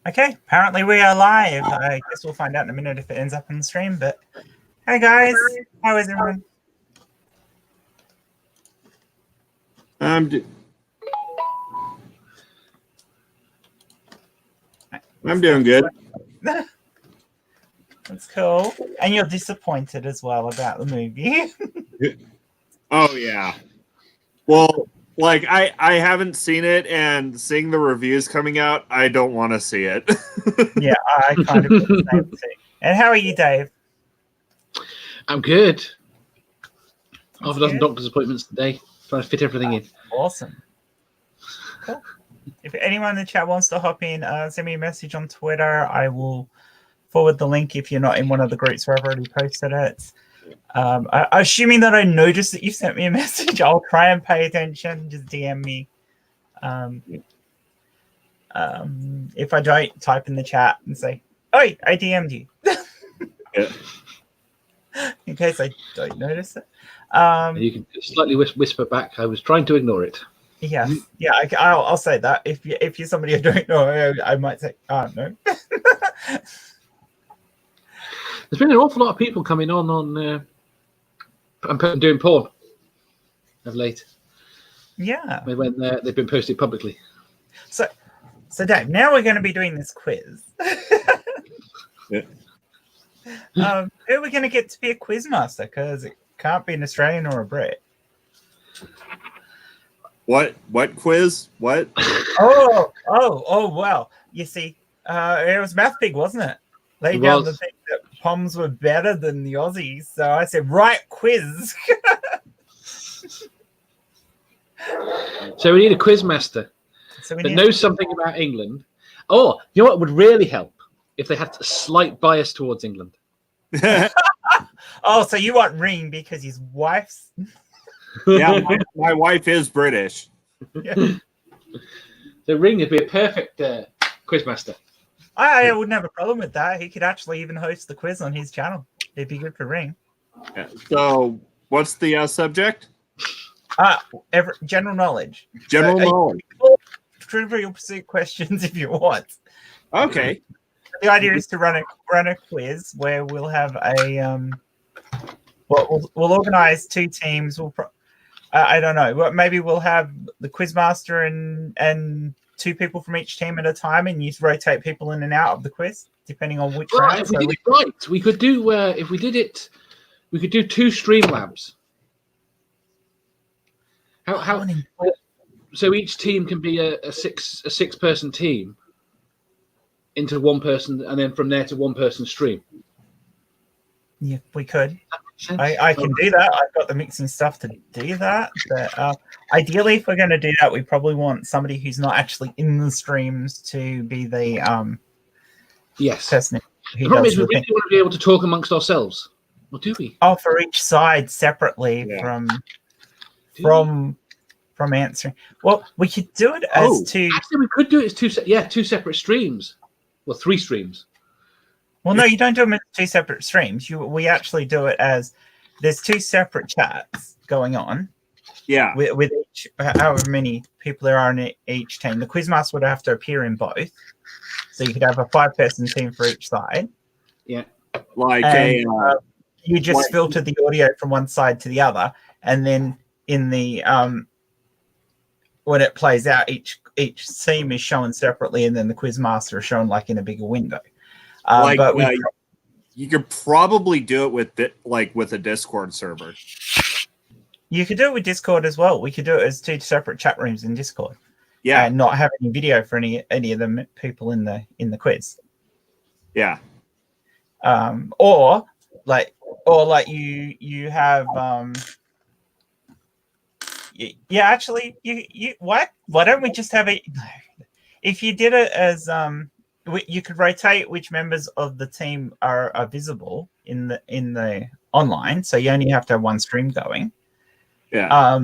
Okay, apparently we are live. I guess we'll find out in a minute if it ends up in the stream, but hey guys, how is everyone? I'm doing good. That's cool. And you're disappointed as well about the movie. Oh yeah. Well, like I haven't seen it, and seeing the reviews coming out, I don't want to see it. Yeah, I kind of feel the same too. And how are you, Dave? I'm good. Half a dozen good. doctor's appointments today, trying to fit everything in. Awesome. Cool. If anyone in the chat wants to hop in, send me a message on Twitter. I will forward the link if you're not in one of the groups where I've already posted it. Assuming that I noticed that you sent me a message, I'll try and pay attention. Just DM me. If I don't, type in the chat and say, "Oi, I DM'd you." Yeah. In case I don't notice it. You can slightly whisper back, "I was trying to ignore it." Yes. Yeah, I'll say that. If you're somebody I don't know, I might say, "Oh no." There's been an awful lot of people coming on and doing porn of late. Yeah. When they've been posted publicly. So Dave, now we're going to be doing this quiz. Yeah. Who are we going to get to be a quiz master? Because it can't be an Australian or a Brit. What quiz? What? Oh, well. You see, it was Math Pig, wasn't it? Laid down the thing that Poms were better than the Aussies. So I said, right, quiz. So we need a quiz master that knows something about England. Oh, you know what would really help? If they had a slight bias towards England. Oh, so you want Ring because his wife's... Yeah, my wife is British. Yeah. So Ring would be a perfect quiz master. I wouldn't have a problem with that. He could actually even host the quiz on his channel. It'd be good for Ring. Yeah. So what's the subject? General knowledge. General knowledge. Trivial pursuit questions if you want. Okay. The idea is to run a quiz where we'll have a we'll organize two teams. I don't know. Maybe we'll have the quiz master and two people from each team at a time, and you rotate people in and out of the quiz depending on which round. If we did it right, we could do. If we did it, we could do 2 stream labs. How? So each team can be a six person team into one person, and then from there to one person stream. Yeah, we could. I can do that. I've got the mixing stuff to do that. But ideally, if we're going to do that, we probably want somebody who's not actually in the streams to be the person who the problem does is we really want to be able to talk amongst ourselves. Or do we? Oh, for each side separately from answering. Well, we could do it as two. Actually, we could do it as two separate streams. Well, 3 streams. Well, no, you don't do them as 2 separate streams. We actually do it as there's 2 separate chats going on. Yeah. With each, however many people there are in each team. The quizmaster would have to appear in both. So you could have a 5-person team for each side. Yeah. You just filter the audio from one side to the other, and then in the when it plays out, each team is shown separately, and then the quizmaster is shown like in a bigger window. You could probably do it with a Discord server. You could do it with Discord as well. We could do it as 2 separate chat rooms in Discord. Yeah, and not have any video for any of the people in the quiz. Yeah. Or you have actually you why don't we just have it? If you did it as you could rotate which members of the team are visible in the online, so you only have to have one stream going. Yeah.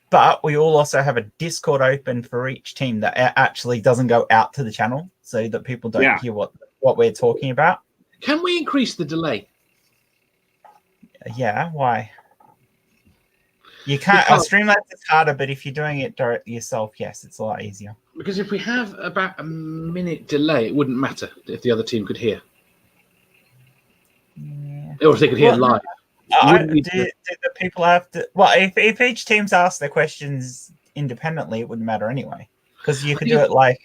But we all also have a Discord open for each team that actually doesn't go out to the channel, so that people don't hear what we're talking about. Can we increase the delay? Yeah. Why? You can't. Streamlabs is harder, but if you're doing it directly yourself, yes, it's a lot easier. Because if we have about a minute delay, it wouldn't matter if the other team could hear. Yeah. Or if they could hear live. Do the people have to? Well, if each team's asked their questions independently, it wouldn't matter anyway. Because you could do it like,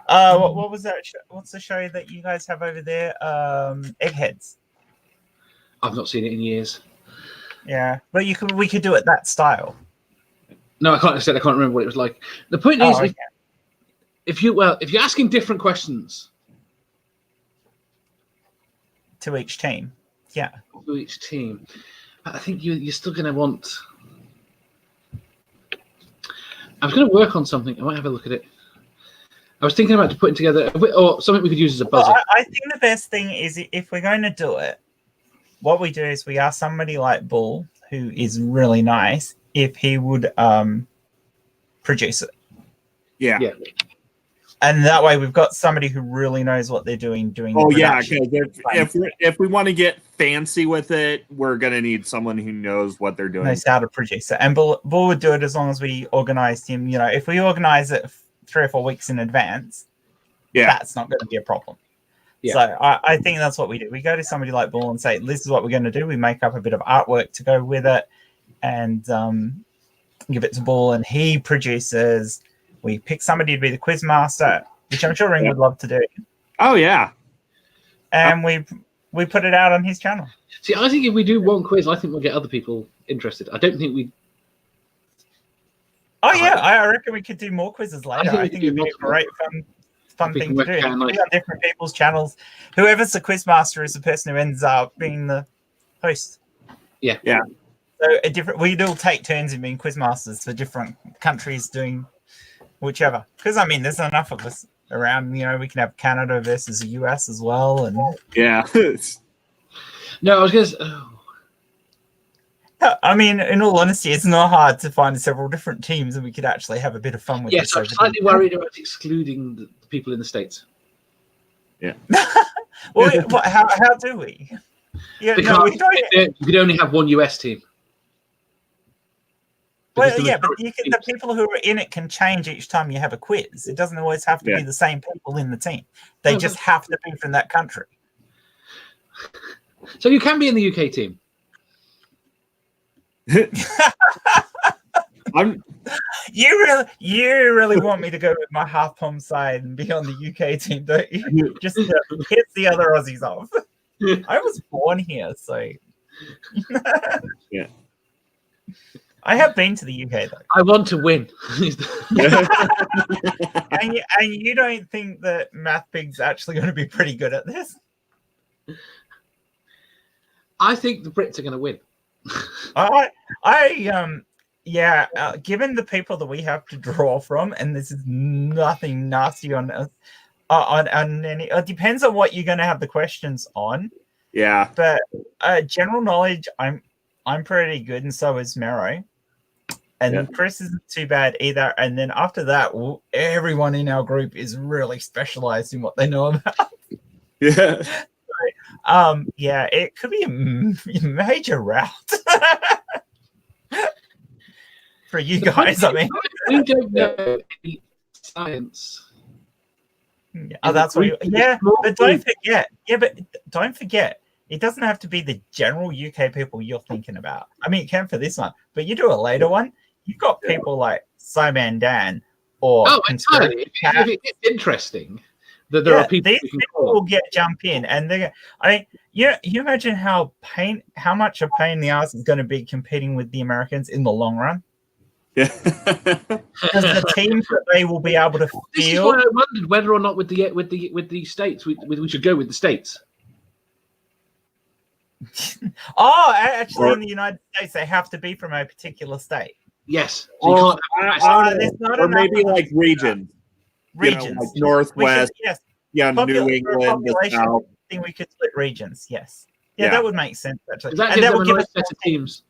what was that? What's the show that you guys have over there? Eggheads. I've not seen it in years. Yeah, but we could do it that style. No, I can't remember what it was like. The point is, if you're asking different questions to each team, yeah, to each team, I think you're still going to want. I was going to work on something. I might have a look at it. I was thinking about putting together or something we could use as a buzzer. Well, I think the best thing is if we're going to do it, what we do is we ask somebody like Bull, who is really nice, if he would produce it. Yeah. And that way we've got somebody who really knows what they're doing. Oh, yeah, because if we want to get fancy with it, we're going to need someone who knows what they're doing. Knows how to produce it. And Bull would do it as long as we organized him. You know, if we organize it 3 or 4 weeks in advance, that's not going to be a problem. Yeah. So I think that's what we do. We go to somebody like Bull and say, this is what we're going to do. We make up a bit of artwork to go with it and give it to Bull, and he produces. We pick somebody to be the quiz master, which I'm sure Ring would love to do. Oh, yeah. And we put it out on his channel. See, I think if we do one quiz, I think we'll get other people interested. I don't think we... Oh, yeah. I reckon we could do more quizzes later. I think it'd be a great fun thing to do. Be on different people's channels. Whoever's the quiz master is the person who ends up being the host. Yeah. So we'd all take turns in being quiz masters for different countries doing whichever. Because, I mean, there's enough of us around. You know, we can have Canada versus the US as well. And yeah. No, I was going to... I mean, in all honesty, it's not hard to find several different teams and we could actually have a bit of fun with it. Yes, I'm slightly worried about excluding the people in the States. Yeah. Well, how do we? Yeah, you could only have one US team. Well, yeah, but the people who are in it can change each time you have a quiz. It doesn't always have to be the same people in the team. They just have to be from that country. So you can be in the UK team. You really want me to go with my half pom side and be on the UK team, don't you? Just to hit the other Aussies off. I was born here, so yeah. I have been to the UK though. I want to win. and you don't think that Math Pig's actually going to be pretty good at this? I think the Brits are going to win. Given the people that we have to draw from, and this is nothing nasty on us, on any. It depends on what you're going to have the questions on. Yeah, but general knowledge, I'm pretty good, and so is Mero, and Chris isn't too bad either. And then after that, everyone in our group is really specialized in what they know about. Yeah. It could be a major route for you guys. I mean, we don't know any science. That's what. But don't forget. Yeah, but don't forget. It doesn't have to be the general UK people you're thinking about. I mean, it can for this one, but you do a later one. You've got people like Simon Dan or entirely. If it's interesting. There are people these people will jump in, and they're. You imagine how much a pain in the ass is going to be competing with the Americans in the long run. Yeah, because the teams that they will be able to feel. This is why I wondered whether or not with the states we should go with the states. Actually, in the United States, they have to be from a particular state. Yes, so or maybe like regions. Regions, like Northwest, New England, the South. I think we could split regions. Yes, that would make sense actually, and that would give us better teams.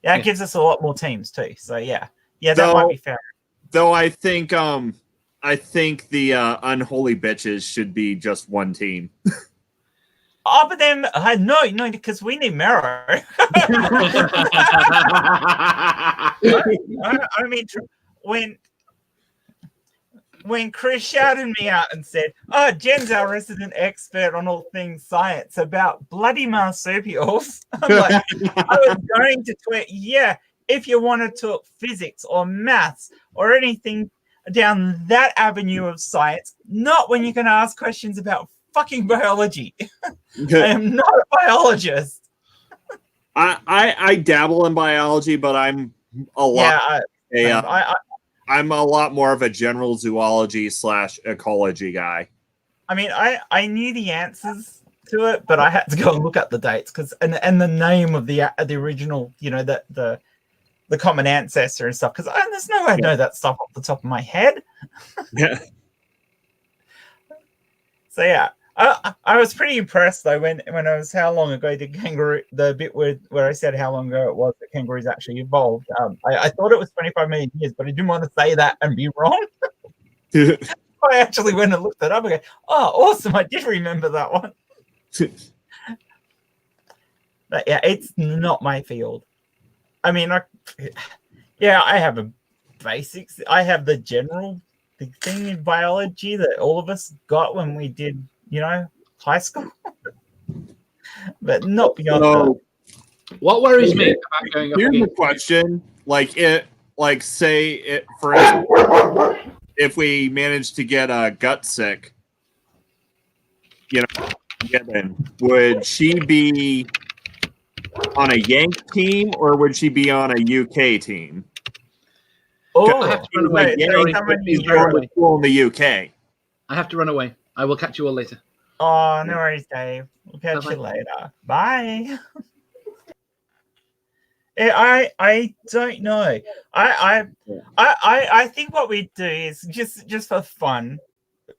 Yeah, it gives us a lot more teams too. So that might be fair. Though I think the unholy bitches should be just one team. Oh, but then no, because we need marrow. I mean, when Chris shouted me out and said, "Oh, Jen's our resident expert on all things science about bloody marsupials," I'm like, I was going to tweet, yeah, if you want to talk physics or maths or anything down that avenue of science, not when you're going to ask questions about fucking biology. I am not a biologist. I dabble in biology, but I'm a lot. I'm a lot more of a general zoology / ecology guy. I mean, I knew the answers to it, but I had to go and look up the dates and the name of the original, the common ancestor and stuff. Because there's no way I know that stuff off the top of my head. Yeah. So yeah. I was pretty impressed though when I was how long ago did the bit where I said how long ago it was that kangaroos actually evolved. I thought it was 25 million years, but I didn't want to say that and be wrong. I actually went and looked it up again. Oh, awesome! I did remember that one. But yeah, it's not my field. I mean, I have a basics. I have the general thing in biology that all of us got when we did. High school, but not beyond that. What worries me about going up? Here's the question: say it for instance, if we manage to get a gut sick, would she be on a Yank team or would she be on a UK team? Oh, I have to run away. He's going to school in the UK. I have to run away. I will catch you all later. Oh, no worries, Dave. We'll catch you later. Bye. I don't know. I think what we do is just for fun,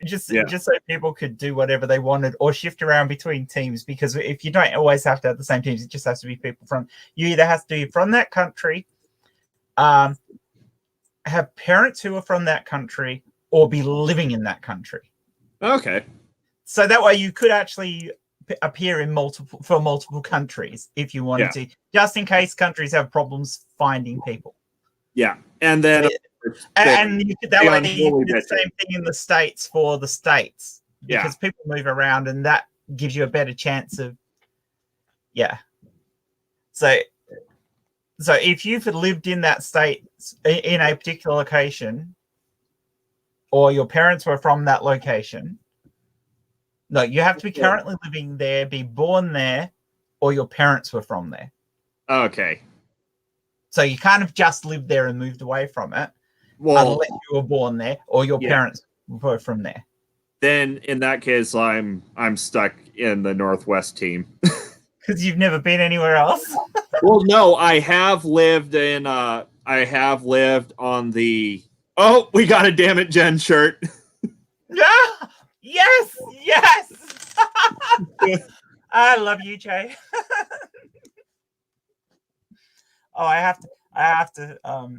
just so people could do whatever they wanted or shift around between teams. Because if you don't always have to have the same teams, it just has to be people you either have to be from that country, have parents who are from that country, or be living in that country. Okay. So that way you could actually appear in multiple countries if you wanted to, just in case countries have problems finding people. Yeah, and then and you could, that way you do the same thing in the States for the States because people move around and that gives you a better chance of So if you've lived in that state in a particular location, or your parents were from that location. No, you have to be currently living there, be born there, or your parents were from there. Okay. So you kind of just lived there and moved away from it, unless you were born there or your parents were from there. Then in that case, I'm stuck in the Northwest team. Because you've never been anywhere else? Well, no, I have lived on the... Oh, we got a Damn It Jen shirt. Yeah! Yes! I love you, Jay. Oh, I have to. Oh.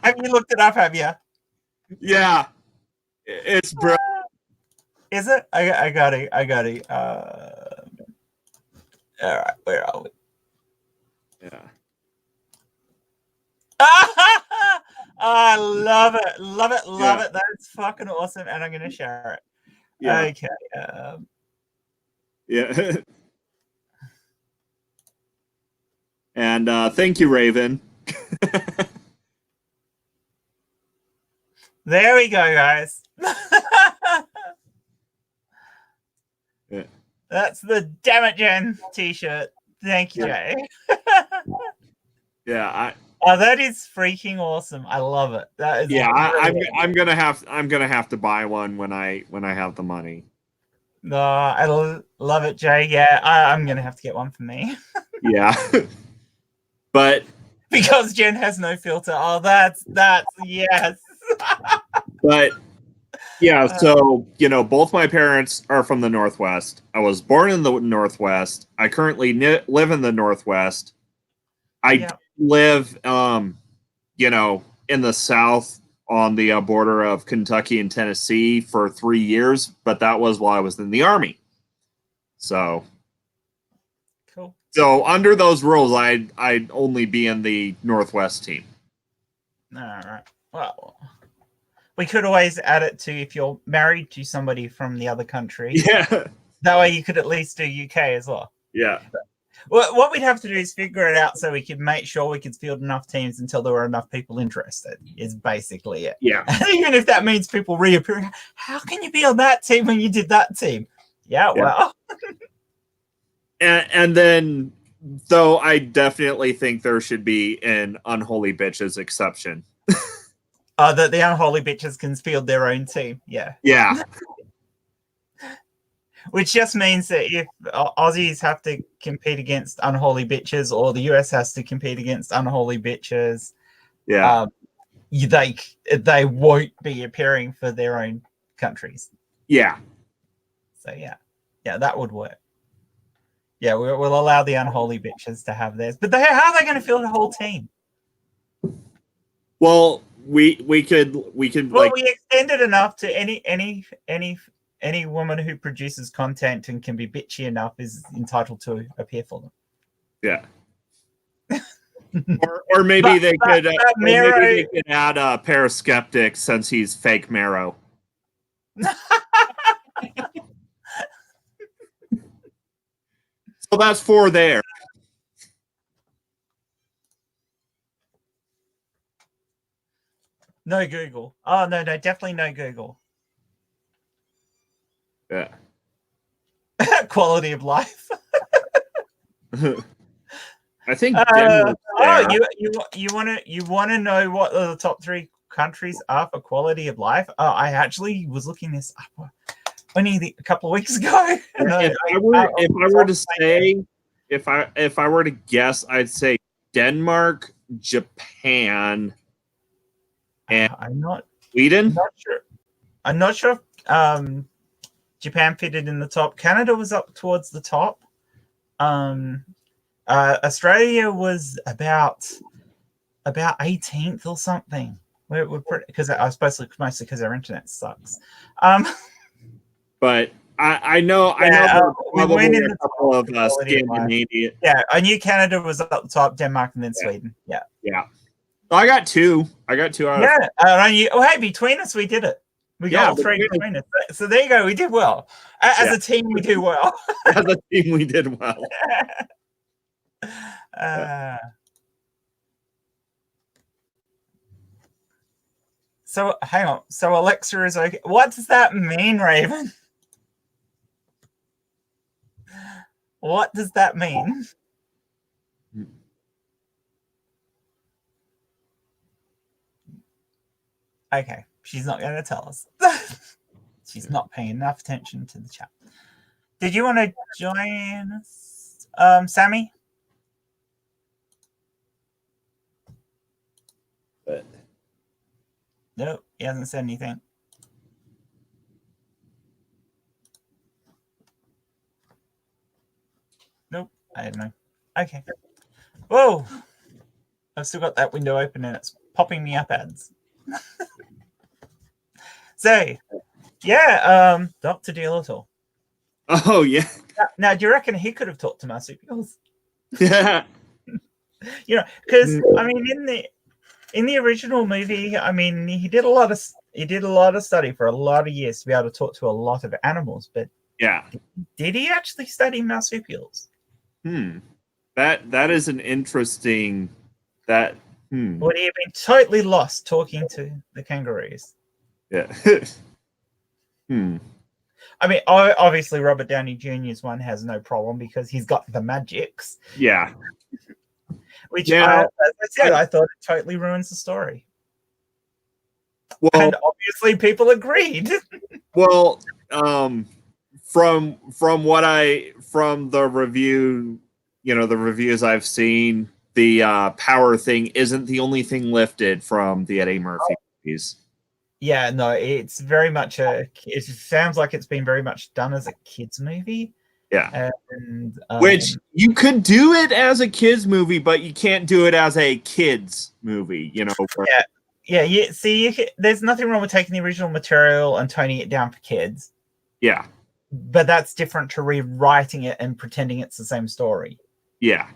Have you looked it up? Have you? Yeah, it's brilliant. Is it? I got it. All right, where are we? Yeah. I love it. Love it. That's fucking awesome, and I'm gonna share it. Yeah. Okay. Yeah. And thank you, Raven. There we go, guys. Yeah. That's the Damn It Jen t-shirt. Thank you, Jay. Yeah, that is freaking awesome. I love it. That is I'm gonna have to buy one when I have the money. No, I love it, Jay. Yeah, I'm gonna have to get one for me. Yeah. But because Jen has no filter. Oh, that's yes. But yeah, so both my parents are from the Northwest. I was born in the Northwest. I currently live in the Northwest. I live, in the South on the border of Kentucky and Tennessee for 3 years, but that was while I was in the Army. So Cool. So under those rules, I'd only be in the Northwest team. All right. Well, we could always add it to if you're married to somebody from the other country. Yeah. That way you could at least do UK as well. Yeah. Well, what we'd have to do is figure it out so we could make sure we could field enough teams until there were enough people interested, is basically it. Yeah. Even if that means people reappearing. How can you be on that team when you did that team? Yeah. Well. And then, though, I definitely think there should be an unholy bitches exception. That the unholy bitches can field their own team. Yeah. Yeah. Which just means that if Aussies have to compete against unholy bitches, or the US has to compete against unholy bitches, Yeah. They won't be appearing for their own countries. Yeah. So yeah, that would work. Yeah, we'll allow the unholy bitches to have theirs, but how are they going to field a whole team? Well, we could Well, like we extend it enough to any woman who produces content and can be bitchy enough is entitled to appear for them. Yeah. or maybe they could add a pair of skeptics since he's fake Marrow. So that's 4 there. No Google. Oh no, definitely no Google. Yeah. Quality of life. I think Denver's there. you want to know what the top 3 countries are for quality of life? I actually was looking this up only a couple of weeks ago. If I were to guess, I'd say Denmark, Japan, and I'm not Sweden. I'm not sure if Japan fitted in the top. Canada was up towards the top. Australia was about 18th or something. Because I suppose mostly because our internet sucks. But I know we went in a couple of Scandinavian. Yeah, I knew Canada was up the top, Denmark, and then Sweden. Yeah. I got 2. I got 2 out of hey, between us, we did it. We got all 3 between us. So there you go. We did well. As a team, we do well. As a team, we did well. So hang on. So Alexa is okay. What does that mean, Raven? What does that mean? Okay, she's not going to tell us. She's not paying enough attention to the chat. Did you want to join us, Sammy? Nope, he hasn't said anything. Nope, I don't know. Okay. Whoa! I've still got that window open and it's popping me up ads. So, yeah, Dr. Doolittle. Oh, yeah. Now, do you reckon he could have talked to marsupials? Yeah. Because I mean, in the original movie, I mean, he did a lot of study for a lot of years to be able to talk to a lot of animals. But yeah, did he actually study marsupials? That is an interesting. Would he have been totally lost talking to the kangaroos? Yeah. I mean, obviously Robert Downey Jr.'s one has no problem because he's got the magics. Yeah. Which, as I said, I thought it totally ruins the story. Well, and obviously people agreed. Well, from the review, the reviews I've seen, the power thing isn't the only thing lifted from the Eddie Murphy movies. Yeah, no, it's very much it sounds like it's been very much done as a kids movie. Yeah. And, which you could do it as a kids movie, but you can't do it as a kids movie, Yeah. See, there's nothing wrong with taking the original material and toning it down for kids. Yeah. but that's different to rewriting it and pretending it's the same story. Yeah.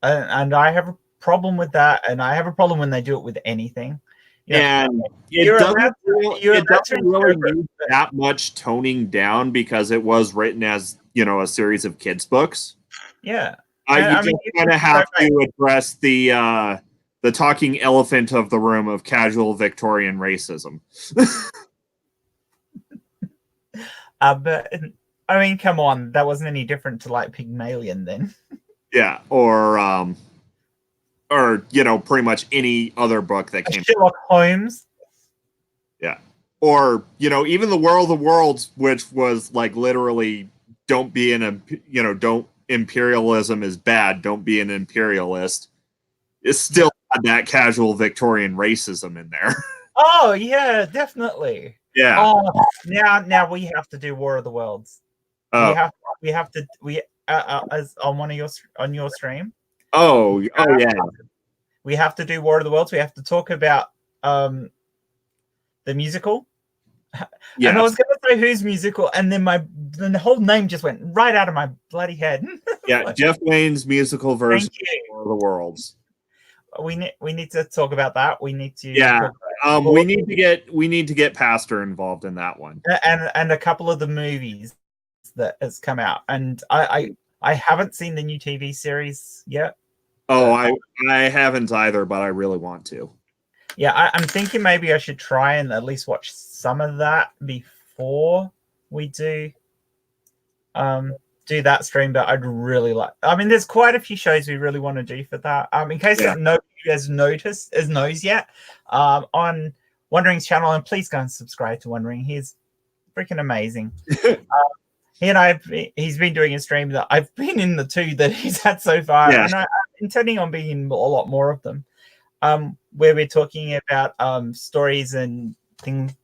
And I have a problem with that, and I have a problem when they do it with anything. And it doesn't really need that much toning down because it was written as, a series of kids' books. Yeah. You just kind of have to address the talking elephant of the room of casual Victorian racism. But I mean, come on, that wasn't any different to like Pygmalion then. Yeah, or pretty much any other book that came. Sherlock Holmes. Yeah, or even the World of Worlds, which was like literally, don't imperialism is bad. Don't be an imperialist. It still had that casual Victorian racism in there. Oh yeah, definitely. Yeah. Oh, now we have to do War of the Worlds. We have to as on your stream. Oh yeah. We have to do War of the Worlds. We have to talk about the musical. Yes. And I was going to say who's musical, and then the whole name just went right out of my bloody head. Yeah, Jeff Wayne's musical version of War of the Worlds. We need to talk about that. We need to we need to get Pastor involved in that one. And a couple of the movies that has come out. And I haven't seen the new TV series yet. Oh, I haven't either, but I really want to. Yeah, I'm thinking maybe I should try and at least watch some of that before we do that stream. But I'd really like. I mean, there's quite a few shows we really want to do for that. In case nobody has knows yet, on Wondering's channel, and please go and subscribe to Wondering. He's freaking amazing. He's been doing a stream that I've been in the 2 that he's had so far, and I'm intending on being in a lot more of them. Where we're talking about stories and things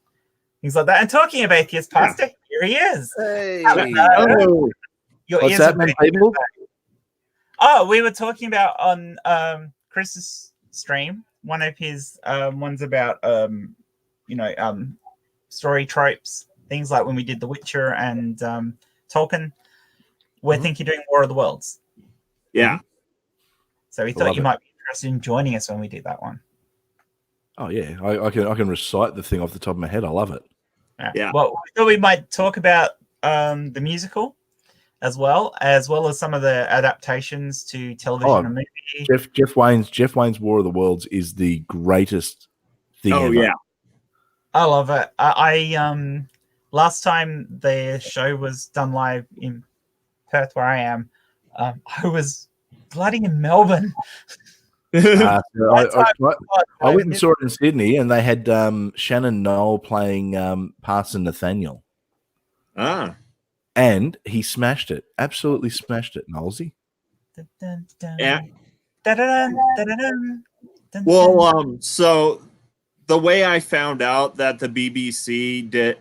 like that, and talking about Atheist Pastor. Here he is. Hey, hello. What's happening, people? Oh, we were talking about on Chris's stream. One of his ones about story tropes, things like when we did The Witcher and Tolkien. We're thinking doing War of the Worlds. Yeah. So we thought you might be interested in joining us when we do that one. Oh yeah, I can recite the thing off the top of my head. I love it. Yeah. Well, we thought we might talk about the musical as well as some of the adaptations to television and movie. Jeff Wayne's War of the Worlds is the greatest thing ever. Yeah. I love it. I last time the show was done live in Perth, where I am, I was bloody in Melbourne. I went and saw it in Sydney, and they had Shannon Noel playing Parson Nathaniel. And he smashed it. Absolutely smashed it, Nolsey. Yeah. Well, so the way I found out that the BBC did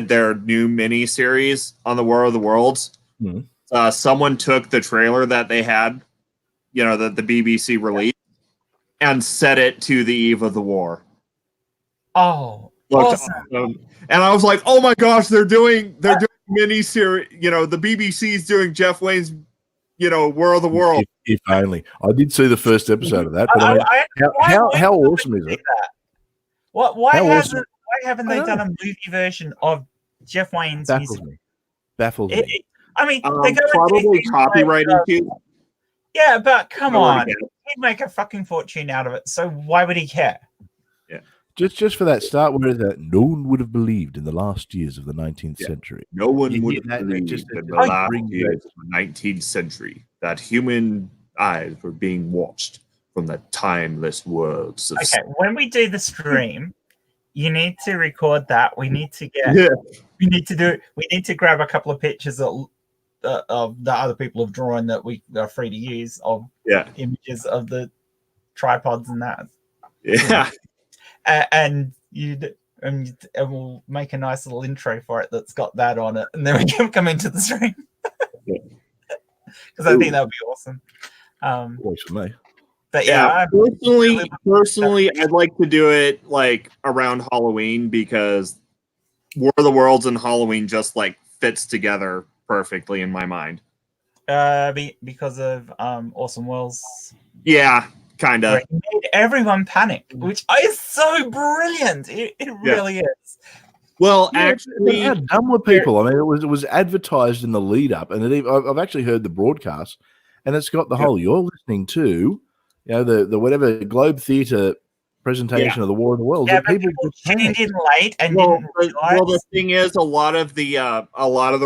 their new mini series on the War of the Worlds, someone took the trailer that they had, that the BBC released, and set it to the eve of the war. Oh, awesome. And I was like, oh my gosh, they're doing mini series. The BBC's doing Jeff Wayne's, War of the World. If only. I did see the first episode of that, but how awesome is it? Why haven't they done a movie version of Jeff Wayne's music? Baffles me. I mean, they probably copyrighted too. Yeah, but come on, he'd make a fucking fortune out of it. So why would he care? Yeah, just for that start, where that no one would have believed in the last years of the 19th century. No one would have believed in the last years of the 19th century that human eyes were being watched from the timeless worlds. Okay, when we do the stream, you need to record that. We need to we need to grab a couple of pictures of the other people have drawn that we are free to use of images of the tripods and that. Yeah. And we'll make a nice little intro for it that's got that on it, and then we can come into the stream. Because I think that would be awesome. Works for me. But personally, I'd like to do it like around Halloween, because War of the Worlds and Halloween just like fits together perfectly in my mind. Because of Orson Welles. Yeah, kind of. It made everyone panic, which is so brilliant. It really is. Well, Yeah, actually, how dumb were people? I mean, it was advertised in the lead up, and I've actually heard the broadcast, and it's got the whole you're listening to, the whatever Globe Theatre presentation of the War in the World. Yeah, but people tuned in late and didn't realize. Well, the thing is, a lot of the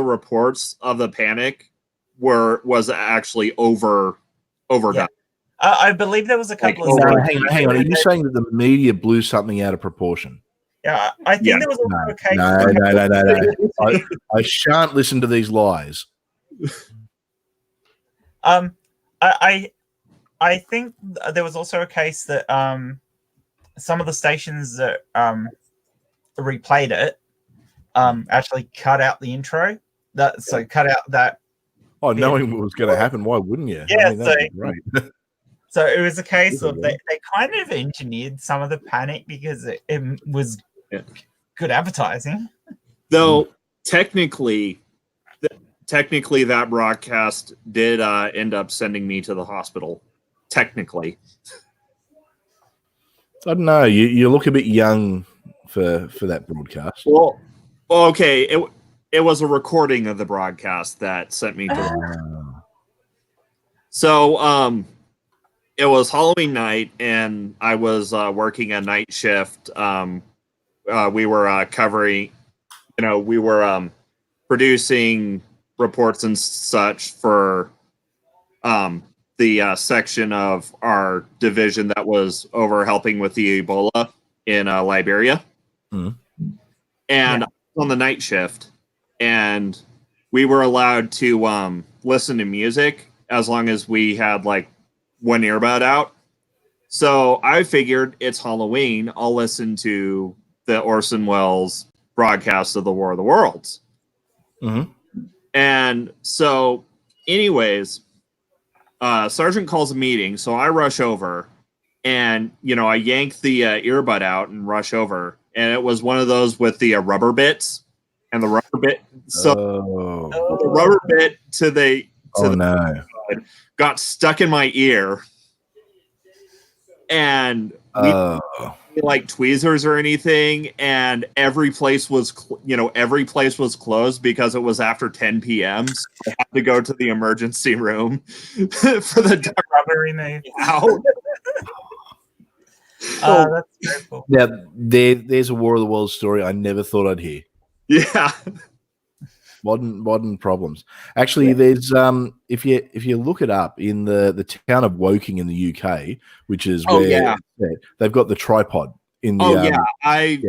reports of the panic was actually overdone. Yeah. I believe there was a couple of. Hang on. Are you saying that the media blew something out of proportion? Yeah, I think there was also a case. No. I shan't listen to these lies. I think there was also a case that some of the stations that replayed it actually cut out the intro. Cut out that. Oh, knowing what was going to happen, why wouldn't you? Yeah, I mean, that'd be great. So it was a case of they kind of engineered some of the panic because it was good advertising. Though technically that broadcast did end up sending me to the hospital. Technically. I don't know. You look a bit young for that broadcast. Well, okay. It was a recording of the broadcast that sent me to the So it was Halloween night, and I was working a night shift. We were covering, we were producing reports and such for the section of our division that was over helping with the Ebola in Liberia. And on the night shift, and we were allowed to listen to music as long as we had like one earbud out. So I figured it's Halloween. I'll listen to the Orson Welles broadcast of the War of the Worlds. And so anyways, Sergeant calls a meeting. So I rush over and, I yank the earbud out and rush over. And it was one of those with the rubber bits and the rubber bit. So the rubber bit got stuck in my ear. And like tweezers or anything, and every place was closed because it was after 10 p.m. So I had to go to the emergency room for the rubber removed. That's very cool. Now there's a War of the Worlds story I never thought I'd hear. Yeah. Modern problems. Actually, there's if you look it up in the town of Woking in the UK, which is where they've got the tripod in the. I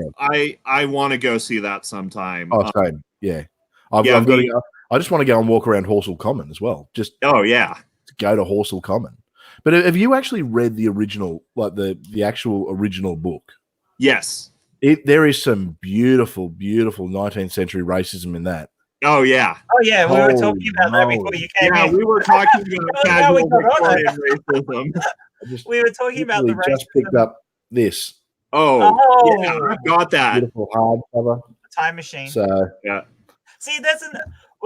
want to go see that sometime. Oh, same. Yeah, I've got to go. I just want to go and walk around Horsell Common as well. Just to go to Horsell Common. But have you actually read the original, like the actual original book? Yes. There is some beautiful 19th century racism in that. Oh yeah. We were talking about that before you came in. We were talking about casual Victorian racism. We were talking about the racism. Just picked up this. Yeah, I got that. Beautiful hardcover. Time machine. So see,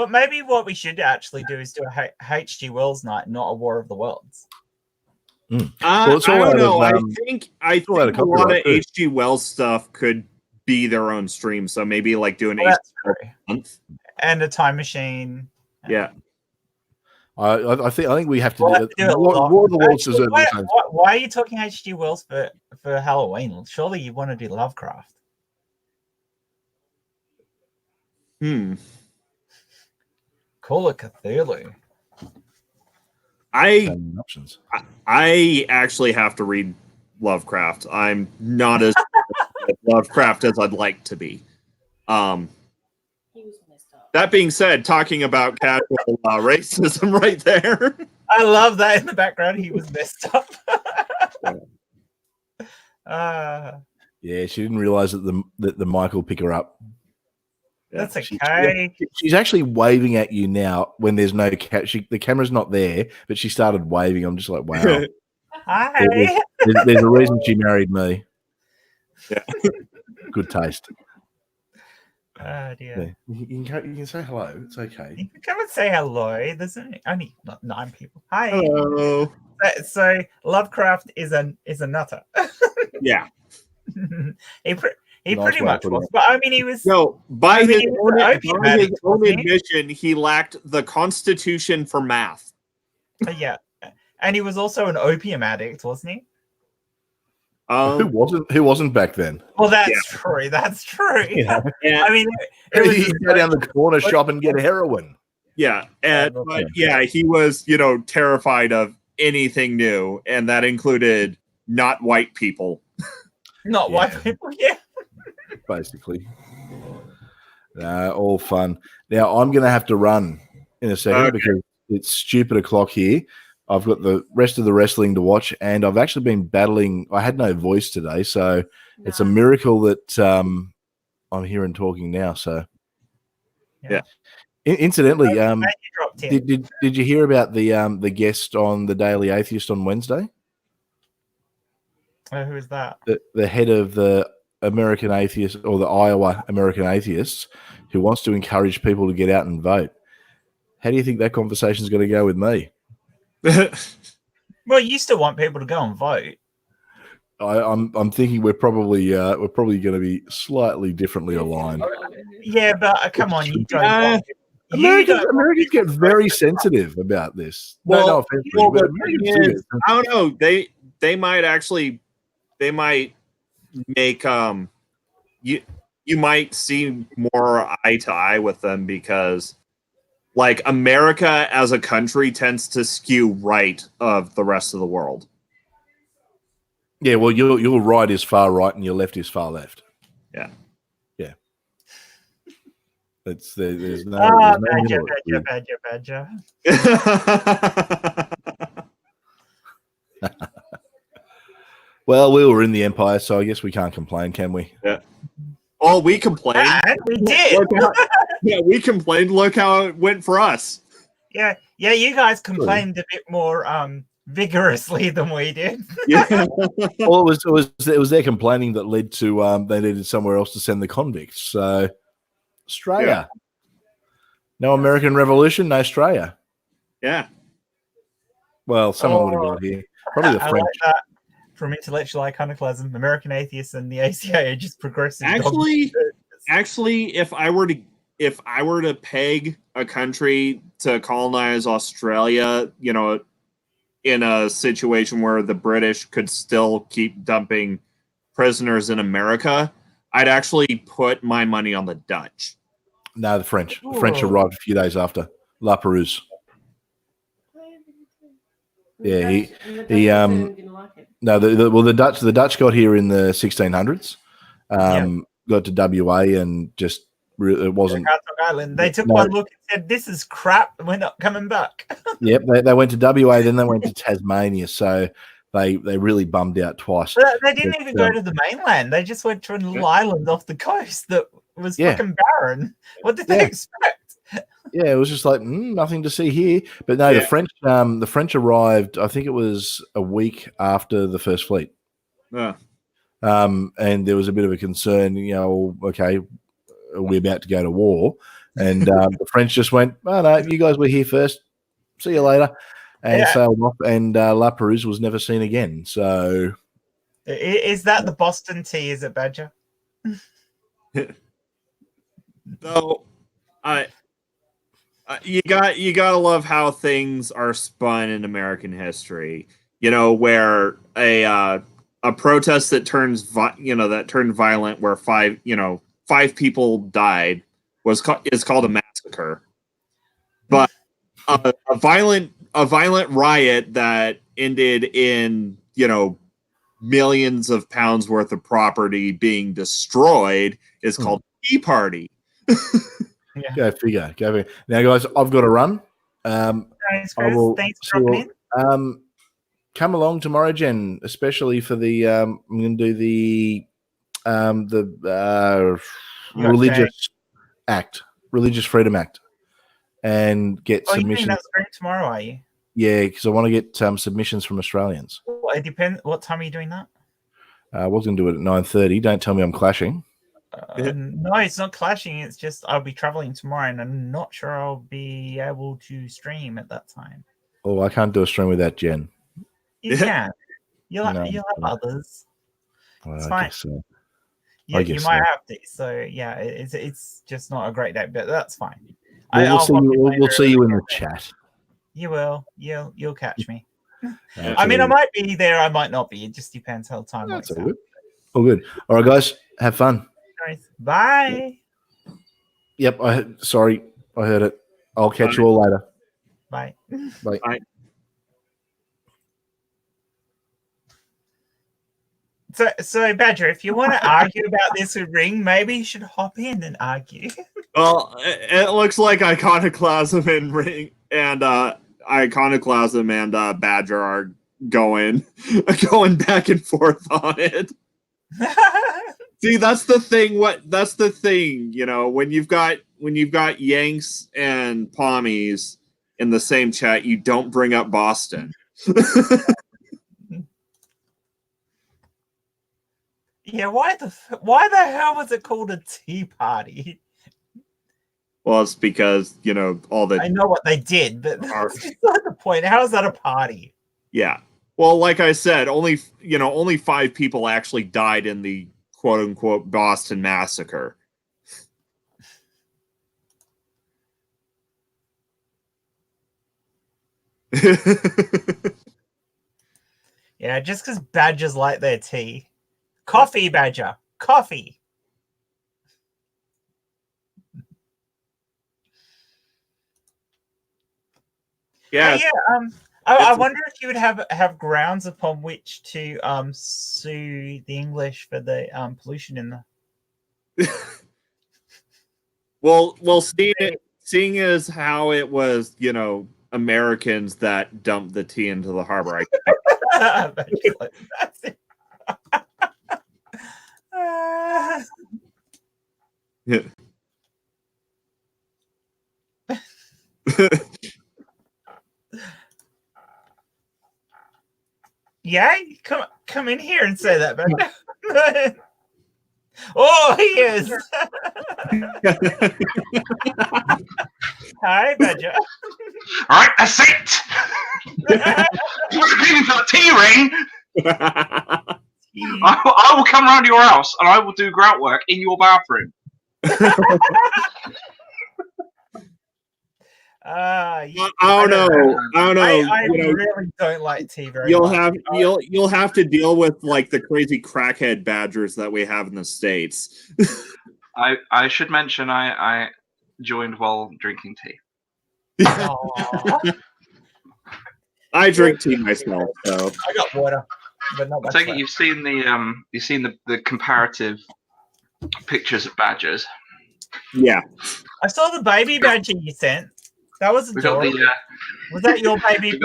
maybe what we should actually do is do a H.G. Wells night, not a War of the Worlds. I don't know. I think a lot of H.G. Wells stuff could be their own stream. So maybe like do an H.G. month and a time machine. Yeah. I think we have to do it. War of the Worlds deserves it. Why are you talking H.G. Wells for Halloween? Surely you want to do Lovecraft. Call it Cthulhu. I actually have to read Lovecraft. I'm not as Lovecraft as I'd like to be. That being said, talking about casual racism right there. I love that in the background. He was messed up. Yeah, she didn't realize that the mic will pick her up. That's okay. She's actually waving at you now when there's no the camera's not there, but she started waving. I'm just like, wow. Hi. There's a reason she married me. Yeah. Good taste. Oh dear. Yeah. You can say hello. It's okay. You can come and say hello. There's only 9 people. Hi. Hello. So Lovecraft is a nutter. Yeah. he Nice pretty way much to put was, it. but I mean he was. No, by his he was own, an opium by his addict, own wasn't he? admission, he lacked the constitution for math. Yeah, and he was also an opium addict, wasn't he? Who wasn't back then? Well, that's true. That's true. Yeah. I mean, it was You go down the corner shop and get heroin. Yeah, but he was, terrified of anything new, and that included not white people. Not white people, yeah. Basically. All fun. Now, I'm going to have to run in a second because it's stupid o'clock here. I've got the rest of the wrestling to watch, and I've actually been battling. I had no voice today, so it's a miracle that I'm here and talking now. So, yeah. Incidentally, did you hear about the guest on the Daily Atheist on Wednesday? Who is that? The head of the American Atheists, or the Iowa American Atheists, who wants to encourage people to get out and vote. How do you think that conversation is going to go with me? Well, you still want people to go and vote. I'm thinking we're probably going to be slightly differently aligned. Yeah, but come on, you don't. Americans get very sensitive about this. No offense, but Americans I don't know. They might actually. They might make you might see more eye to eye with them because, like, America as a country tends to skew right of the rest of the world. Yeah, well, your right is far right and your left is far left. Yeah. There's no. Badger. Well, we were in the Empire, so I guess we can't complain, can we? Yeah. Oh, we complained. We did. We complained. Look how it went for us. Yeah. You guys complained a bit more vigorously than we did. Yeah. Well, it was their complaining that led to they needed somewhere else to send the convicts. So, Australia. Yeah. No American Revolution, no Australia. Yeah. Well, someone would have got here. Probably the French. Like that. From intellectual iconoclasm, American atheists and the ACA are just progressive. Actually, if I were to peg a country to colonize Australia, in a situation where the British could still keep dumping prisoners in America, I'd actually put my money on the Dutch. No, the French. The French arrived a few days after. La Perouse. Yeah, the Dutch got here in the 1600s. Got to WA and just it wasn't. Island. They took one look and said, "This is crap. We're not coming back." Yep, they went to WA, then they went to Tasmania. So they really bummed out twice. They didn't even go to the mainland. They just went to a little island off the coast that was fucking barren. What did they expect? Yeah, it was just like nothing to see here. But no, the French arrived. I think it was a week after the First Fleet. Yeah. And there was a bit of a concern. Okay, are we about to go to war? And the French just went, "Oh no, you guys were here first. See you later," and sailed off. And La Perouse was never seen again. So, is that the Boston tea? Is it, Badger? So, you gotta love how things are spun in American history. Where a protest that turned violent, where five people died, is called a massacre. But a violent riot that ended in millions of pounds worth of property being destroyed is called Tea Party. Go figure. Now, guys, I've got to run. Thanks, Chris. Thanks for dropping in. Come along tomorrow, Jen, especially for the I'm going to do the Religious Freedom Act, and get submissions. You're doing that stream tomorrow, are you? Yeah, because I want to get submissions from Australians. Well, it depends. What time are you doing that? I was going to do it at 9:30. Don't tell me I'm clashing. No, it's not clashing. It's just I'll be traveling tomorrow, and I'm not sure I'll be able to stream at that time. Oh, I can't do a stream without Jen. You can. You'll No. have others. Well, It's I fine. guess so. You might have to. So yeah, it's just not a great day, but that's fine. Well, we'll see you in the chat. You will. You'll catch me. Absolutely. I mean, I might be there. I might not be. It just depends how time works out. All good. All right, guys. Have fun. Bye. Yep. Sorry, I heard it. I'll catch you all later. Bye. Bye. Bye. So Badger, if you want to argue about this with Ring, maybe you should hop in and argue. Well, it looks like Iconoclasm and Ring and Iconoclasm and Badger are going back and forth on it. See, that's the thing. That's the thing. You know, when you've got Yanks and Pommies in the same chat, you don't bring up Boston. Yeah, why the hell was it called a tea party? Well, it's because, you know, I know what they did, but that's not the point. How is that a party? Yeah. Well, like I said, only 5 people actually died in the quote unquote Boston massacre. Yeah, just because badgers like their tea. Coffee, Badger. Coffee. Yeah. I wonder if you would have grounds upon which to sue the English for the pollution in the. well, seeing as how it was, you know, Americans that dumped the tea into the harbor. That's it. Yeah. Yeah, come in here and say that, man. Oh, he is. Hi, Badger. All right, that's it. Looking for the tea ring. I will come round to your house and I will do grout work in your bathroom. I don't know. I really don't like tea very much. You'll have to deal with like the crazy crackhead badgers that we have in the States. I should mention I joined while drinking tea. I drink tea myself, so I got water, but not. I take it you've seen the comparative pictures of badgers. Yeah, I saw the baby badger you sent. That was adorable. Was that your baby?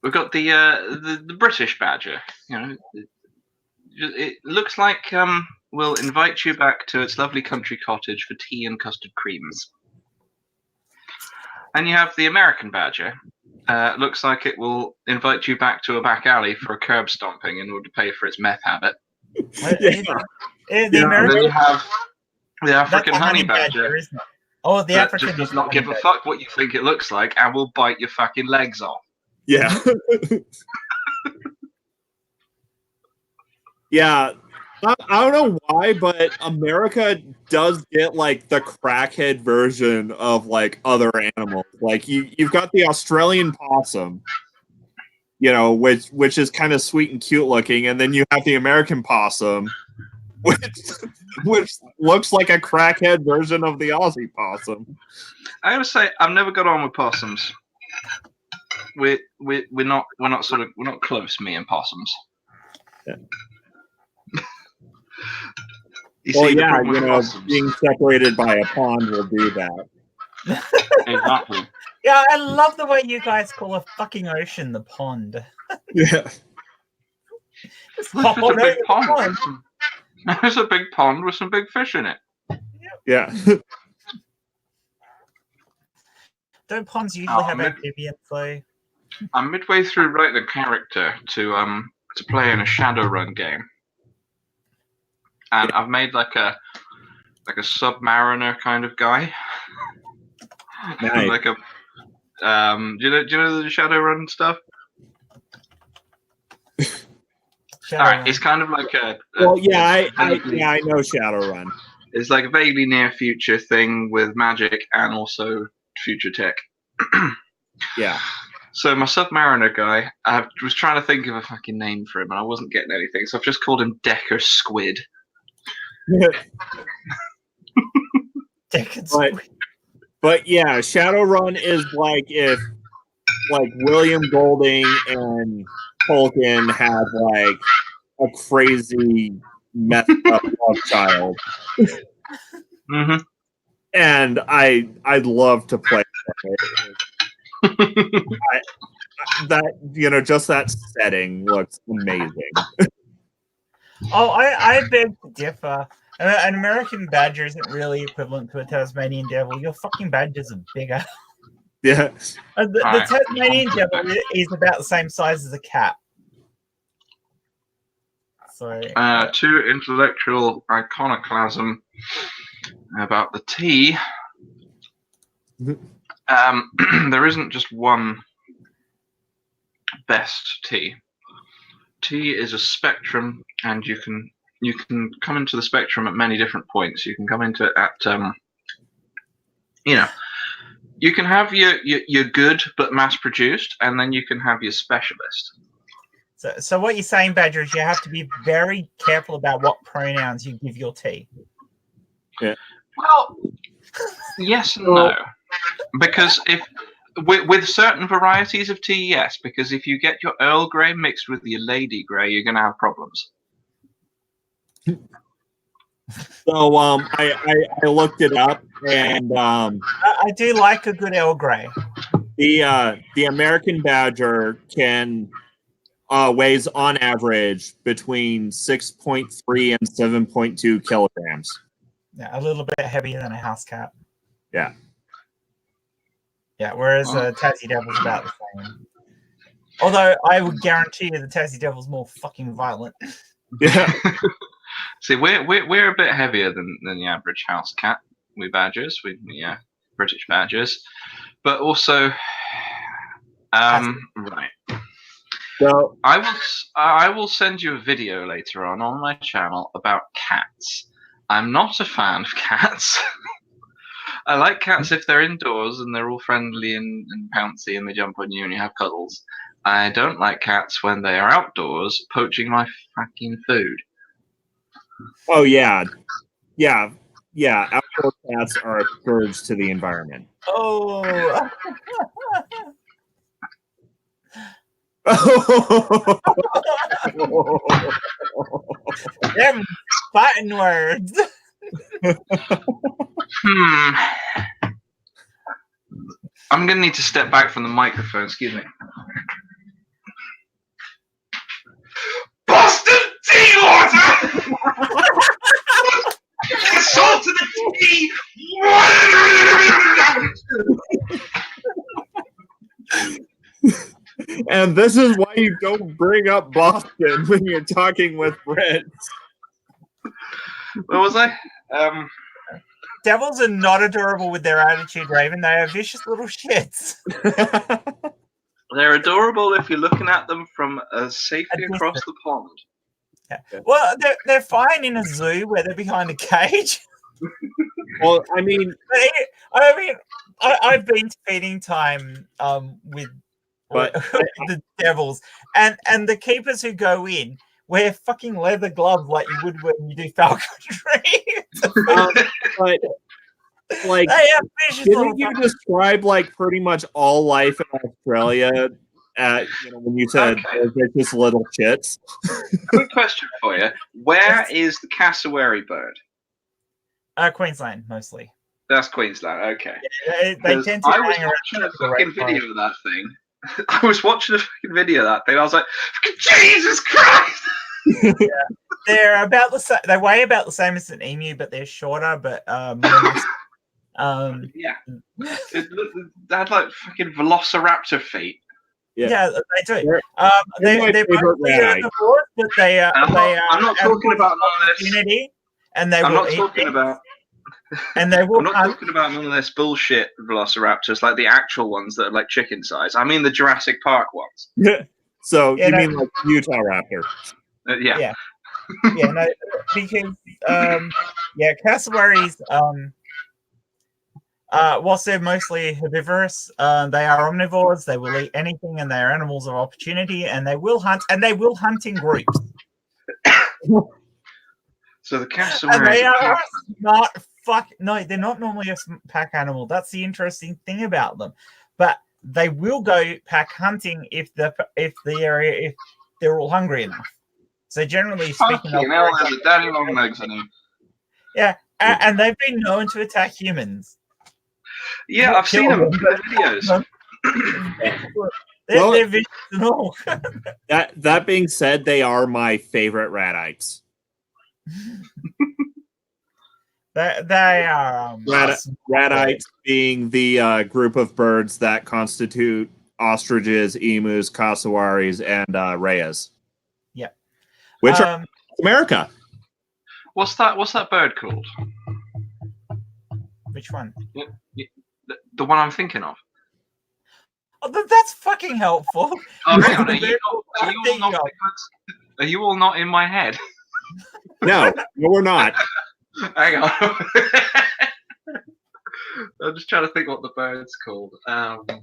We've got the British badger. You know, it looks like we'll invite you back to its lovely country cottage for tea and custard creams. And you have the American badger. Looks like it will invite you back to a back alley for a curb stomping in order to pay for its meth habit. And then you have the African honey badger. Isn't it? Oh, the African just does not give a fuck what you think it looks like and will bite your fucking legs off. Yeah. Yeah. I don't know why, but America does get like the crackhead version of like other animals. Like you've got the Australian possum, you know, which is kind of sweet and cute looking, and then you have the American possum, which looks like a crackhead version of the Aussie possum. I gotta say, I've never got on with possums. We're not close, me and possums. Yeah. Being separated by a pond will do that. Exactly. Yeah, I love the way you guys call a fucking ocean the pond. Yeah. It's a big pond. There's a big pond with some big fish in it. Yeah. Don't ponds usually have amphibians though? I'm midway through writing a character to play in a Shadowrun game. and I've made like a submariner kind of guy. Nice. Like a do you know the Shadowrun stuff? All right, it's kind of like a well, yeah, I know Shadowrun. It's like a vaguely near future thing with magic and also future tech. Yeah. So my Submariner guy, I was trying to think of a fucking name for him, and I wasn't getting anything, so I've just called him Decker Squid. Decker Squid. But yeah, Shadowrun is like if like William Golding and Tolkien had like a crazy messed up love child. Mm-hmm. And I'd love to play that. Just that setting looks amazing. I beg to differ. An American badger isn't really equivalent to a Tasmanian devil. Your fucking badgers are bigger. Yeah. The Tasmanian devil is about the same size as a cat. So to intellectual iconoclasm about the tea. There isn't just one best tea. Tea is a spectrum, and you can come into the spectrum at many different points. You can come into it at you can have your good but mass produced, and then you can have your specialist. So what you're saying, Badger, is you have to be very careful about what pronouns you give your tea. Yeah. Well, yes and no, because if with certain varieties of tea, yes, because if you get your Earl Grey mixed with your Lady Grey, you're going to have problems. So I looked it up, and I do like a good Earl Grey. The American Badger weighs on average between 6.3 and 7.2 kilograms. Yeah, a little bit heavier than a house cat. Yeah. Yeah, whereas Tassie Devil's about the same. Although I would guarantee you the Tassie Devil's more fucking violent. Yeah. See, we're a bit heavier than the average house cat. We badgers, British badgers, but also, right. So I will send you a video later on my channel about cats. I'm not a fan of cats. I like cats if they're indoors and they're all friendly and pouncy and they jump on you and you have cuddles. I don't like cats when they are outdoors poaching my fucking food. Oh yeah. Outdoor cats are a scourge to the environment. Oh. Them fighting words. I'm gonna need to step back from the microphone. Excuse me. Boston tea water. Salt to the tea. And this is why you don't bring up Boston when you're talking with Brits. What was I? Devils are not adorable with their attitude, Raven. They are vicious little shits. They're adorable if you're looking at them from safely across the pond. Yeah. Well, they're fine in a zoo where they're behind a cage. Well, I mean, I've been to feeding time with the devils, and the keepers who go in wear fucking leather gloves like you would when you do falconry. But like, didn't you describe like pretty much all life in Australia? When you said they're just little shits. Quick question for you: where is the cassowary bird? Queensland mostly. That's Queensland. Okay. Yeah, they tend to. I was watching a fucking video of that thing. I was watching a fucking video of that thing. I was like, Jesus Christ! Yeah, they're about the same. They weigh about the same as an emu, but they're shorter. But yeah, they had like fucking velociraptor feet. Yeah, they do. They're herbivores, but they are. I'm not talking about opportunity. and they I'm will not eat talking it, about. and they will I'm not hunt. talking about none of this bullshit velociraptors, like the actual ones that are like chicken size. I mean the Jurassic Park ones. So Yeah, you no. mean like Utah raptor? Yeah. Yeah. Yeah, no, because cassowaries, whilst they're mostly herbivorous, they are omnivores. They will eat anything, and they are animals of opportunity, and they will hunt, and they will hunt in groups. So the And cassowaries. they are not no, they're not normally a pack animal. That's the interesting thing about them. But they will go pack hunting if they're all hungry enough. So generally speaking, Fucking hell, there's a daddy long legs in him. yeah, and they've been known to attack humans. Yeah, I've seen them in the videos. They're vicious and all. That being said, they are my favorite radites. They are Radites being the group of birds that constitute ostriches, emus, cassowaries, and rheas. Yeah, which are America. What's that bird called? Which one? The one I'm thinking of. Oh, that's fucking helpful. Oh, hang on. Are you all not in my head? No, we're not. Hang on. I'm just trying to think what the bird's called. That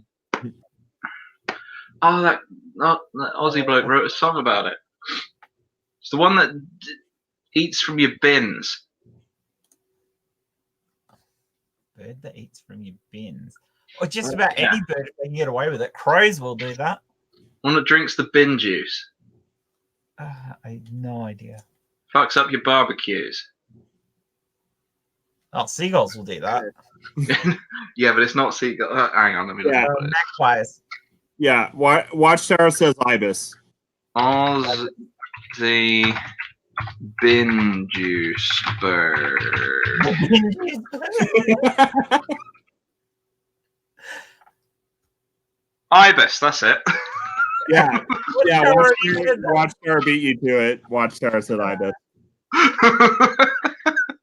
Aussie bloke wrote a song about it. It's the one that eats from your bins. Bird that eats from your bins. Or just about any bird if they can get away with it. Crows will do that. One that drinks the bin juice. I have no idea. Fucks up your barbecues. Oh, seagulls will do that. Yeah, but it's not seagull. Hang on, let me look at it. Magpies. Yeah, Watchtower says ibis. Aussie bin juice bird. Ibis, that's it. Yeah. Watchtower beat you to it. Watchtower said ibis.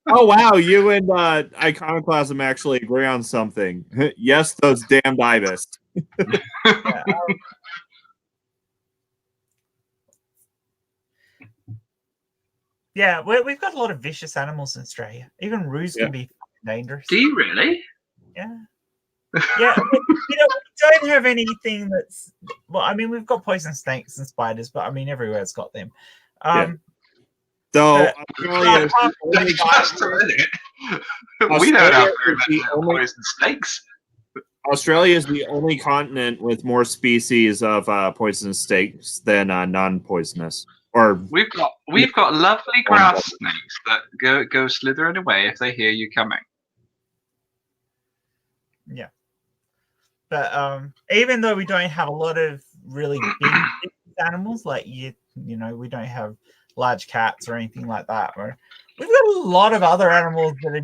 Oh wow, you and Iconoclasm actually agree on something. Yes, those damned ibis. Yeah, we've got a lot of vicious animals in Australia. Even roos can be dangerous. Do you really? Yeah. Yeah, we don't have anything that's... Well, I mean, we've got poison snakes and spiders, but I mean, everywhere's got them. So we don't have very many poison snakes. Australia is the only continent with more species of poisonous snakes than non-poisonous. Or we've got lovely grass snakes that go slithering away if they hear you coming. Yeah. But even though we don't have a lot of really big animals, like you know, we don't have large cats or anything like that. We've got a lot of other animals that are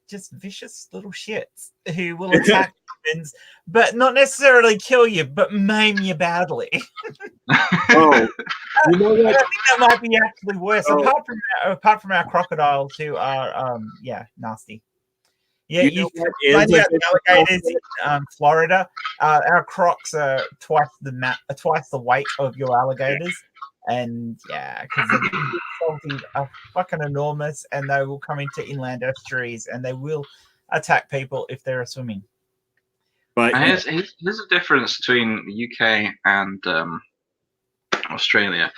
just vicious little shits who will attack humans, but not necessarily kill you, but maim you badly. Oh, you know what? I think that might be actually worse. Apart from our crocodiles, who are nasty. Yeah, you find out alligators in Florida. Our crocs are twice the weight of your alligators, and because the salty are fucking enormous, and they will come into inland estuaries, and they will attack people if they're swimming. But here's a difference between the UK and Australia.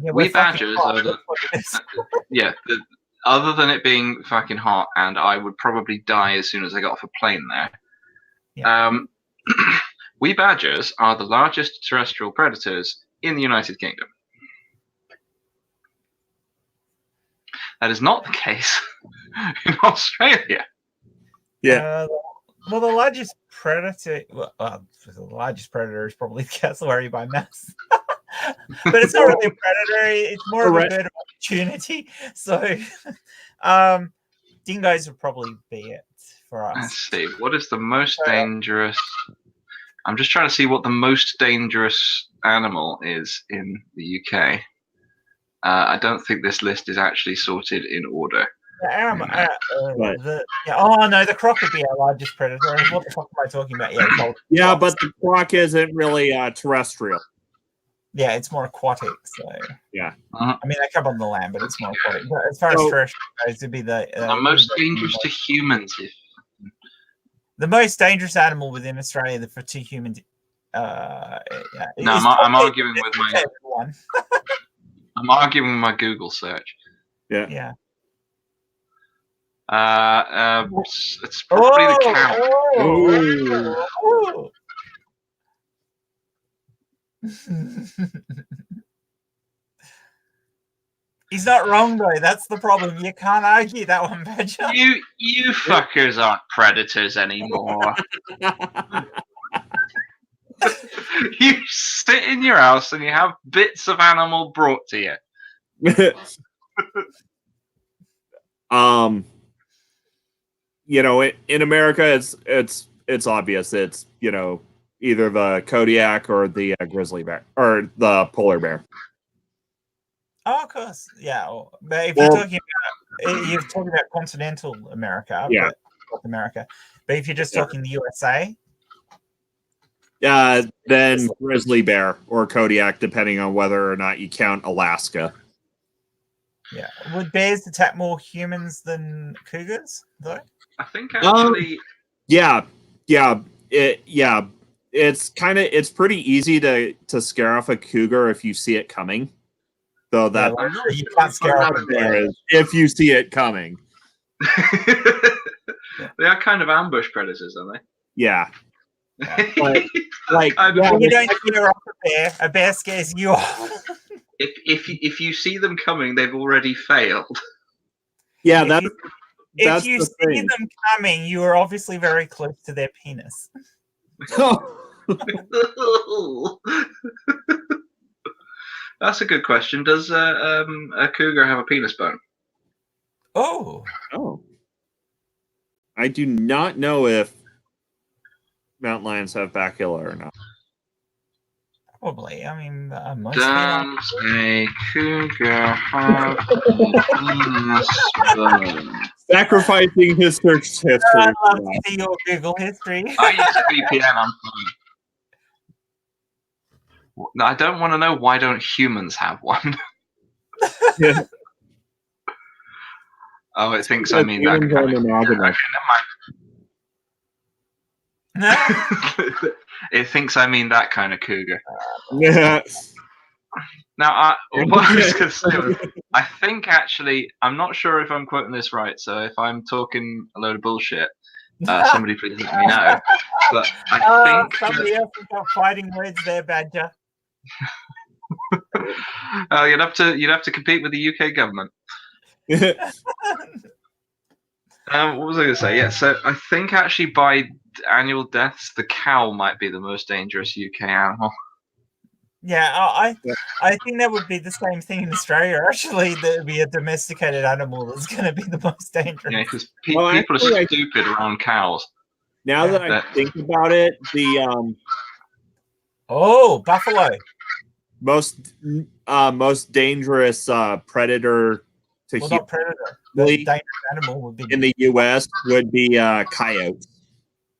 Yeah, we badgers are other than it being fucking hot, and I would probably die as soon as I got off a plane there. Yeah. We badgers are the largest terrestrial predators in the United Kingdom. That is not the case in Australia. Yeah. Well, the largest predator. The largest predator is probably the cassowary by mass. But it's not really a predator. It's more of a bird of opportunity. So, dingoes would probably be it for us. Let's see. What is the most dangerous? I'm just trying to see what the most dangerous animal is in the UK. I don't think this list is actually sorted in order. Oh no, the croc would be our largest predator. What the fuck am I talking about? Yeah, but the croc isn't really terrestrial. Yeah, it's more aquatic. So yeah, I mean they come on the land, but it's more aquatic. But as far as terrestrial goes, it'd be the most dangerous to humans. The most dangerous animal within Australia for two humans. No, I'm arguing with my one. I'm arguing with my Google search. Yeah. It's probably the cow. He's not wrong though. That's the problem. You can't argue that one, Badger. You fuckers aren't predators anymore. You sit in your house and you have bits of animal brought to you. In America, it's obvious. It's either the Kodiak or the grizzly bear or the polar bear. Oh, of course, yeah. But if you're talking about continental America, North America. But if you're just talking the USA, then grizzly bear or Kodiak, depending on whether or not you count Alaska. Yeah, would bears attack more humans than cougars, though? I think actually, it's pretty easy to scare off a cougar if you see it coming. So that you can't scare off a bear if you see it coming. They are kind of ambush predators, aren't they? Yeah. But, you don't scare off a bear. A bear scares you off. If you see them coming, they've already failed. Yeah, if you see them coming, you are obviously very close to their penis. That's a good question. Does a cougar have a penis bone? Oh. I do not know if mountain lions have bacilla or not. Probably. I mean, most does a cougar have a penis bone? Sacrificing his search history. I love to see your Google history. I use a VPN. I'm fine. No, I don't want to know why don't humans have one. Yeah. Oh, it thinks I mean that kind of. Never mind. It thinks I mean that kind of cougar. Yeah. Now, what I was going to say was, I think actually, I'm not sure if I'm quoting this right, so if I'm talking a load of bullshit, somebody please let me know. But I think somebody else has got fighting words there, Badger. You'd have to compete with the UK government. What was I going to say? Yeah, so I think actually by annual deaths, the cow might be the most dangerous UK animal. Yeah, I think that would be the same thing in Australia. Actually, there would be a domesticated animal that's going to be the most dangerous. Yeah, because people are stupid around cows. Now that I think about it, the buffalo. Most dangerous predator to not predator. The dangerous animal would be in the U.S. would be coyotes.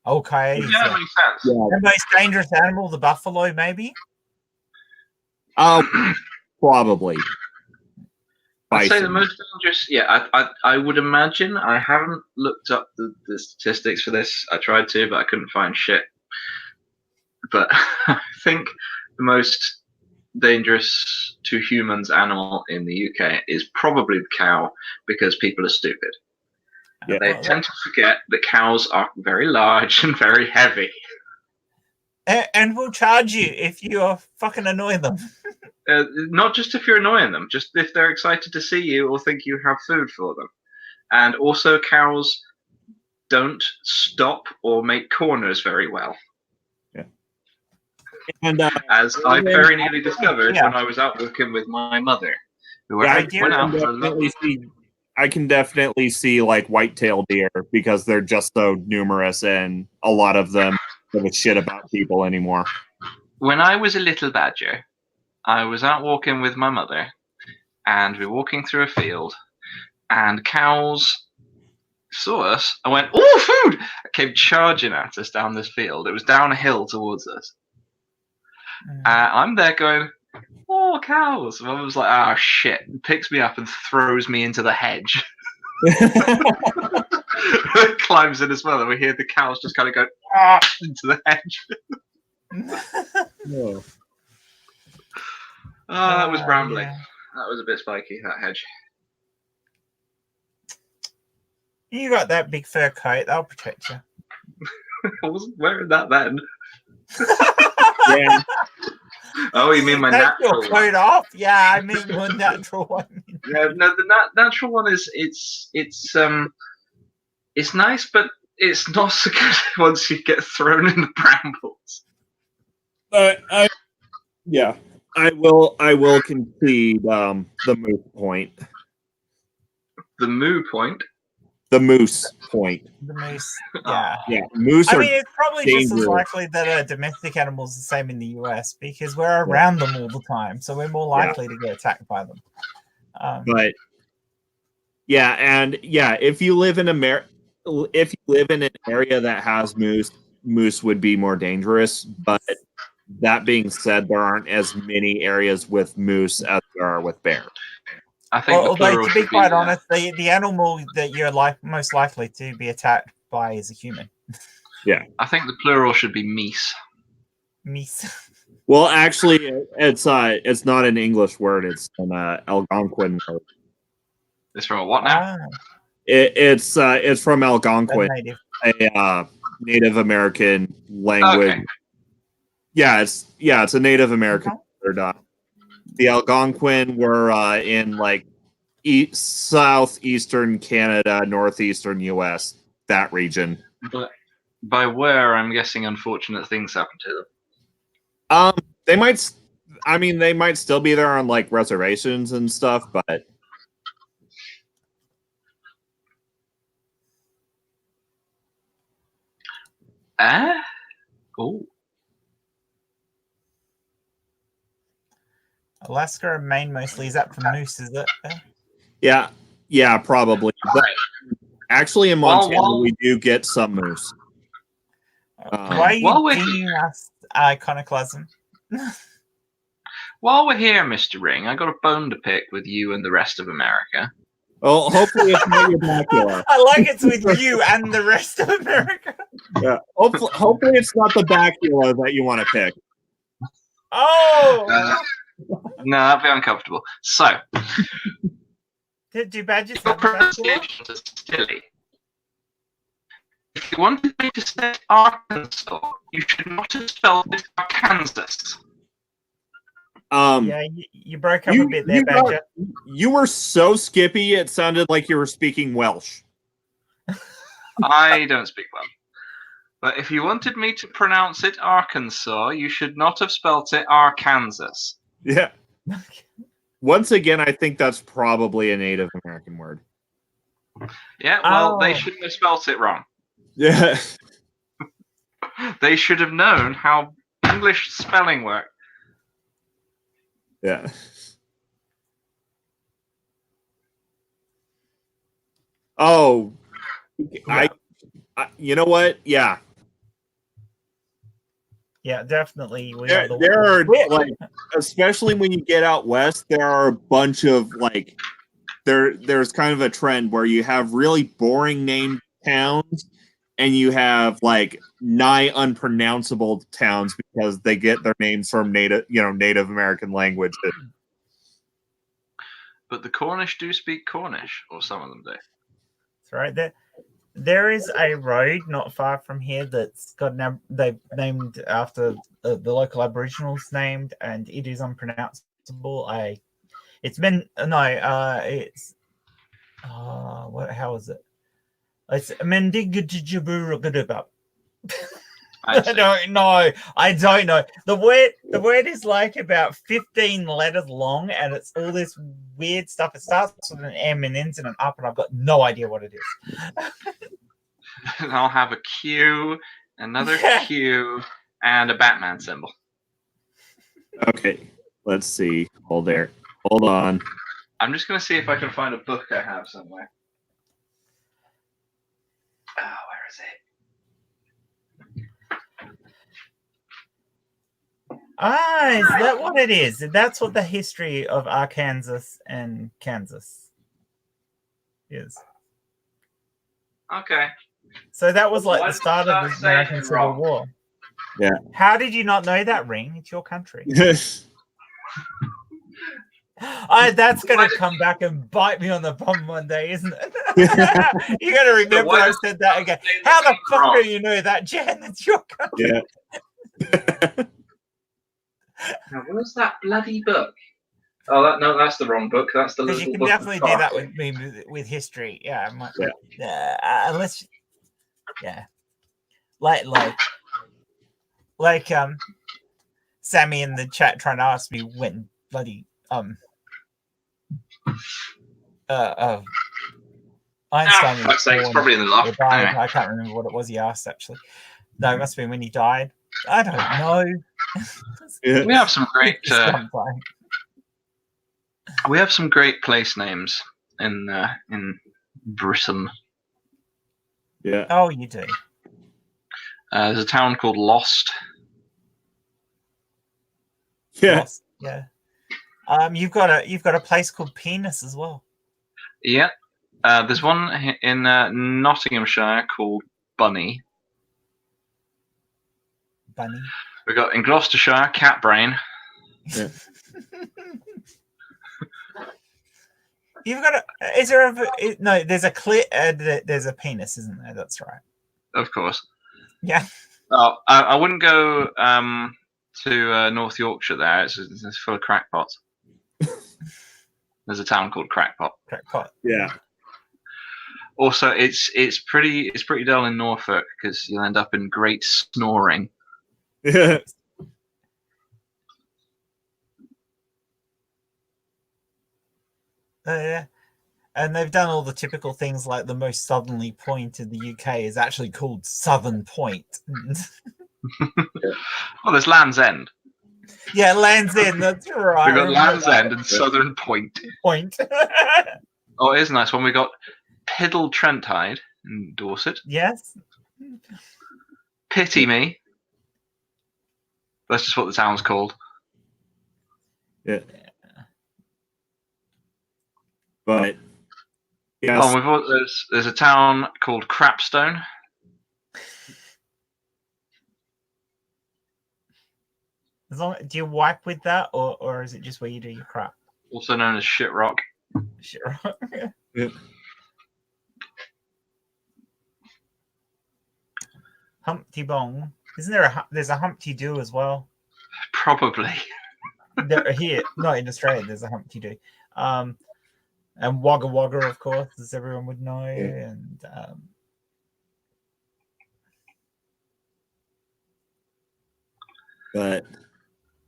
Oh, coyotes! Yeah, that makes sense. Yeah. The most dangerous animal, the buffalo, maybe. Probably. I'd say the most dangerous. Yeah, I would imagine. I haven't looked up the statistics for this. I tried to, but I couldn't find shit. But I think the most dangerous to humans animal in the UK is probably the cow, because people are stupid. Yeah. They tend to forget that cows are very large and very heavy. And will charge you if you fucking annoy them. Not just if you're annoying them, just if they're excited to see you or think you have food for them. And also cows don't stop or make corners very well. Yeah. And as I very nearly discovered when I was out walking with my mother. I can definitely see like white-tailed deer because they're just so numerous and a lot of them give a shit about people anymore. When I was a little badger, I was out walking with my mother and we were walking through a field and cows saw us and went, "Oh, food!" Came charging at us down this field. It was down a hill towards us. I'm there going, "Oh, cows!" And Mum was like, "Oh shit!" And picks me up and throws me into the hedge. Climbs in as well, and we hear the cows just kind of go into the hedge. No. Oh, that was rambling. Yeah. That was a bit spiky, that hedge. You got that big fur coat, that'll protect you. I wasn't wearing that then. Yeah. Oh, you mean my Take natural your one? coat off? Yeah, I mean your natural one. Yeah, no, the natural one is it's nice, but it's not so good once you get thrown in the brambles. I will concede the moose point. The moo point. The moose point. The moose, yeah. Yeah, moose I are mean, it's probably just as dangerous. likely that a domestic animal is the same in the US because we're around them all the time, so we're more likely to get attacked by them. But yeah, and yeah, if you live in if you live in an area that has moose would be more dangerous. But that being said, there aren't as many areas with moose as there are with bear. I think the although, plural to be should quite honest, the animal that you're most likely to be attacked by is a human. Yeah, I think the plural should be meese. Meese. well, actually, it's not an English word; it's an Algonquin word. It's from a what now? It's from Algonquin, Native. a Native American language. Okay. Yeah, it's a Native American word. The Algonquin were in like southeastern Canada, northeastern U.S. that region. But by where, I'm guessing unfortunate things happen to them. They might. I mean, they might still be there on like reservations and stuff, but. Oh. Alaska and Maine mostly. Is that for moose, is it? Yeah, probably. But actually, in Montana, we do get some moose. Why are you doing us iconoclasm? While we're here, Mr. Ring, I got a bone to pick with you and the rest of America. Well, hopefully it's not your bacula. I like it's with you and the rest of America. Yeah, hopefully it's not the bacula that you want to pick. Oh! No, that'd be uncomfortable. So, do badgers your have a bacula? pronunciation is silly. If you wanted me to say Arkansas, you should not have spelled it Arkansas. Yeah, you broke up a bit there, Badger. You were so skippy, it sounded like you were speaking Welsh. I don't speak Welsh. But if you wanted me to pronounce it Arkansas, you should not have spelt it Arkansas. Yeah. Once again, I think that's probably a Native American word. Yeah, well, they shouldn't have spelt it wrong. Yeah. They should have known how English spelling worked. Yeah. Oh, yeah. I you know what? Yeah. Yeah, definitely. There are like, especially when you get out west, there are a bunch of like, there's kind of a trend where you have really boring named towns, and you have like nigh unpronounceable towns because they get their names from Native American languages. But the Cornish do speak Cornish, or some of them do. That's right. There is a road not far from here that's got they've named after the local Aboriginals named, and it is unpronounceable. How is it? It's Mendigajiburugudubab. I don't know. The word is like about 15 letters long, and it's all this weird stuff. It starts with an M and ends in an up, and I've got no idea what it is. And I'll have a Q, another Q, and a Batman symbol. Okay, let's see. Hold on. I'm just going to see if I can find a book I have somewhere. Oh, where is it? Ah, is that what it is? That's what the history of Arkansas and Kansas is. Okay. So that was like Why the did start you of the start American saying Civil wrong? War. Yeah. How did you not know that, Ring? It's your country. That's going to come back and bite me on the bum one day, isn't it? You're going to remember I said that again. How the fuck do you know that, Jen? It's your country. Yeah. Now, where's that bloody book? Oh, no, that's the wrong book. That's the Because little you can book definitely do that with me with history. Yeah. Unless, yeah. Like Sammy in the chat trying to ask me when bloody Einstein was sakes, born probably in the loft. or died. Anyway. I can't remember what it was he asked actually. No, it must have been when he died. I don't know. Yeah. We have some great we have some great place names in Britain. Yeah. Oh, you do. There's a town called Lost. Yeah. Lost. Yeah. You've got a place called Penis as well. Yeah. There's one in Nottinghamshire called Bunny. Bunny. We've got in Gloucestershire, Cat Brain. Yeah. You've got a. Is there a no? There's a clear. There's a penis, isn't there? That's right. Of course. Yeah. Oh, I wouldn't go to North Yorkshire. There, it's full of crackpots. There's a town called Crackpot. Crackpot. Yeah. Also, it's pretty dull in Norfolk because you'll end up in Great Snoring. Yeah. Yeah. And they've done all the typical things like the most southerly point in the UK is actually called Southern Point. Well, there's Land's End. Yeah, Land's End, that's right. We've got Land's End and Southern Point. Oh, it is a nice one. We got Piddle Trentide in Dorset. Yes. Pity Me. That's just what the town's called. Yeah. But yes. Oh, there's a town called Crapstone. Do you wipe with that, or is it just where you do your crap? Also known as Shit Rock. Shit Rock. Yeah. Humpty Bong. Isn't there there's a Humpty Doo as well? Probably. Here, not in Australia. There's a Humpty Doo. And Wagga Wagga, of course, as everyone would know. Yeah. And But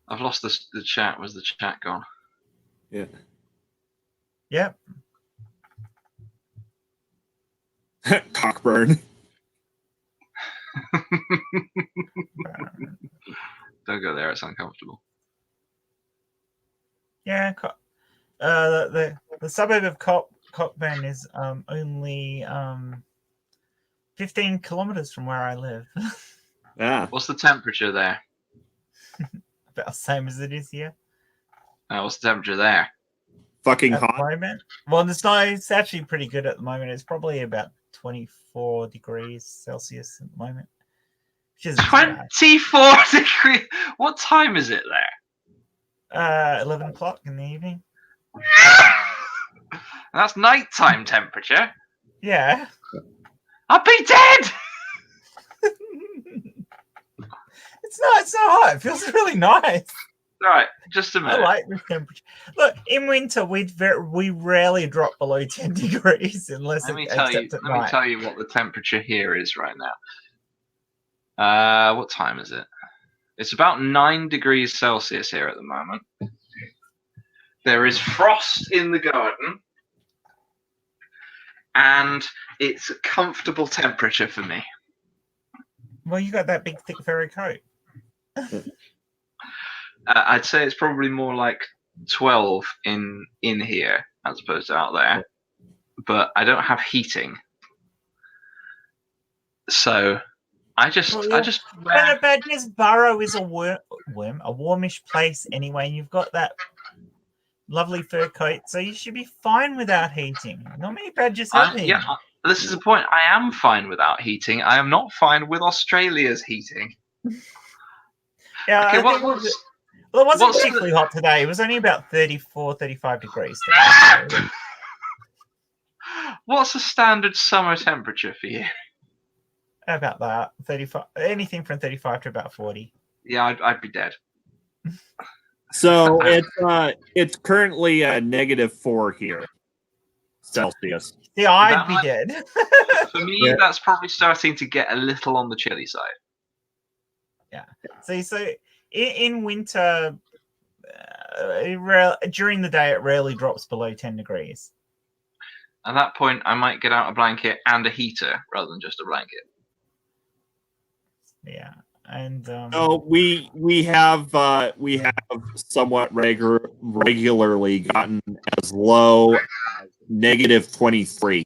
I've lost the chat. Where's the chat gone? yeah. Yep. Cockburn. Don't go there. It's uncomfortable. Yeah. The suburb of Cockburn is only 15 kilometers from where I live. Ah. What's the temperature there? About the same as it is here. What's the temperature there? Fucking At the hot. moment. Well, it's actually pretty good at the moment. It's probably about 24 degrees Celsius at the moment. Which is 24 degrees. What time is it there? 11 o'clock in the evening. That's nighttime temperature. Yeah. I'll be dead. It's not hot. It feels really nice. Right, just a minute. I like this temperature. Look, in winter we rarely drop below 10 degrees unless Let me tell you what the temperature here is right now. What time is it? It's about 9 degrees Celsius here at the moment. There is frost in the garden, and it's a comfortable temperature for me. Well, you got that big, thick, furry coat. I'd say it's probably more like 12 in here as opposed to out there, but I don't have heating. So I just But badger's burrow is a warmish place anyway. You've got that lovely fur coat, so you should be fine without heating. Not many badgers have heating. Yeah, this is the point. I am fine without heating. I am not fine with Australia's heating. Yeah, Okay, it wasn't particularly hot today. It was only about 34, 35 degrees today. What's the standard summer temperature for you? About that, 35. Anything from 35 to about 40. Yeah, I'd be dead. So it's currently -4 here, Celsius. See, I'd be dead. For me, that's probably starting to get a little on the chilly side. Yeah. See, so in winter, during the day, it rarely drops below 10 degrees. At that point, I might get out a blanket and a heater rather than just a blanket. Yeah, and so we have somewhat regularly gotten as low as -23.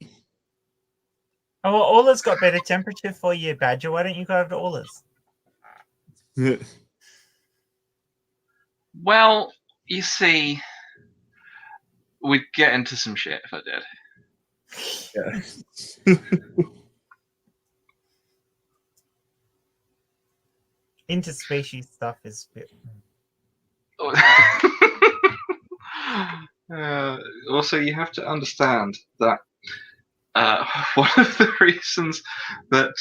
Oh, well, Ola's got better temperature for you, Badger. Why don't you go over to Ola's? Well, you see, we'd get into some shit if I did. Yeah. Interspecies stuff is a bit... Also, you have to understand that one of the reasons that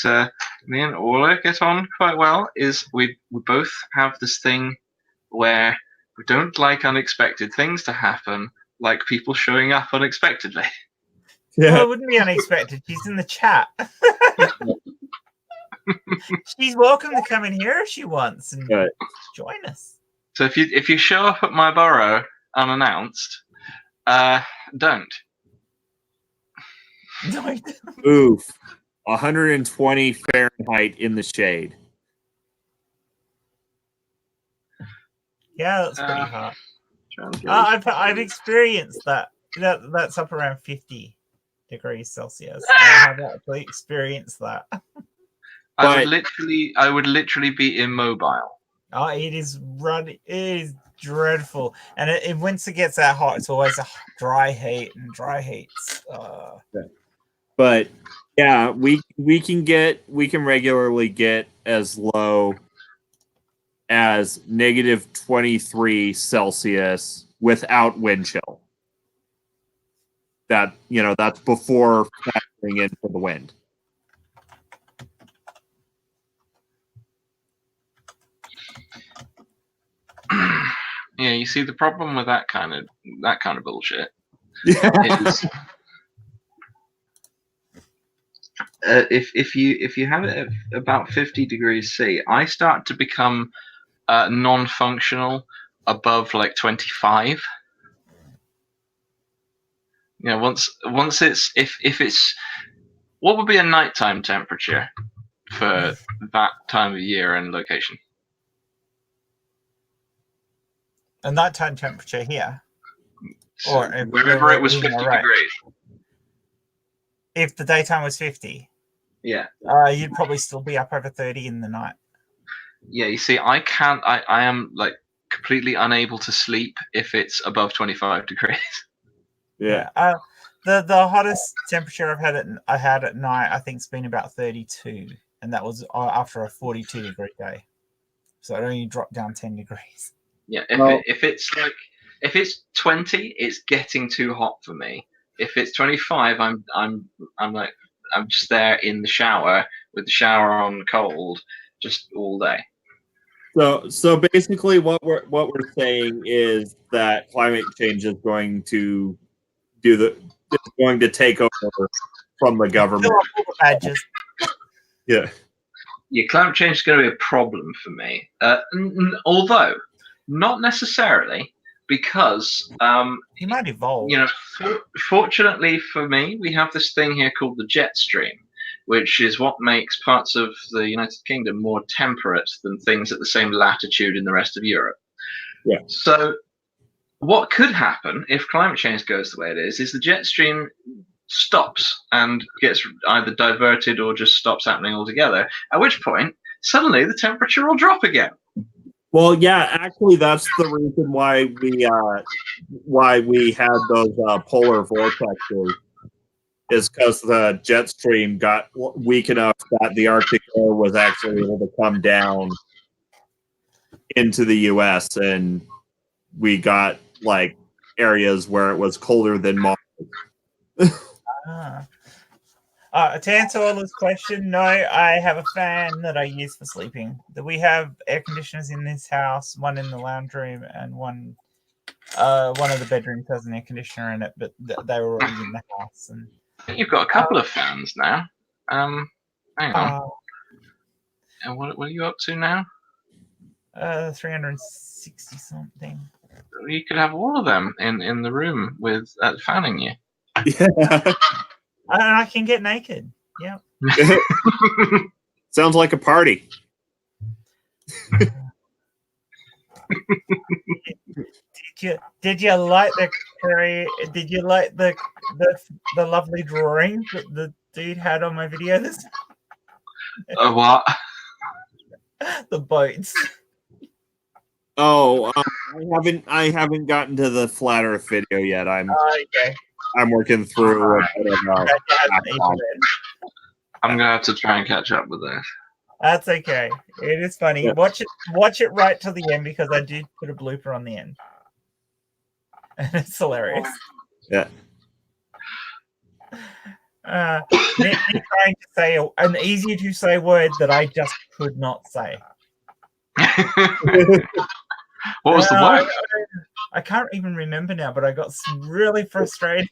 me and Ola get on quite well is we both have this thing where we don't like unexpected things to happen, like people showing up unexpectedly. Yeah. Well, it wouldn't be unexpected. She's in the chat. She's welcome to come in here if she wants and join us. So if you show up at my burrow unannounced, don't. Oof. 120 Fahrenheit in the shade. Yeah, that's pretty hot. I've experienced that. That's up around 50 degrees Celsius. I have actually experienced that. I would literally be immobile. Oh, it is dreadful, and once it gets that hot, it's always a dry heat, and dry heats. But yeah, we can regularly get as low as -23 Celsius without wind chill. That's before factoring in for the wind. Yeah, you see the problem with that kind of bullshit. Is, if you have it at about 50 degrees C, I start to become non-functional above like 25. Once it's if it's what would be a nighttime temperature for that time of year and location? And nighttime temperature here, So wherever it was 50 degrees. If the daytime was 50, yeah, you'd probably still be up over 30 in the night. Yeah, you see, I can't. I am like completely unable to sleep if it's above 25 degrees. Yeah. The hottest temperature I had at night, I think, has been about 32, and that was after a 42-degree day. So it only dropped down 10 degrees. Yeah, if it's 20, it's getting too hot for me. If it's 25, I'm just there in the shower with the shower on cold, just all day. So basically, what we're saying is that climate change is going to take over from the government. Yeah. Yeah, climate change is going to be a problem for me. Although not necessarily, because he might evolve. Fortunately for me, we have this thing here called the jet stream, which is what makes parts of the United Kingdom more temperate than things at the same latitude in the rest of Europe. Yeah. So what could happen if climate change goes the way it is the jet stream stops and gets either diverted or just stops happening altogether, at which point suddenly the temperature will drop again. Well, yeah, actually, that's the reason why we had those polar vortexes, is because the jet stream got weak enough that the Arctic air was actually able to come down into the U.S. and we got like areas where it was colder than Mars. To answer Ola's question, no, I have a fan that I use for sleeping. We have air conditioners in this house, one in the lounge room, and one of the bedrooms has an air conditioner in it, but they were already in the house. And I think you've got a couple of fans now. Hang on. And what are you up to now? 360 something. You could have all of them in the room with fanning you. Yeah. And I can get naked. Yeah. Sounds like a party. Did you like the lovely drawing that the dude had on my video this What? the boats. Oh, I haven't gotten to the flat Earth video yet. Okay. I'm working through. I'm gonna have to try and catch up with this. That's okay. It is funny. Yeah. Watch it right till the end because I did put a blooper on the end, and it's hilarious. Yeah. Me trying to say an easy to say word that I just could not say. What was the word? I can't even remember now, but I got really frustrated.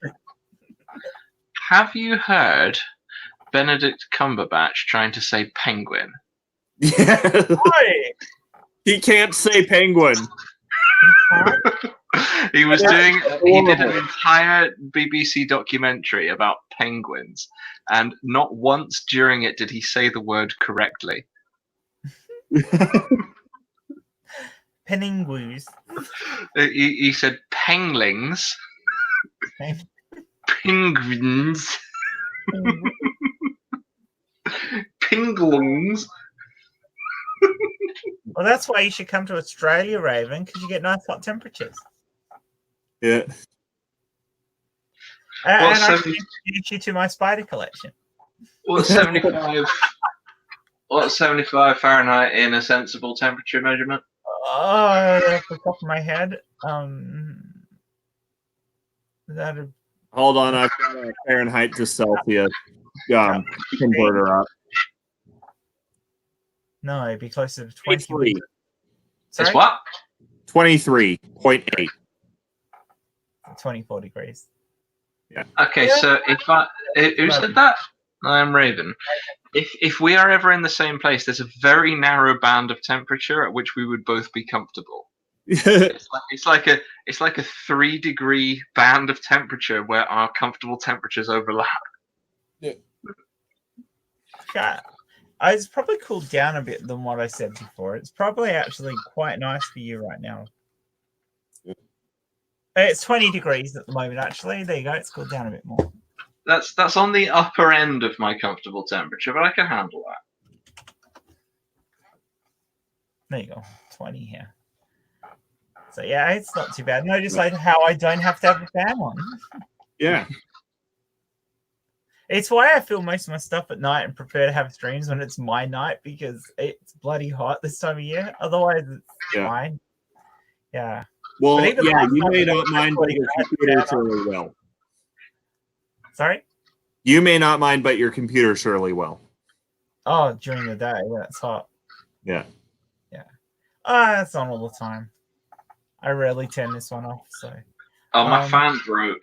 Have you heard Benedict Cumberbatch trying to say penguin? Yeah. Why? He can't say penguin. He was doing. He did an entire BBC documentary about penguins, and not once during it did he say the word correctly. Penguins. He said penglings, penguins, penguins. Well, that's why you should come to Australia, Raven, because you get nice hot temperatures. Yeah. And I can introduce you to my spider collection. What's 75? What's 75 Fahrenheit in a sensible temperature measurement? Off the top of my head, that Hold on, I've got a Fahrenheit to Celsius converter up. no, it'd be closer to 23. Sorry? It's what? 23.8. 24 degrees. Yeah. Okay, so who said that? I am Raven. If we are ever in the same place, there's a very narrow band of temperature at which we would both be comfortable. It's like a 3-degree band of temperature where our comfortable temperatures overlap. Yeah, it's probably cooled down a bit than what I said before. It's probably actually quite nice for you right now. It's 20 degrees at the moment, actually. There you go. It's cooled down a bit more. That's on the upper end of my comfortable temperature, but I can handle that. There you go. 20 here. So yeah, it's not too bad. Notice like how I don't have to have a fan on. Yeah. It's why I film most of my stuff at night and prefer to have streams when it's my night because it's bloody hot this time of year. Otherwise, it's fine. Yeah. Well, yeah, you may not mind, but your computer surely will. Sorry? You may not mind, but your computer surely will. Oh, during the day when it's hot. Yeah. Yeah. That's on all the time. I rarely turn this one off, so. Oh, my fan broke.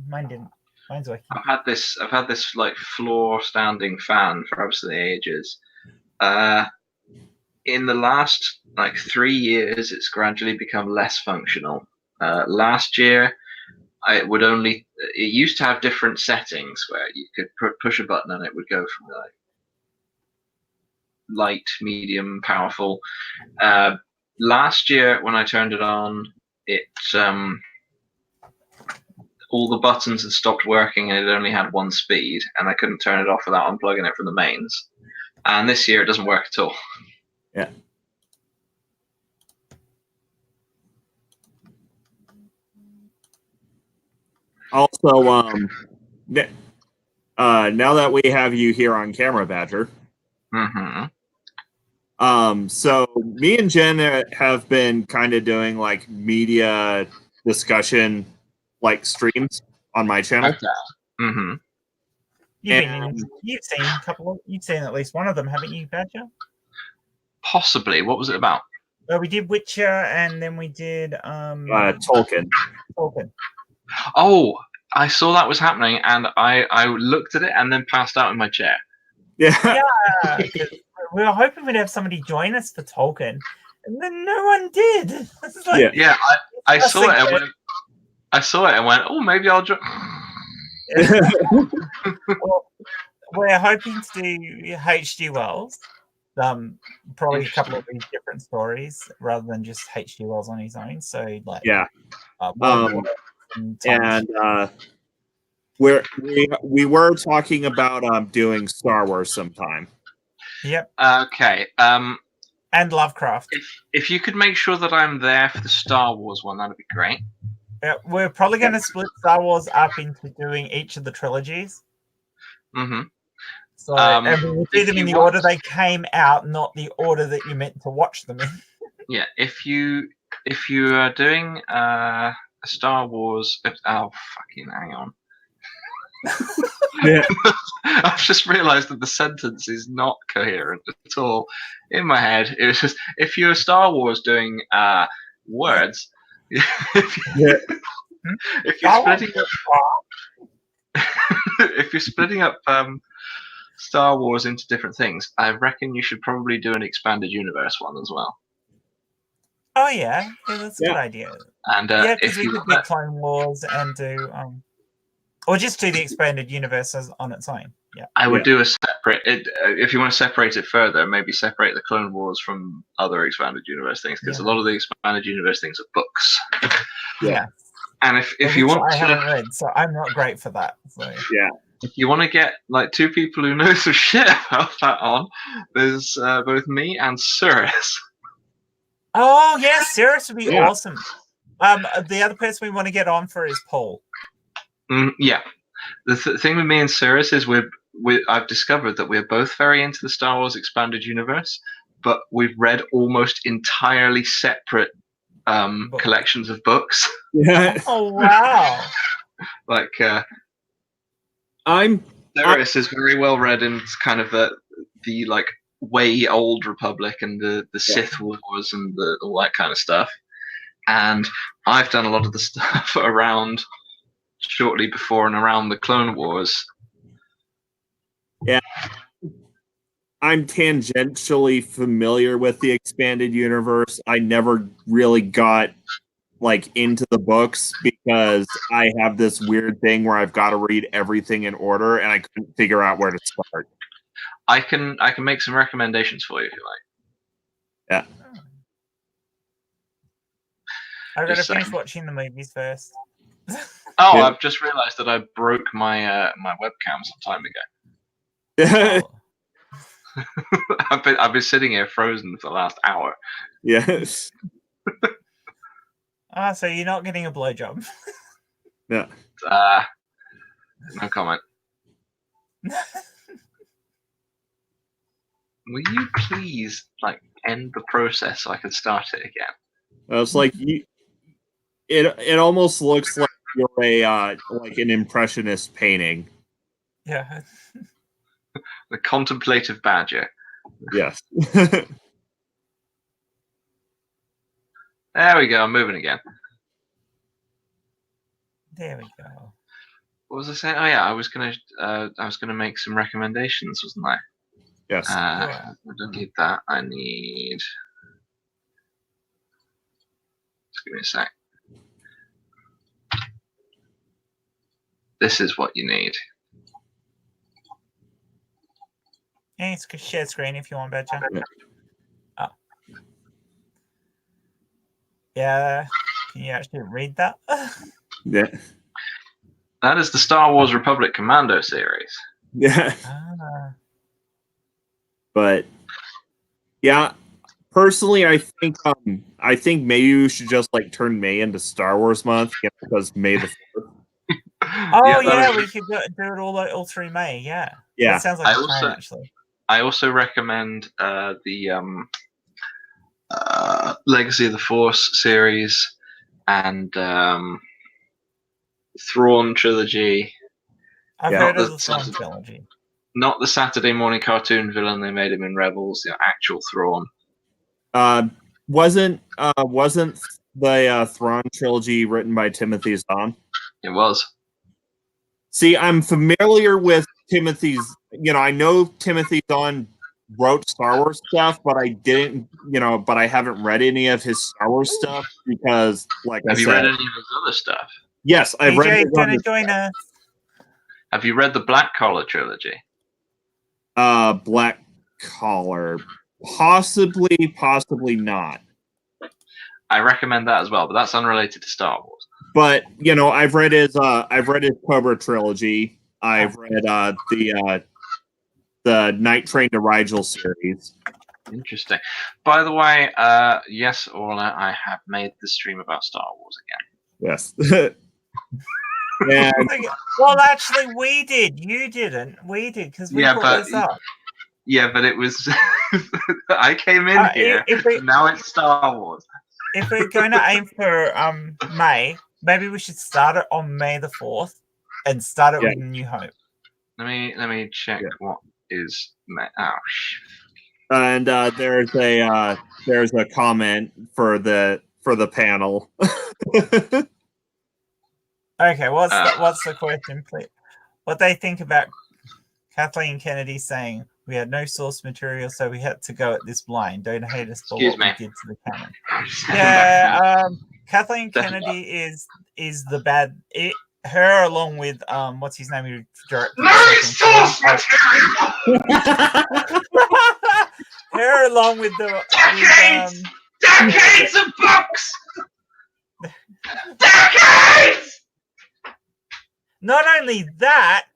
Mine didn't. Mine's working. I've had this like floor standing fan for absolutely ages. In the last like 3 years, it's gradually become less functional. Last year, it used to have different settings where you could push a button and it would go from like light, medium, powerful. last year when I turned it on, it all the buttons had stopped working and it only had one speed, and I couldn't turn it off without unplugging it from the mains. And this year it doesn't work at all. Yeah. Also, now that we have you here on camera, Badger. So me and Jen have been kind of doing like media discussion, like streams on my channel. Okay. You've seen at least one of them, haven't you, Badger? Possibly. What was it about? Well, we did Witcher, and then we did Tolkien. Oh, I saw that was happening, and I looked at it and then passed out in my chair. Yeah. We were hoping we'd have somebody join us for Tolkien, and then no one did. Like, yeah. I saw it. I saw it and went, oh, maybe I'll join. Well, we're hoping to do H.G. Wells. Probably a couple of these different stories rather than just H.G. Wells on his own. So, like, we were talking about doing Star Wars sometime. Yep. Okay. And Lovecraft. If you could make sure that I'm there for the Star Wars one, that'd be great. We're probably going to split Star Wars up into doing each of the trilogies. So, and we'll do them in the order they came out, not the order that you meant to watch them in. Yeah, if you are doing a Star Wars, hang on. Yeah. I've just realised that the sentence is not coherent at all in my head. It was just if you're Star Wars doing words. If you're splitting up Star Wars into different things, I reckon you should probably do an expanded universe one as well. Oh yeah, that's a good idea. And because we could do Clone Wars and do or just do the expanded universe on its own. Yeah, I would do a separate. If you want to separate it further, maybe separate the Clone Wars from other expanded universe things, because a lot of the expanded universe things are books. Yeah, and if you want, I haven't read, so I'm not great for that. So. Yeah, if you want to get like two people who know some shit about that on, there's both me and Cirrus. Oh yes, Cirrus would be awesome. The other person we want to get on for is Paul. Yeah. The thing with me and Cirrus is I've discovered that we're both very into the Star Wars expanded universe, but we've read almost entirely separate collections of books. Yeah. Oh wow! Like Cirrus is very well read in kind of the like way old Republic and the Sith Wars and all that kind of stuff, and I've done a lot of the stuff around shortly before and around the Clone Wars. Yeah. I'm tangentially familiar with the expanded universe. I never really got like into the books because I have this weird thing where I've got to read everything in order and I couldn't figure out where to start. I can make some recommendations for you if you like. Yeah. I've got to finish watching the movies first. Oh, I've just realised that I broke my my webcam some time ago. I've been sitting here frozen for the last hour. Yes. So you're not getting a blowjob? Yeah. No comment. Will you please like end the process so I can start it again? It's like it almost looks like you're like an impressionist painting. Yeah. The contemplative badger. Yes. There we go. I'm moving again. There we go. What was I saying? Oh yeah, I was gonna make some recommendations, wasn't I? Yes. I don't need that. I need. Just give me a sec. This is what you need. Yeah, it's a shared screen if you want, Badger. Yeah. Oh. Yeah. Can you actually read that? Yeah. That is the Star Wars Republic Commando series. Yeah. Ah. But yeah, personally, I think maybe we should just like turn May into Star Wars month because May the 4th. Oh that yeah, was- we could do it all through May. Yeah. Yeah. That sounds like a plan, actually. I also recommend the Legacy of the Force series and Thrawn trilogy. I've Yeah. heard Not of the the Thrawn Saturday- trilogy. Not the Saturday morning cartoon villain they made him in Rebels, actual Thrawn. Wasn't the Thrawn trilogy written by Timothy Zahn? It was. See, I'm familiar with Timothy's. I know Timothy Zahn wrote Star Wars stuff, but I didn't. But I haven't read any of his Star Wars stuff because, like Have I you said, read any of his other stuff? yes, I've read. DJ's his going to other join stuff. us. Have you read the Black Collar trilogy? Black Collar, possibly not. I recommend that as well, but that's unrelated to Star Wars. But I've read his Cobra trilogy. I've read the Night Train to Rigel series. Interesting. By the way, yes, Orla, I have made the stream about Star Wars again. Yes. And Well, actually, we did. You didn't. We did because we brought this up. Yeah, but it was I came in here. And now it's Star Wars. If we're going to aim for May, maybe we should start it on May the 4th and start it with New Hope. Let me check what is May. Oh, and there's a comment for the panel. Okay, what's the question, please? What they think about Kathleen Kennedy saying we had no source material, so we had to go at this blind. Don't hate us for what we did to the canon. Yeah, Kathleen Kennedy is the bad. Her along with what's his name? Who directed her along with decades of books. Decades. Not only that,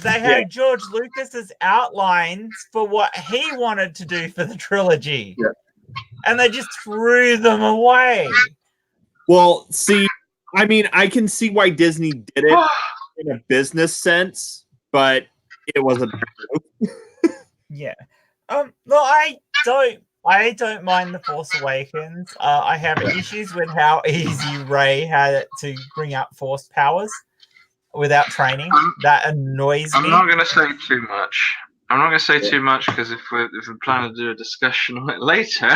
they had George Lucas's outlines for what he wanted to do for the trilogy, and they just threw them away. Well, see, I mean, I can see why Disney did it in a business sense, but it wasn't. Yeah. No, I don't mind The Force Awakens. I have issues with how easy Rey had it to bring up Force powers without training. That annoys me. I'm not going to say too much. Because if we're planning to do a discussion on it later,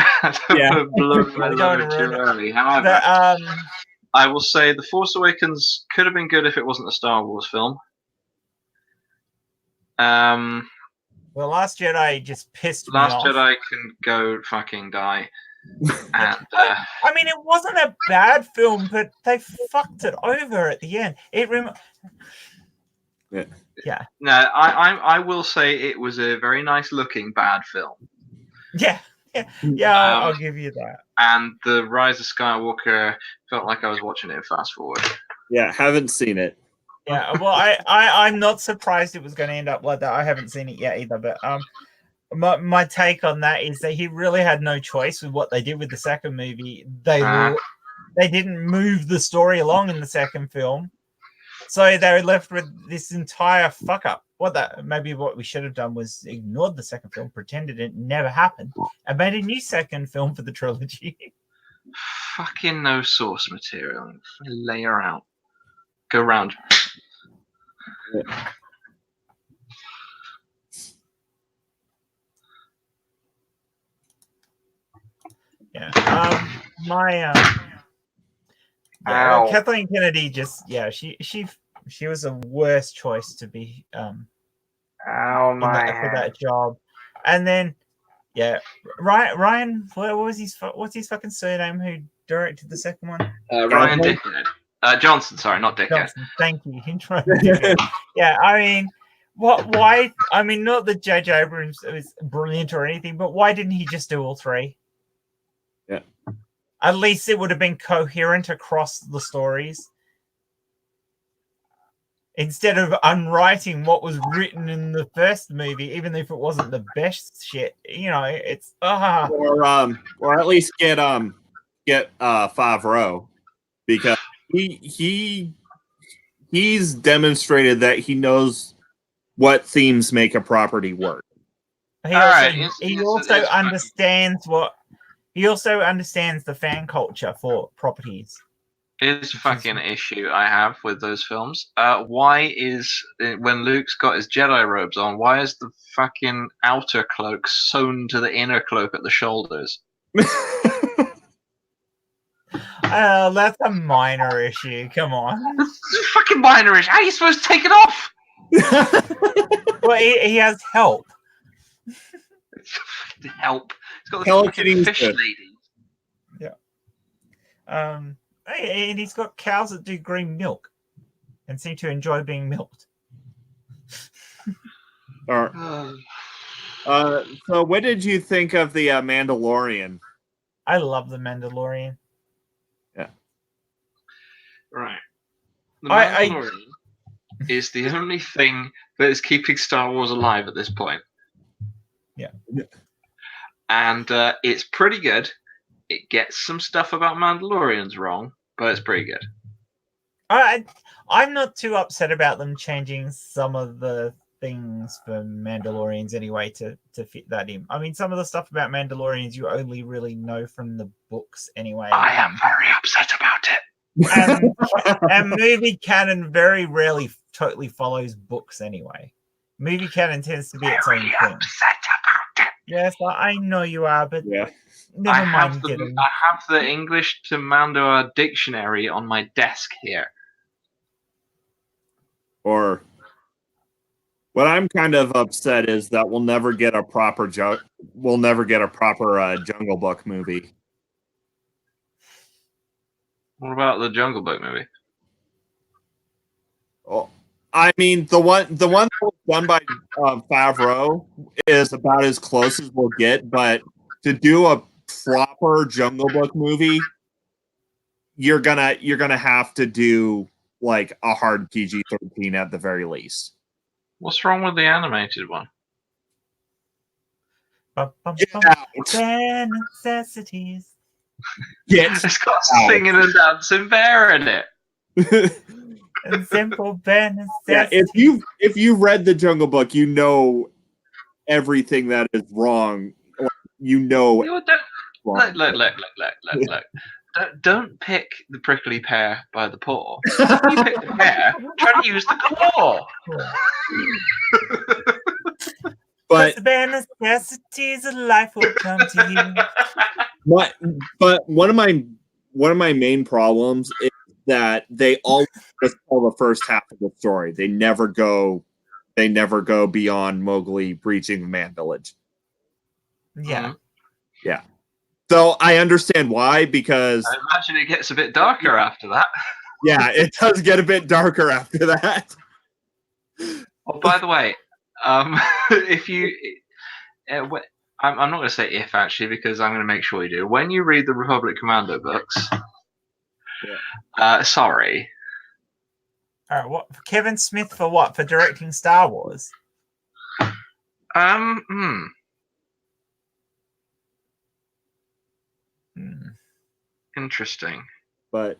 we're blowing my load too early. However, I will say The Force Awakens could have been good if it wasn't a Star Wars film. Well, Last Jedi just pissed me Last off. Jedi can go fucking die. And I mean, it wasn't a bad film, but they fucked it over at the end. Yeah. No, I will say it was a very nice looking bad film. Yeah. I'll give you that. And the Rise of Skywalker felt like I was watching it in fast forward. Yeah, haven't seen it. Yeah, well, I'm not surprised it was going to end up like that. I haven't seen it yet either, but my take on that is that he really had no choice with what they did with the second movie. They didn't move the story along in the second film, so they were left with this entire fuck up. Maybe what we should have done was ignored the second film, pretended it never happened, and made a new second film for the trilogy. Fucking no source material. Lay her out. Go round. Yeah. Kathleen Kennedy she was a worse choice to be for that job. And then Ryan, what's his fucking surname? Who directed the second one? Ryan Dickhead. Johnson, sorry, not Dickhead. Johnson, thank you. Yeah, I mean, why? I mean, not that J.J. Abrams was brilliant or anything, but why didn't he just do all three? Yeah. At least it would have been coherent across the stories. Instead of unwriting what was written in the first movie, even if it wasn't the best shit, it's or at least get Favreau, because he's demonstrated that he knows what themes make a property work. He also understands the fan culture for properties. Here's a fucking issue I have with those films. Why is, when Luke's got his Jedi robes on, why is the fucking outer cloak sewn to the inner cloak at the shoulders? That's a minor issue. Come on. It's a fucking minor issue. How are you supposed to take it off? Well, he has help. Help. He's got the fucking fish lady. Yeah. And he's got cows that do green milk and seem to enjoy being milked. All right. So what did you think of the Mandalorian? I love the Mandalorian. Yeah. Right. The Mandalorian is the only thing that is keeping Star Wars alive at this point. Yeah. And it's pretty good. It gets some stuff about Mandalorians wrong, but it's pretty good. I'm not too upset about them changing some of the things for Mandalorians anyway to fit that in. I mean, some of the stuff about Mandalorians you only really know from the books anyway. I am very upset about it. And movie canon very rarely totally follows books anyway. Movie canon tends to be its own thing. Upset about it. Yes, I know you are, but yeah. Never mind. I have the English to Mandalore dictionary on my desk here. Or what I'm kind of upset is that we'll never get a proper Jungle Book movie. What about the Jungle Book movie? Oh, I mean, the one that was done by Favreau is about as close as we'll get, but to do a proper Jungle Book movie, you're gonna have to do like a hard PG-13 at the very least. What's wrong with the animated one? Bare necessities. It's got a singing and dancing bear in it. And simple bare Yeah, necessities. if you read the Jungle Book, you know everything that is wrong. You know. Look. Don't pick the prickly pear by the paw. You pick the pear, try to use the claw. But the bare necessities of life will come to you. But one of my main problems is that they always just tell the first half of the story. They never go beyond Mowgli breaching the Man Village. Yeah. Yeah. So I understand why, because I imagine it gets a bit darker after that. Yeah, it does get a bit darker after that. Oh, by the way, if you, I'm not going to say if actually, because I'm going to make sure you do. When you read the Republic Commando books, sorry. All right, what Kevin Smith for what? For directing Star Wars? Interesting. But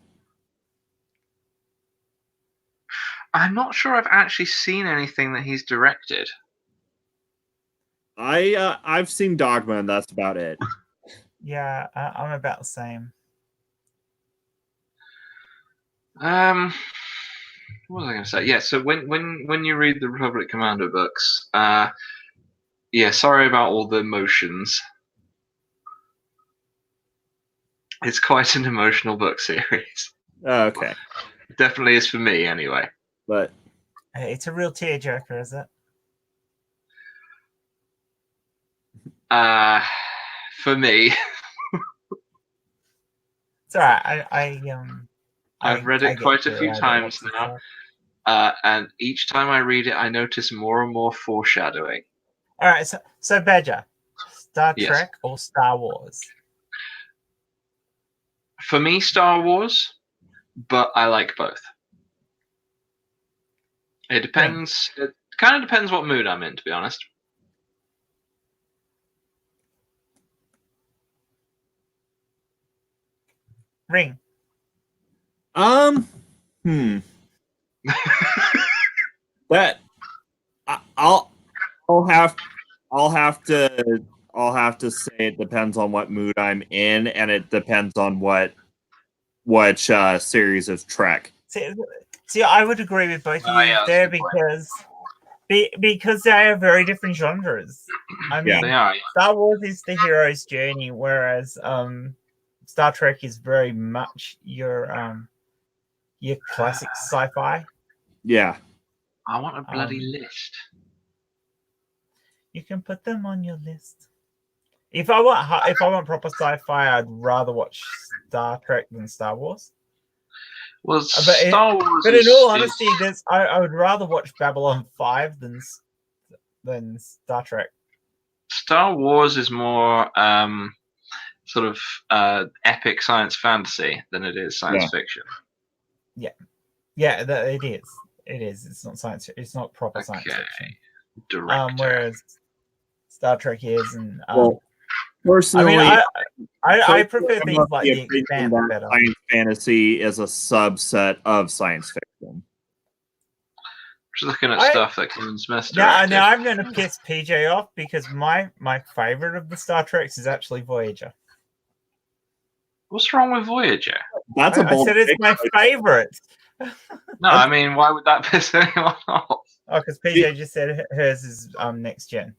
I'm not sure I've actually seen anything that he's directed. I've seen Dogma, and that's about it. Yeah, I'm about the same. What was I going to say? Yeah, so when you read the Republic Commando books, yeah, sorry about all the emotions. It's quite an emotional book series. Okay. It definitely is for me, anyway. But it's a real tearjerker, is it? For me, it's all right. I've read it quite a few times now, and each time I read it, I notice more and more foreshadowing. All right, so Badger, Star Trek or Star Wars? For me, Star Wars, but I like both. It depends. It kind of depends what mood I'm in, to be honest. Ring. But I'll have to say it depends on what mood I'm in, and it depends on which series of Trek. See, I would agree with both of you there because they are very different genres. I mean, they are. Star Wars is the hero's journey, whereas Star Trek is very much your classic sci-fi. Yeah. I want a bloody list. You can put them on your list. If I want proper sci-fi, I'd rather watch Star Trek than Star Wars. Well, Star Wars. But in all honesty, I would rather watch Babylon 5 than Star Trek. Star Wars is more sort of epic science fantasy than it is science fiction. Yeah, it is. It is. It's not science. It's not proper science fiction. Whereas Star Trek is, and personally, I prefer things like The Expanse better. Science fantasy is a subset of science fiction. Just looking at stuff that Kevin Smith directed. directed. Now I'm going to piss PJ off because my favorite of the Star Treks is actually Voyager. What's wrong with Voyager? I said it's my favorite. No, I mean, why would that piss anyone off? Oh, because PJ just said hers is next gen.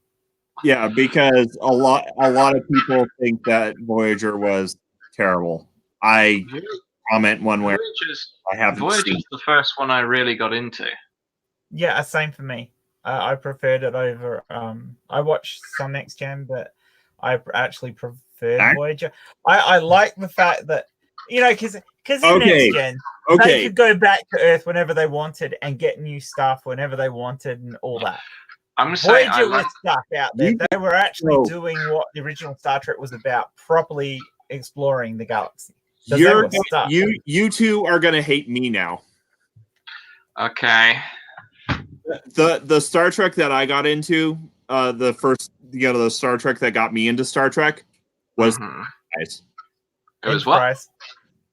Yeah, because a lot of people think that Voyager was terrible. I comment one way. Voyager's the first one I really got into. Yeah, same for me. I preferred it over. I watched some next gen, but I actually preferred Voyager. I like the fact that because in next gen they could go back to Earth whenever they wanted and get new stuff whenever they wanted and all that. I'm going to say Voyager was stuck out there. They were actually doing what the original Star Trek was about, properly exploring the galaxy. You two are going to hate me now. Okay. The Star Trek that I got into, the first, the Star Trek that got me into Star Trek was Enterprise. It was what?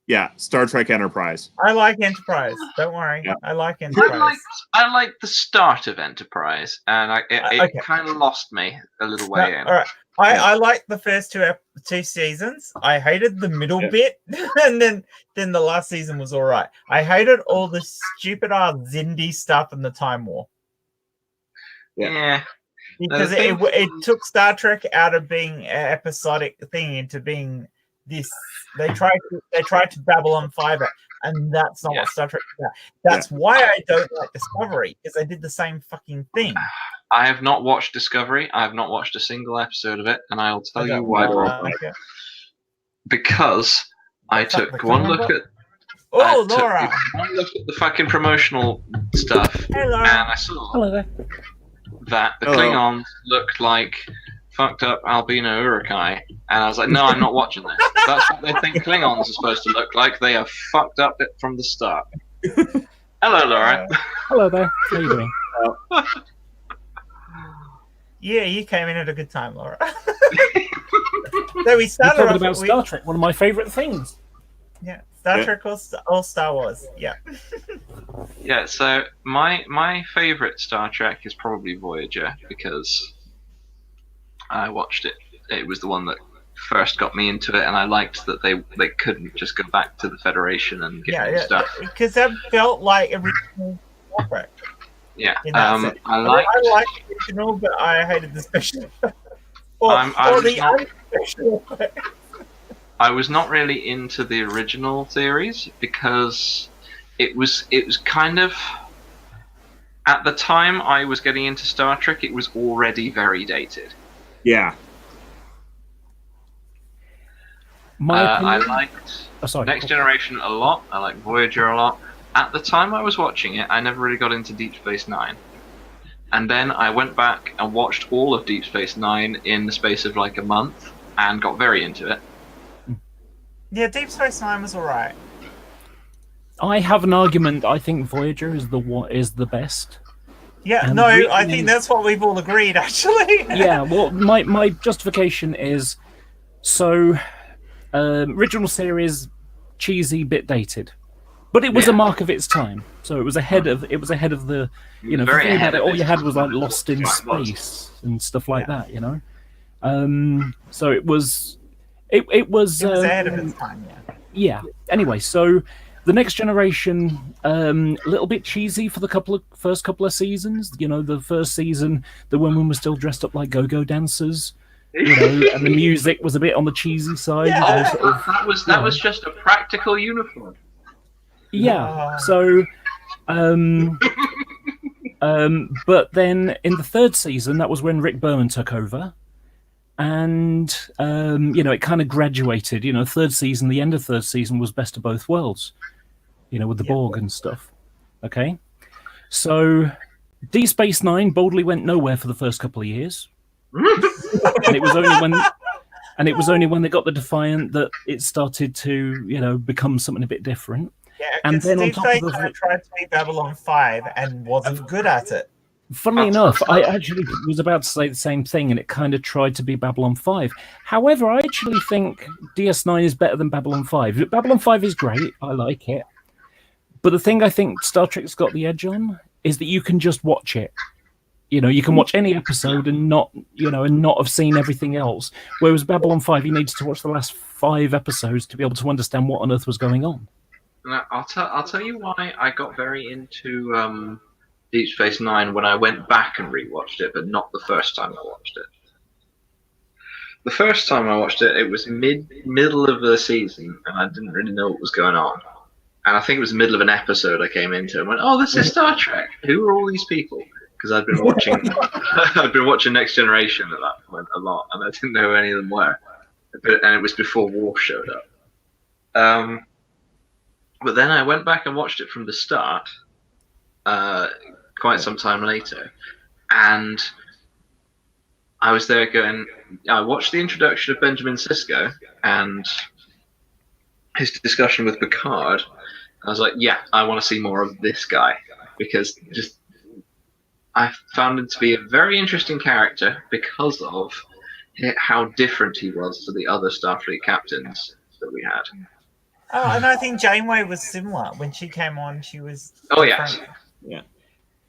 Yeah, Star Trek Enterprise. I like Enterprise. Don't worry. Yeah. I like Enterprise. I liked the start of Enterprise, and it kind of lost me a little way in. All right. I liked the first two seasons. I hated the middle bit, and then the last season was all right. I hated all the stupid Zindi stuff in the Time War. Yeah. Because it took Star Trek out of being an episodic thing into being this. They tried to Babylon 5 it, and that's not what Star Trek is about. That's why I don't like Discovery, because they did the same fucking thing. I have not watched Discovery. I have not watched a single episode of it, and I'll tell you why. Because I took one look at one look at the fucking promotional stuff, and I saw that the Klingons looked like fucked up albino Urukai, and I was like, no, I'm not watching this. That's what they think Klingons are supposed to look like. They are fucked up it from the start. Hello, Laura. Hello there. How are you doing? Yeah, you came in at a good time, Laura. So we started talking about Star Trek, one of my favourite things. Yeah, Star Trek or Star Wars. Yeah. Yeah. So my favourite Star Trek is probably Voyager, because I watched it. It was the one that first got me into it, and I liked that they couldn't just go back to the Federation and get new stuff. Because that felt like original Star Trek. Yeah, I liked the original, but I hated the special. I was not really into the original series because it was kind of, at the time I was getting into Star Trek, it was already very dated. Yeah. I liked Next Generation a lot. I liked Voyager a lot. At the time I was watching it, I never really got into Deep Space Nine. And then I went back and watched all of Deep Space Nine in the space of like a month and got very into it. Yeah, Deep Space Nine was alright. I have an argument. I think Voyager is the best. Yeah, And no, really- I think that's what we've all agreed, actually. Yeah, well, my justification is so original series cheesy, bit dated, but it was a mark of its time. So it was ahead of the Very think ahead about it. of All you its had was like time. Lost in Right, Space and stuff like that. So it was it was It was ahead of its time, yeah. yeah. Anyway, so the Next Generation, a little bit cheesy for the first couple of seasons. The first season, the women were still dressed up like go-go dancers, and the music was a bit on the cheesy side. Yeah. That was just a practical uniform. Yeah. So, but then in the third season, that was when Rick Berman took over. And it kind of graduated. Third season, the end of third season was best of both worlds. With the Borg and stuff. Okay, so Deep Space Nine boldly went nowhere for the first couple of years, and it was only when they got the Defiant that it started to become something a bit different. Yeah, And then on Deep top of Space the- Nine tried to be Babylon 5 and wasn't good at it. Funnily enough, I actually was about to say the same thing, and it kind of tried to be Babylon 5. However, I actually think DS9 is better than Babylon 5. Babylon 5 is great. I like it. But the thing I think Star Trek's got the edge on is that you can just watch it. You can watch any episode and not have seen everything else. Whereas Babylon 5, you need to watch the last 5 episodes to be able to understand what on earth was going on. Now, I'll tell you why I got very into Deep Space Nine when I went back and rewatched it, but not the first time I watched it. The first time I watched it, it was middle of the season, and I didn't really know what was going on. And I think it was the middle of an episode I came into and went, "Oh, this is Star Trek. Who are all these people?" Because I'd been watching Next Generation at that point a lot, and I didn't know who any of them were. And it was before Worf showed up. But then I went back and watched it from the start, quite some time later, and I was there going. I watched the introduction of Benjamin Sisko and his discussion with Picard. I was like, yeah, I want to see more of this guy, because I found him to be a very interesting character because of how different he was to the other Starfleet captains that we had. Oh, and I think Janeway was similar. When she came on, she was Oh, different. yes. Yeah.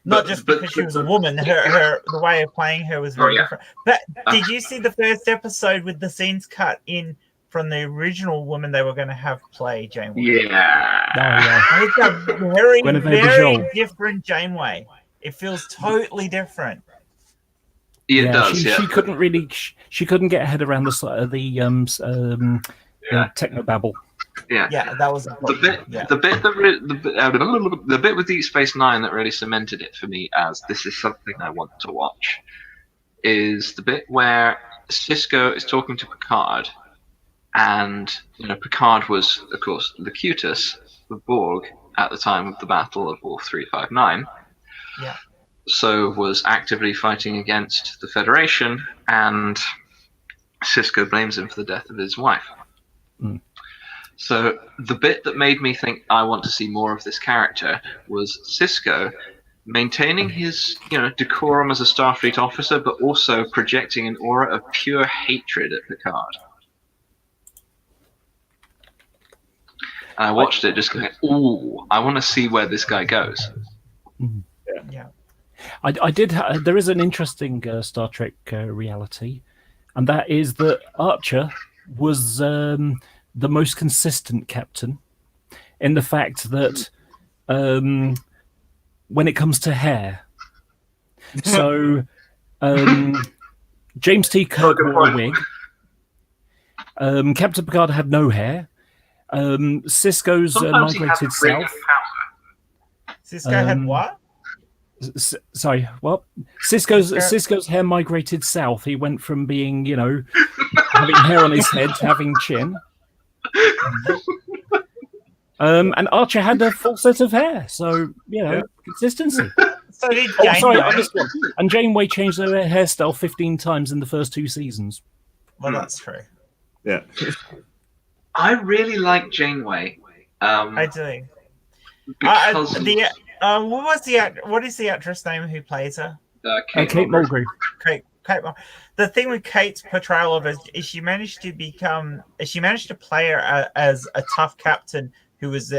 Not just because she was a woman, the way of playing her was very different. But did you see the first episode with the scenes cut in from the original woman they were going to have play Janeway? Yeah. It's a very, Guinevere very Bajol. different Janeway. It feels totally different. It does, she, yeah. she couldn't really. She couldn't get her head around the technobabble. Yeah. Yeah, that was The bit with Deep Space Nine that really cemented it for me as this is something I want to watch is the bit where Sisko is talking to Picard, and Picard was, of course, the Locutus, the Borg at the time of the Battle of Wolf 359. Yeah. So was actively fighting against the Federation, and Sisko blames him for the death of his wife. Mm. So the bit that made me think I want to see more of this character was Sisko maintaining his, decorum as a Starfleet officer, but also projecting an aura of pure hatred at Picard. And I watched it just going, ooh, I want to see where this guy goes. Yeah. I did. There is an interesting Star Trek reality, and that is that Archer was the most consistent captain, in the fact that when it comes to hair, so James T. Kirk wore a wig. Captain Picard had no hair. Sisko's Sometimes he has migrated a ring of south. power. Sisko had what? Sorry, what? Sisko's hair migrated south. He went from being, having hair on his head to having chin. And Archer had a full set of hair, so consistency. So did Oh, sorry, Janeway. I missed one. And Janeway changed her hairstyle 15 times in the first 2 seasons. Well, that's true. Yeah. I really like Janeway. I do. Because what is the actress name who plays her? Kate Mulgrew. Kate. The thing with Kate's portrayal of her is she managed to play her as a tough captain who was,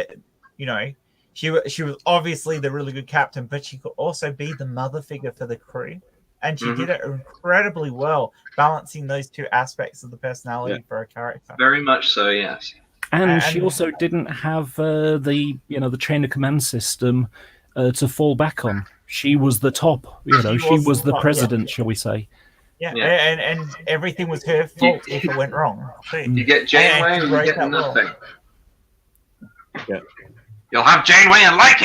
she was obviously the really good captain, but she could also be the mother figure for the crew, and she did it incredibly well, balancing those two aspects of the personality for a character. Very much so, yes. And she also didn't have the chain of command system to fall back on. She was the top, she was the president, shall we say. Yeah. And everything was her fault if it went wrong. You get Janeway and you get nothing. Yeah. You'll have Janeway and like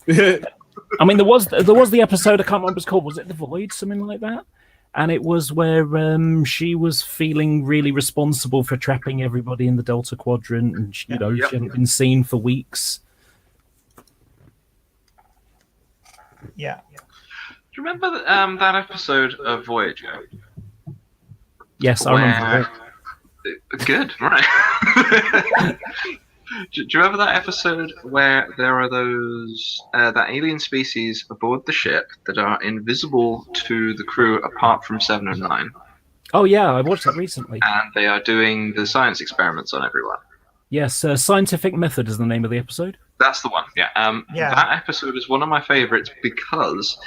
it! I mean, there was the episode, I can't remember what it's called, was it The Void, something like that? And it was where she was feeling really responsible for trapping everybody in the Delta Quadrant, and she hadn't been seen for weeks. Yeah. Do you remember that episode of Voyager? Yes, I remember it. Good, right. Do you remember that episode where there are those that alien species aboard the ship that are invisible to the crew apart from 7 of 9? Oh yeah, I watched that recently. And they are doing the science experiments on everyone. Yes, Scientific Method is the name of the episode. That's the one. Yeah. That episode is one of my favorites because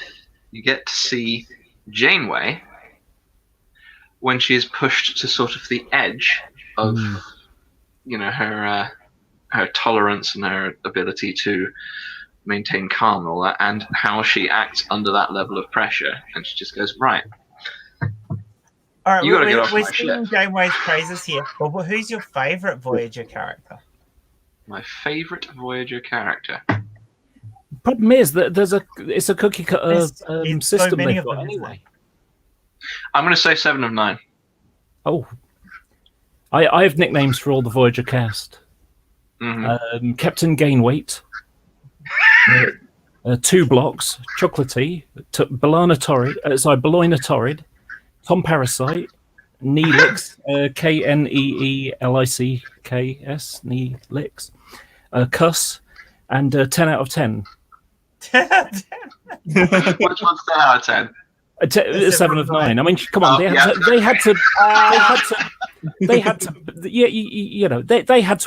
you get to see Janeway when she is pushed to sort of the edge of, her tolerance and her ability to maintain calm and all that, and how she acts under that level of pressure. And she just goes, right. All right, you got to get off my we're singing ship. Janeway's praises here, but who's your favourite Voyager character? My favourite Voyager character. Problem is that it's a cookie cutter system so many they've of got them, anyway. I'm going to say 7 of 9. Oh, I have nicknames for all the Voyager cast. Captain Gainweight, 2 Blocks, Chocolatey, Baloina Torrid, Tom Parasite, Neelix, Kneelicks, Neelix, Cuss, and 10 out of 10. Which one's 10 out of 10? 7 of 9. I mean, come on, they had to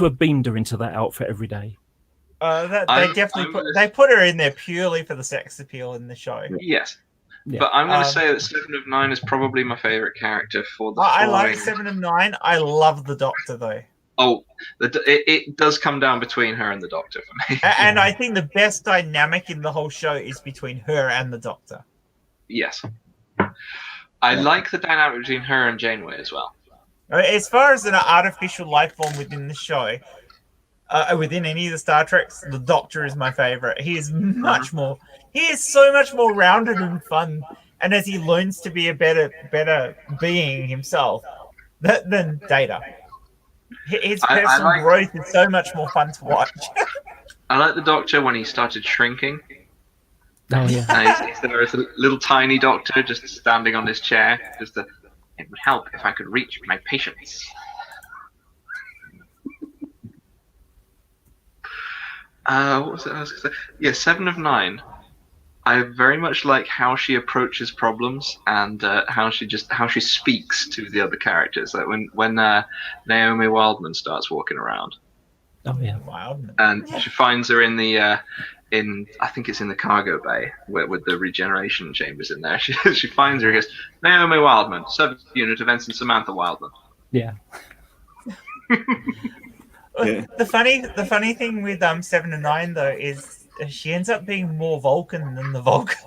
have beamed her into that outfit every day. They put her in there purely for the sex appeal in the show. Yes. Yeah. But I'm going to say that 7 of 9 is probably my favourite character for the I like 7 of 9. I love the Doctor, though. Oh, it does come down between her and the Doctor for me. And I think the best dynamic in the whole show is between her and the Doctor. Yes. I like the dynamic between her and Janeway as well. As far as an artificial life form within the show, within any of the Star Treks, the Doctor is my favorite. He is so much more rounded and fun. And as he learns to be a better being himself than Data, his personal growth is so much more fun to watch. I like the Doctor when he started shrinking. Oh yeah. He's there as a little tiny Doctor just standing on his chair. It would help if I could reach my patients. What was it I was going to say? Yeah, 7 of 9. I very much like how she approaches problems and how she speaks to the other characters. Like when Naomi Wildman starts walking around. Oh yeah, Wildman. And she finds her in the I think it's in the cargo bay with the regeneration chambers in there. She finds her and goes, Naomi Wildman, 7th unit of Ensign Samantha Wildman. Yeah. The funny thing with 7 and 9 though is she ends up being more Vulcan than the Vulcan.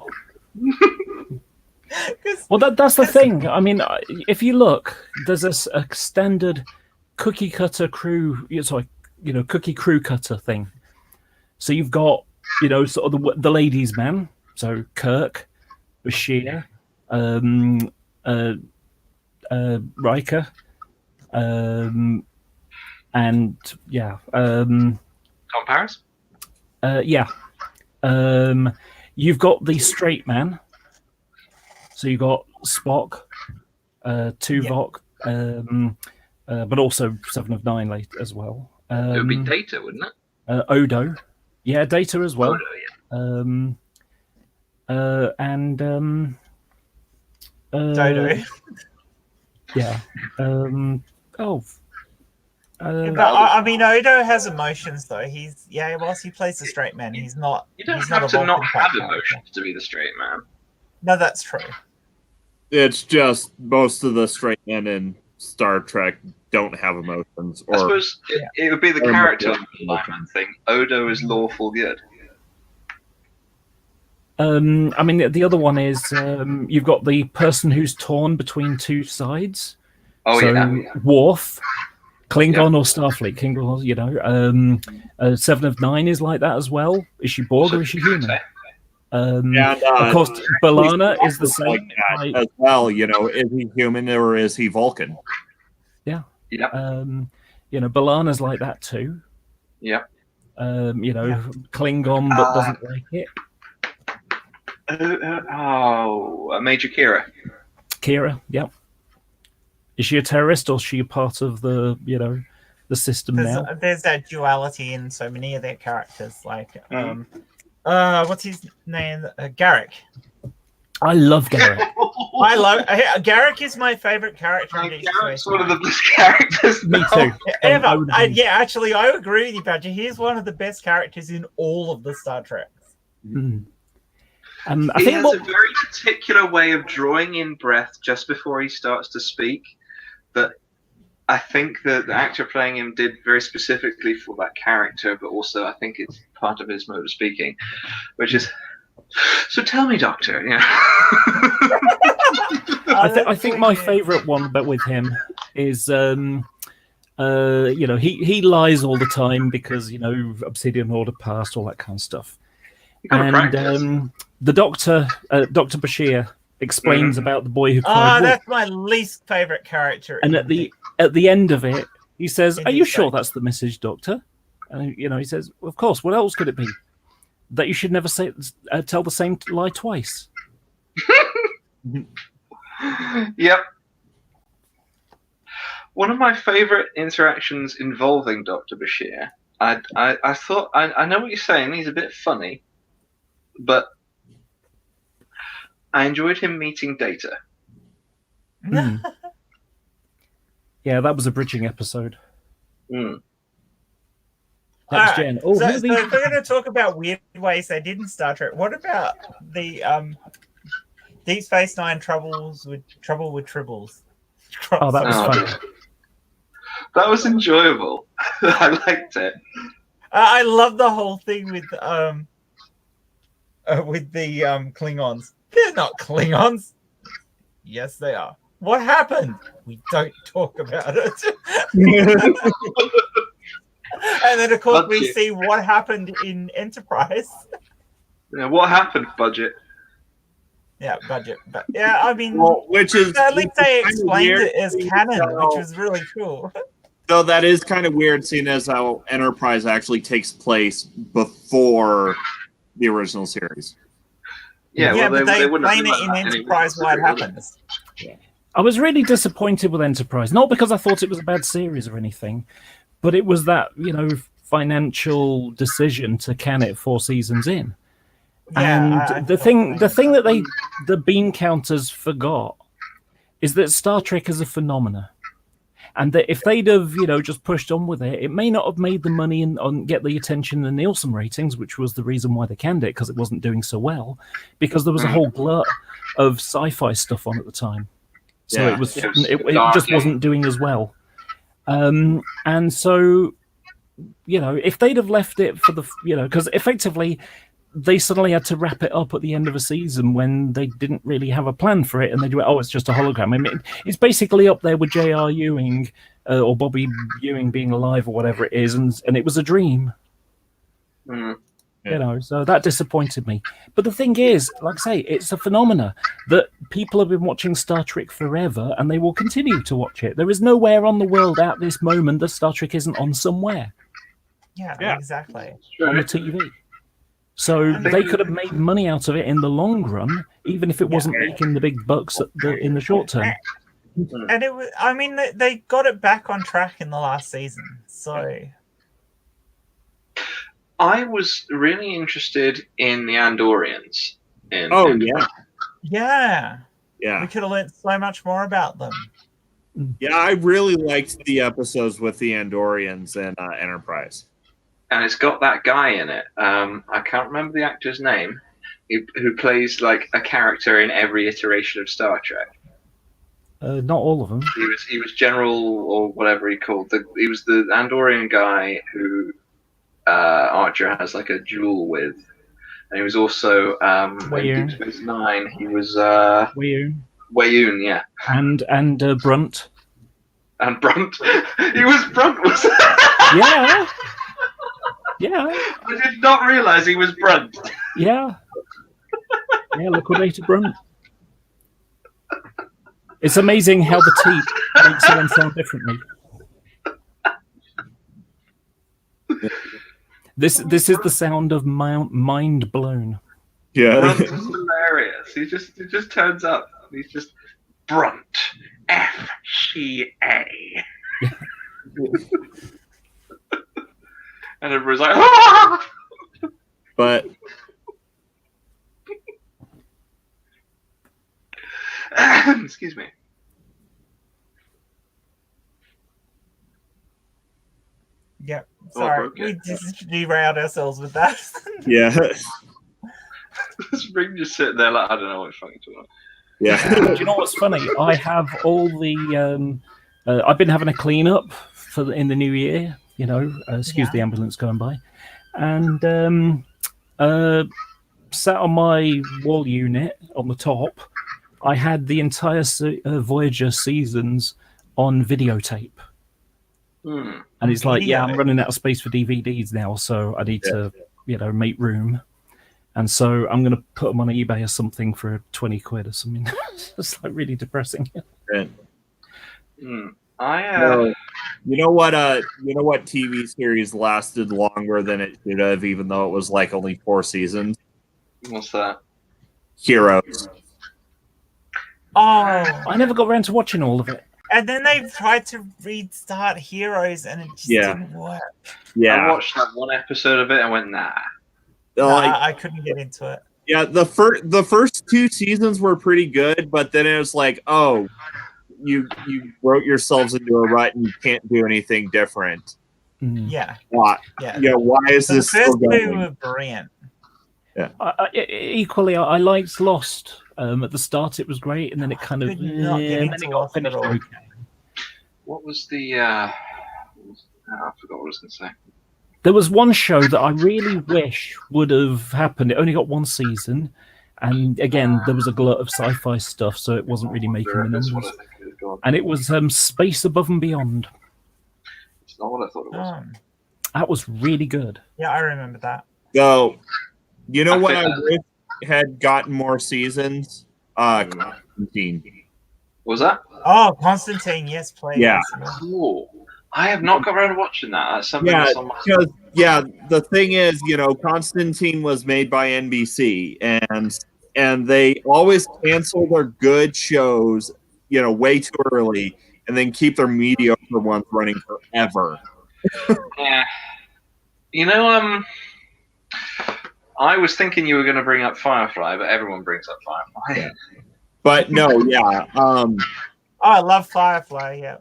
Well, that's the thing. I mean, if you look, there's a standard cookie cutter crew. Cookie crew cutter thing. So you've got sort of the ladies' man. So Kirk, Bashir, Riker, and Tom Paris? You've got the straight man. So you've got Spock, Tuvok, but also 7 of 9 late as well. It would be Data, wouldn't it? Odo, yeah, Data as well. Odo, yeah. And Dodo. yeah. But I mean, Odo has emotions though. Whilst he plays the straight man, he's not. You don't he's have not to a not Vulcan have type emotions character. to be the straight man. No, that's true. It's just most of the straight men in Star Trek don't have emotions. I suppose it would be the Or- character alignment thing. Odo is lawful good. I mean, the other one is you've got the person who's torn between two sides. Oh, so yeah. Worf, Klingon or Starfleet, Klingon, 7 of 9 is like that as well. Is she Borg or is she human? Of course, B'Elanna is the same. Like that as well. Is he human or is he Vulcan? Yeah. Yep. B'Elanna's like that too. Yep. Klingon but doesn't like it. Major Kira. Kira, yep. Is she a terrorist or is she a part of the system now? There's that duality in so many of their characters. Like, what's his name? Garrick. I love Garrick. Garrick is my favorite character. Garrick's one of the best characters. Me too. Ever. Actually, I agree with you, Badger. He's one of the best characters in all of the Star Trek. Mm. I He think has a very particular way of drawing in breath just before he starts to speak that I think that the actor playing him did very specifically for that character, but also I think it's part of his mode of speaking, which is, so tell me, Doctor. I think my favourite one, but with him, is he lies all the time because Obsidian Order passed, all that kind of stuff. And the Doctor Bashir explains about the boy who cried wolf. That's my least favorite character. And at the end of it, he says, "Are you sure that's the message, Doctor?" And he says, "Of course. What else could it be? That you should never tell the same lie twice." Yep. One of my favorite interactions involving Dr. Bashir. I thought I know what you're saying. He's a bit funny, but I enjoyed him meeting Data. Mm. Yeah, that was a bridging episode. Mm. That was Jen. Oh, so if we're going to talk about weird ways they did in Star Trek, what about the Deep Space Nine Trouble with Tribbles? Oh, that was fun. That was enjoyable. I liked it. I love the whole thing with the Klingons. They're not Klingons. Yes, they are. What happened? We don't talk about it. And then, of course, we see what happened in Enterprise. Yeah, what happened, Budget? Yeah, Budget. But yeah, I mean, which is at least they explained it as canon, which was really cool. So that is kind of weird, seeing as how Enterprise actually takes place before the original series. Yeah, but they wouldn't explain it in Enterprise why it happens. I was really disappointed with Enterprise, not because I thought it was a bad series or anything, but it was that financial decision to can it 4 seasons in. Yeah, and the thing that the bean counters forgot is that Star Trek is a phenomena, and that if they'd have just pushed on with it, it may not have made the money and get the attention in the Nielsen ratings, which was the reason why they canned it, because it wasn't doing so well, because there was a whole glut of sci-fi stuff on at the time, so it just wasn't doing as well. And so if they'd have left it for the because effectively they suddenly had to wrap it up at the end of a season when they didn't really have a plan for it, and they do it. Oh, it's just a hologram. I mean, it's basically up there with J.R. Ewing or Bobby Ewing being alive or whatever it is, and it was a dream. Mm. So that disappointed me. But the thing is, like I say, it's a phenomena that people have been watching Star Trek forever, and they will continue to watch it. There is nowhere on the world at this moment that Star Trek isn't on somewhere. Yeah, exactly. On the TV. So they could have made money out of it in the long run, even if it wasn't making the big bucks in the short term. And it was, I mean, they got it back on track in the last season. So I was really interested in the Andorians. Oh yeah, yeah, yeah, we could have learned so much more about them. yeah. I really liked the episodes with the Andorians and Enterprise. And it's got that guy in it. I can't remember the actor's name, who plays like a character in every iteration of Star Trek. Not all of them. He was General or whatever he called. He was the Andorian guy who Archer has like a duel with, and he was also in Deep Space Nine. He was Weyoon, yeah, and Brunt. And Brunt. He was Brunt. Was Yeah. Yeah. I did not realize he was Brunt. Yeah. Yeah, liquidated Brunt. It's amazing how the teeth makes someone sound differently. This is the sound of mind blown. Yeah, Brunt is hilarious. He just turns up. He's just Brunt. FCA. And everybody's like, ah! but excuse me. Yep. Oh, Sorry, okay. we just derailed ourselves with that. yeah, This ring just sitting there like I don't know what fucking to do. yeah. Do you know what's funny? I have all the. I've been having a clean up in the new year. You know, excuse the ambulance going by, and sat on my wall unit on the top. I had the entire Voyager seasons on videotape. And it's like, yeah, I'm running out of space for DVDs now, so I need to, make room. And so I'm going to put them on eBay or something for 20 quid or something. It's like really depressing. Right. You know what TV series lasted longer than it should have, even though it was like only 4 seasons? What's that? Heroes. Oh, I never got around to watching all of it. and then they tried to restart Heroes, and it just didn't work. Yeah, I watched that one episode of it and went, nah. I couldn't get into it. Yeah, the first 2 seasons were pretty good, but then it was like, oh, you wrote yourselves into a rut and you can't do anything different. Yeah. Why? Yeah. Why is The this still first going? two were brilliant. Yeah. Equally, I liked Lost. At the start, it was great, and then it kind of Could not get into Lost at all. Okay. What was the I forgot what I was going to say. There was one show that I really wish would have happened. It only got 1 season, and again, there was a glut of sci-fi stuff, so it wasn't really making the That's numbers. what I think it is, God. And it was Space Above and Beyond. It's not what I thought it was. That was really good. Yeah, I remember that. So, you know what I think- wish had gotten more seasons? Constantine. Was that? Oh, Constantine, yes, please. Yeah. Cool. I have not got around to watching that. That's something Yeah, that's on my... because the thing is, Constantine was made by NBC, and they always cancel their good shows, way too early, and then keep their mediocre ones running forever. Yeah. I was thinking you were going to bring up Firefly, but everyone brings up Firefly. Yeah. But no, yeah. Oh, I love Firefly, yeah.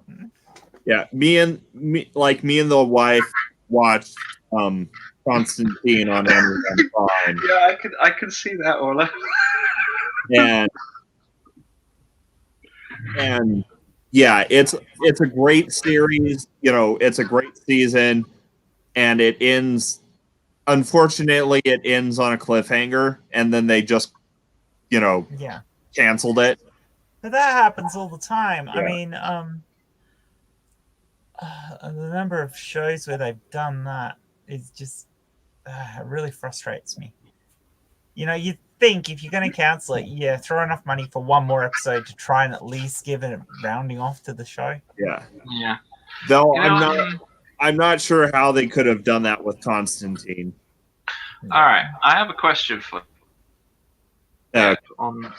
Yeah, me and the wife watched Constantine on Amazon Prime. Yeah, I could see that, Orla. and yeah, it's a great series. It's a great season, and it ends. Unfortunately, it ends on a cliffhanger, and then they just, canceled it. But that happens all the time. Yeah. I mean, the number of shows where they've done that is just it really frustrates me. You think if you're going to cancel it, throw enough money for one more episode to try and at least give it a rounding off to the show. Yeah. Yeah. Though I'm not sure how they could have done that with Constantine. All right, I have a question for Uh, on.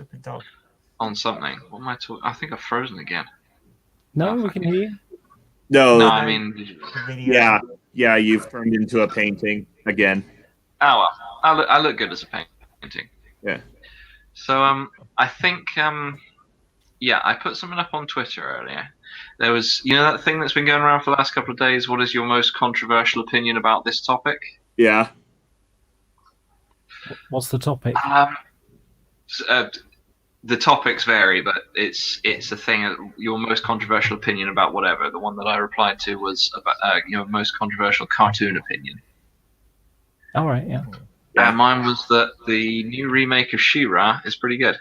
Stupid dog. On something. What am I talking? I think I've frozen again. No, we can hear you. No, No, I mean, The video. yeah, you've turned into a painting again. oh well, I look good as a painting. Yeah. So I think yeah, I put something up on Twitter earlier. There was, you know, that thing that's been going around for the last couple of days. What is your most controversial opinion about this topic? Yeah. What's the topic? The topics vary, but it's a thing. Your most controversial opinion about whatever. The one that I replied to was about most controversial cartoon opinion. All right, yeah. And mine was that the new remake of She-Ra is pretty good.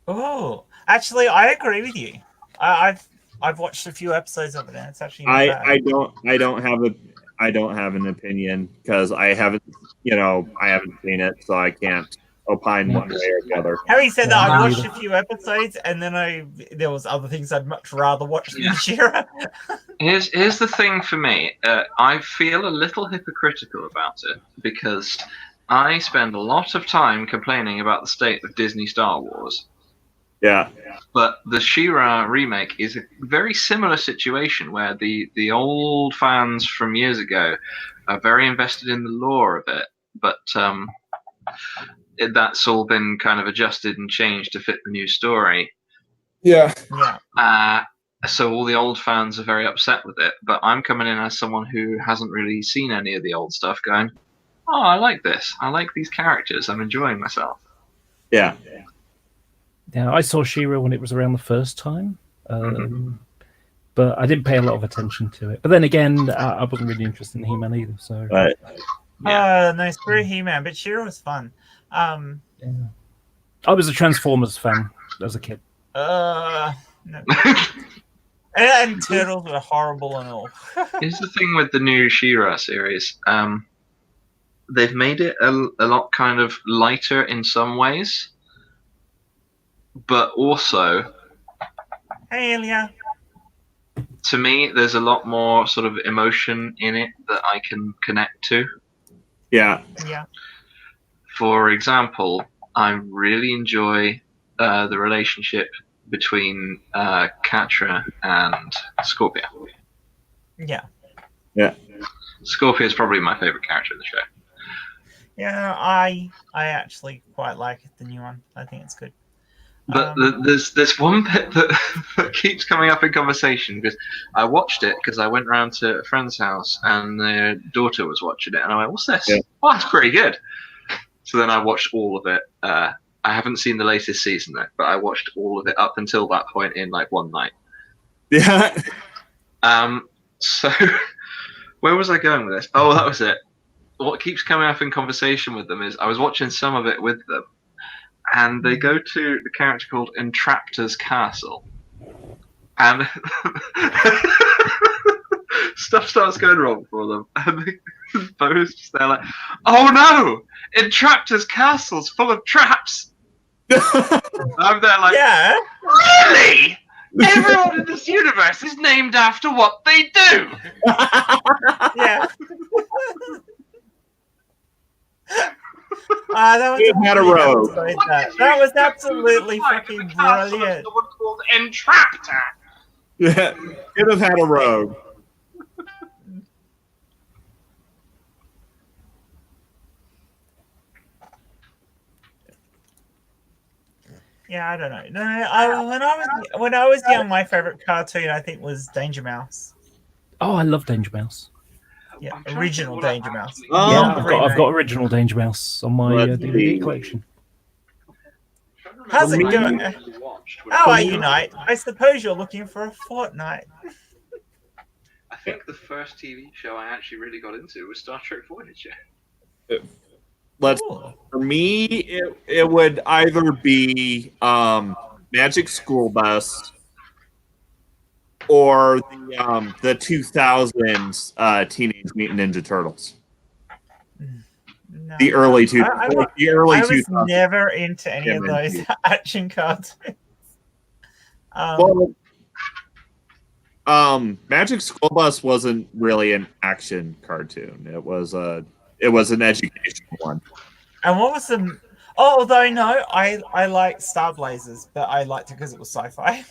Oh, actually, I agree with you. I've watched a few episodes of it, and it's actually not bad. I don't have an opinion because I haven't seen it, so I can't opine one way or the other. Having said that, I watched a few episodes, and then there was other things I'd much rather watch than She-Ra. Here's the thing for me. I feel a little hypocritical about it because I spend a lot of time complaining about the state of Disney Star Wars. Yeah. But the She-Ra remake is a very similar situation where the old fans from years ago are very invested in the lore of it, but that's all been kind of adjusted and changed to fit the new story. Yeah. So all the old fans are very upset with it, but I'm coming in as someone who hasn't really seen any of the old stuff going, oh, I like this. I like these characters. I'm enjoying myself. Yeah. Yeah, I saw She-Ra when it was around the first time, but I didn't pay a lot of attention to it. But then again, I wasn't really interested in He-Man either. So, Right. No, screw He-Man, but She-Ra was fun. yeah. I was a Transformers fan as a kid. No. And Turtles were horrible and all. Here's the thing with the new She-Ra series. They've made it a lot kind of lighter in some ways, but also, Hey, Ilya. to me, there's a lot more sort of emotion in it that I can connect to. Yeah. Yeah. For example, I really enjoy the relationship between Catra and Scorpia. Yeah. Yeah. Scorpia is probably my favorite character in the show. Yeah, I actually quite like the new one. I think it's good. But there's this one bit that keeps coming up in conversation because I watched it because I went round to a friend's house and their daughter was watching it and I went, what's this? Yeah. Oh, that's pretty good. So then I watched all of it. I haven't seen the latest season though, but I watched all of it up until that point in like one night. Yeah. So where was I going with this? Oh, that was it. What keeps coming up in conversation with them is I was watching some of it with them, and they go to the character called Entraptor's Castle, and stuff starts going wrong for them, and both just they're like, "Oh no, Entraptor's Castle's full of traps." I'm there like, yeah, really? Everyone in this universe is named after what they do. Yeah. That was had a rogue. That was absolutely fucking brilliant. Someone called Entraptor. Yeah, could have had a rogue. Yeah, I don't know. No, when I was young, my favorite cartoon I think was Danger Mouse. Oh, I love Danger Mouse. Yeah, original Danger Mouse. Yeah, I've got original Danger Mouse on my DVD collection. How's it going? How are you, Knight? I suppose you're looking for a Fortnite. I think the first TV show I actually really got into was Star Trek Voyager. For me, it would either be Magic School Bus or the 2000s Teenage Mutant Ninja Turtles. No. The early 2000s. I was never into any of those action cartoons. Magic School Bus wasn't really an action cartoon. It was an educational one. And what was the? Although no, I like Star Blazers, but I liked it because it was sci-fi.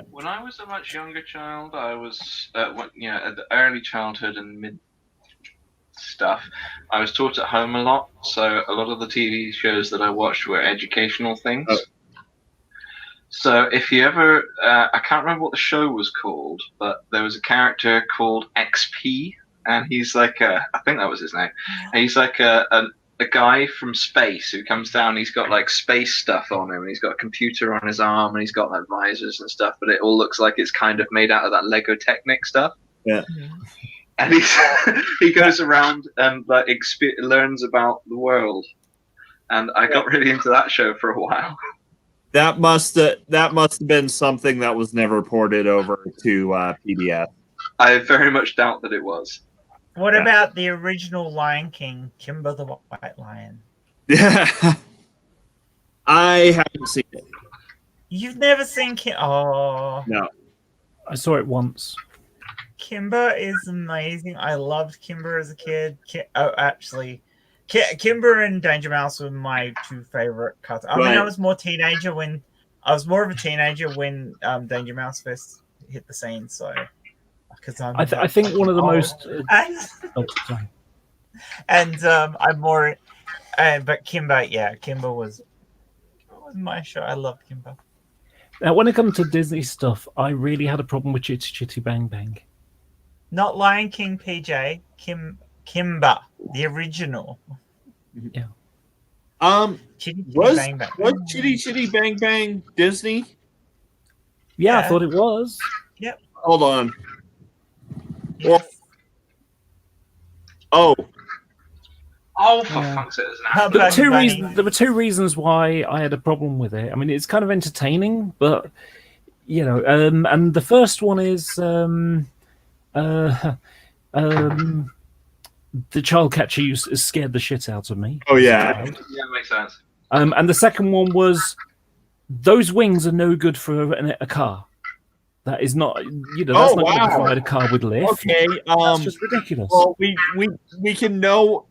When I was a much younger child, I was at the early childhood and mid stuff. I was taught at home a lot, so a lot of the TV shows that I watched were educational things. Oh. So if you ever, I can't remember what the show was called, but there was a character called XP, and he's like I think that was his name. And he's like a guy from space who comes down. He's got like space stuff on him, and he's got a computer on his arm, and he's got like visors and stuff. But it all looks like it's kind of made out of that Lego Technic stuff. Yeah. And he goes around and like learns about the world. And I got really into that show for a while. That must have been something that was never ported over to PBS. I very much doubt that it was. What about the original Lion King, Kimber the White Lion? Yeah, I haven't seen it. You've never seen Kimber? Oh, No. I saw it once. Kimber is amazing. I loved Kimber as a kid. Kimber and Danger Mouse were my two favorite cartoons. I mean, I was more of a teenager when Danger Mouse first hit the scene. So, because I think one of the most. Sorry. And I'm more, but Kimber, Kimber was my show. I loved Kimber. Now, when it comes to Disney stuff, I really had a problem with Chitty Chitty Bang Bang. Not Lion King, PJ. Kimber, the original. Yeah. Chitty Chitty Was Bang Bang. Chitty Chitty Bang Bang Disney? Yeah, I thought it was. Yep. Hold on. Yes. Oh, for fuck's sake! There were two reasons why I had a problem with it. I mean, it's kind of entertaining, but and the first one is the child catcher scared the shit out of me. Oh yeah, yeah, makes sense. And the second one was those wings are no good for a car. That is not, that's not going to provide a car with lift. Okay, that's just ridiculous. Well, we can know.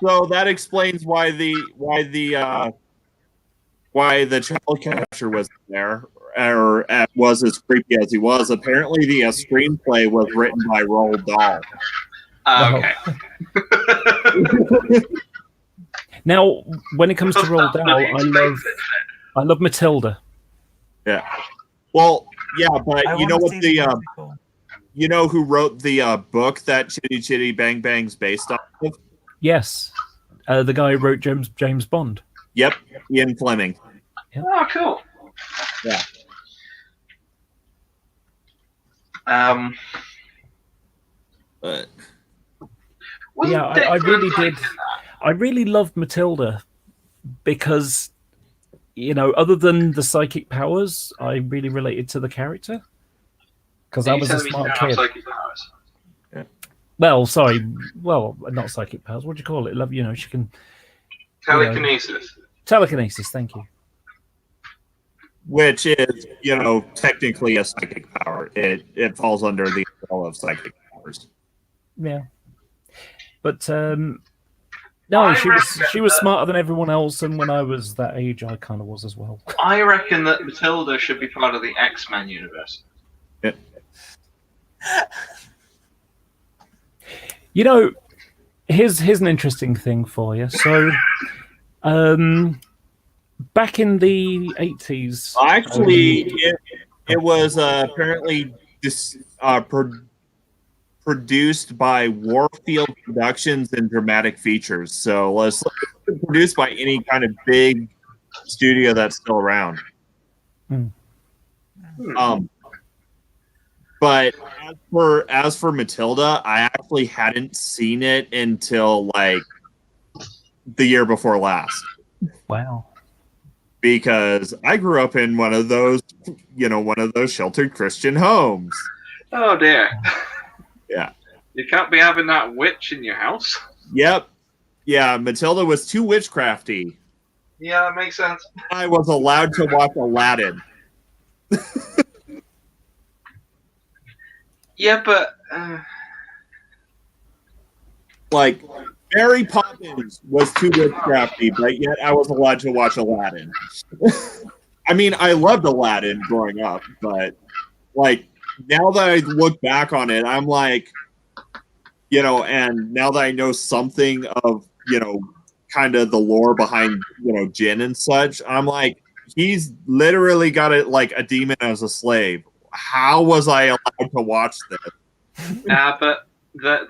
So that explains why the child catcher was there, or was as creepy as he was. Apparently, the screenplay was written by Roald Dahl. Okay. Now, when it comes to Roald Dahl, I love Matilda. Yeah. Well, yeah, but you know what you know who wrote the book that Chitty Chitty Bang Bang's based off of? Yes, the guy who wrote James Bond. Yep, Ian Fleming. Yep. Oh, cool. Yeah. But yeah, I really did. I really loved Matilda because, other than the psychic powers, I really related to the character because I was a smart kid. Yeah. Well, sorry. Well, not psychic powers. What do you call it? Love, she can. Telekinesis. Telekinesis. Thank you. which is, technically a psychic power. It falls under the umbrella of psychic powers. Yeah. But no, she was smarter than everyone else, and when I was that age, I kind of was as well. I reckon that Matilda should be part of the X-Men universe. Yeah. Here's an interesting thing for you. So, back in the 80s, actually, it was apparently produced by Warfield Productions and Dramatic Features. So let's produced by any kind of big studio that's still around. But as for Matilda, I actually hadn't seen it until like the year before last. Wow. Because I grew up in one of those sheltered Christian homes. Oh dear. Yeah. You can't be having that witch in your house. Yep. Yeah, Matilda was too witchcrafty. Yeah, that makes sense. I was allowed to watch Aladdin. Yeah, but Mary Poppins was too witchcrafty, but yet I was allowed to watch Aladdin. I mean, I loved Aladdin growing up, but like now that I look back on it, I'm like, and now that I know something of, kind of the lore behind, Jinn and such, I'm like, he's literally got it like a demon as a slave. How was I allowed to watch this? But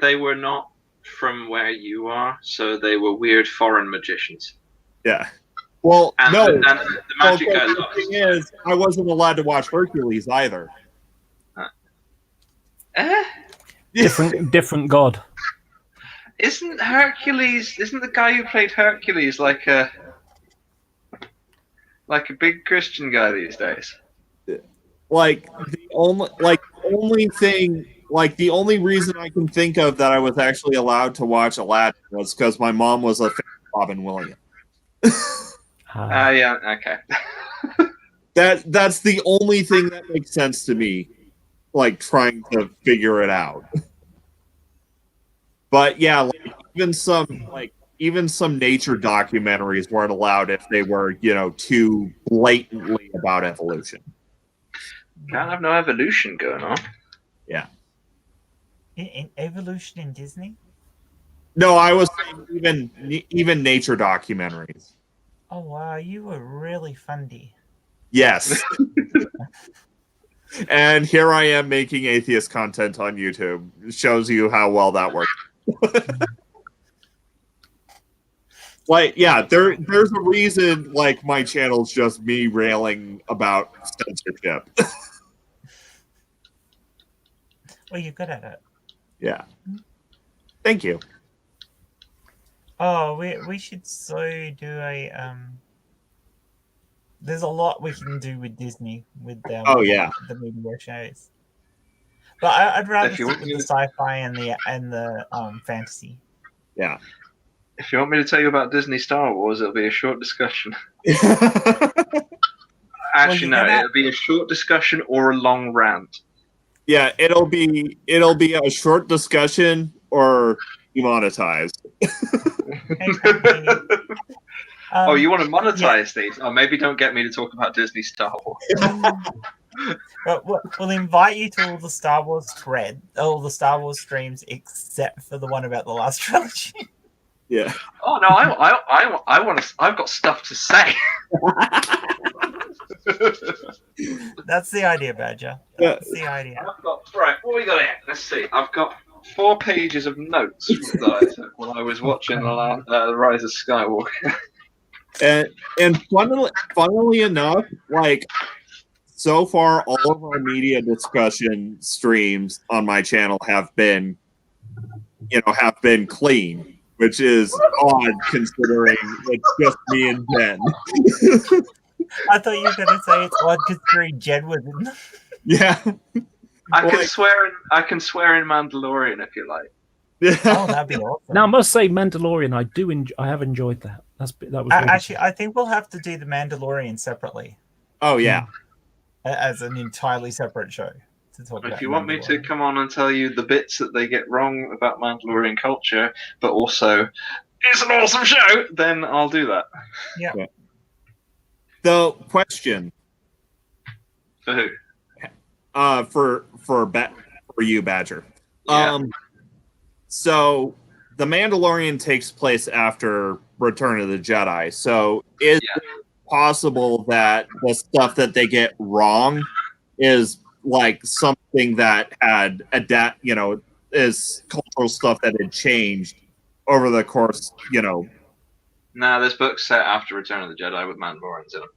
they were not from where you are, so they were weird foreign magicians. Yeah. Well, and no. The magic I the lost. thing is, I wasn't allowed to watch Hercules either. Different god. Isn't the guy who played Hercules like a big Christian guy these days? The only reason I can think of that I was actually allowed to watch Aladdin was because my mom was a fan of Robin Williams. Yeah, okay. That's the only thing that makes sense to me, like trying to figure it out. But yeah, even some nature documentaries weren't allowed if they were, too blatantly about evolution. Can't have no evolution going on. Yeah. In evolution in Disney? No, I was saying even nature documentaries. Oh wow, you were really fundy. Yes. And here I am making atheist content on YouTube. It shows you how well that works. There's a reason my channel's just me railing about censorship. Well, you're good at it. Yeah. Thank you. Oh, we should do a There's a lot we can do with Disney with the media shows, but I'd rather stick with the sci-fi and the fantasy. Yeah. If you want me to tell you about Disney Star Wars, it'll be a short discussion. Actually, no, it'll be a short discussion or a long rant. Yeah, it'll be a short discussion or demonetized. Oh, you want to monetize these? Oh, maybe don't get me to talk about Disney Star Wars. But we'll invite you to all the Star Wars streams, except for the one about the last trilogy. Yeah. Oh no, I want to. I've got stuff to say. That's the idea, Badger. That's the idea. Right, what we got here? Let's see. I've got 4 pages of notes that I took while I was watching The Rise of Skywalker. And funnily enough, so far, all of our media discussion streams on my channel have been clean, which is odd considering it's just me and Jen. I thought you were going to say it's odd considering Jen was in. Yeah. I can swear in Mandalorian if you like. Oh, that'd be awesome. Now I must say, Mandalorian, I have enjoyed that. That was actually, I think we'll have to do the Mandalorian separately. Oh yeah, as an entirely separate show to talk about. If you want me to come on and tell you the bits that they get wrong about Mandalorian culture, but also it's an awesome show, then I'll do that. Yeah. The question for who? For you, Badger. Yeah. So the Mandalorian takes place after Return of the Jedi. So is it possible that the stuff that they get wrong is something that had is cultural stuff that had changed over the course, Nah, this book's set after Return of the Jedi with Mandalorians in them.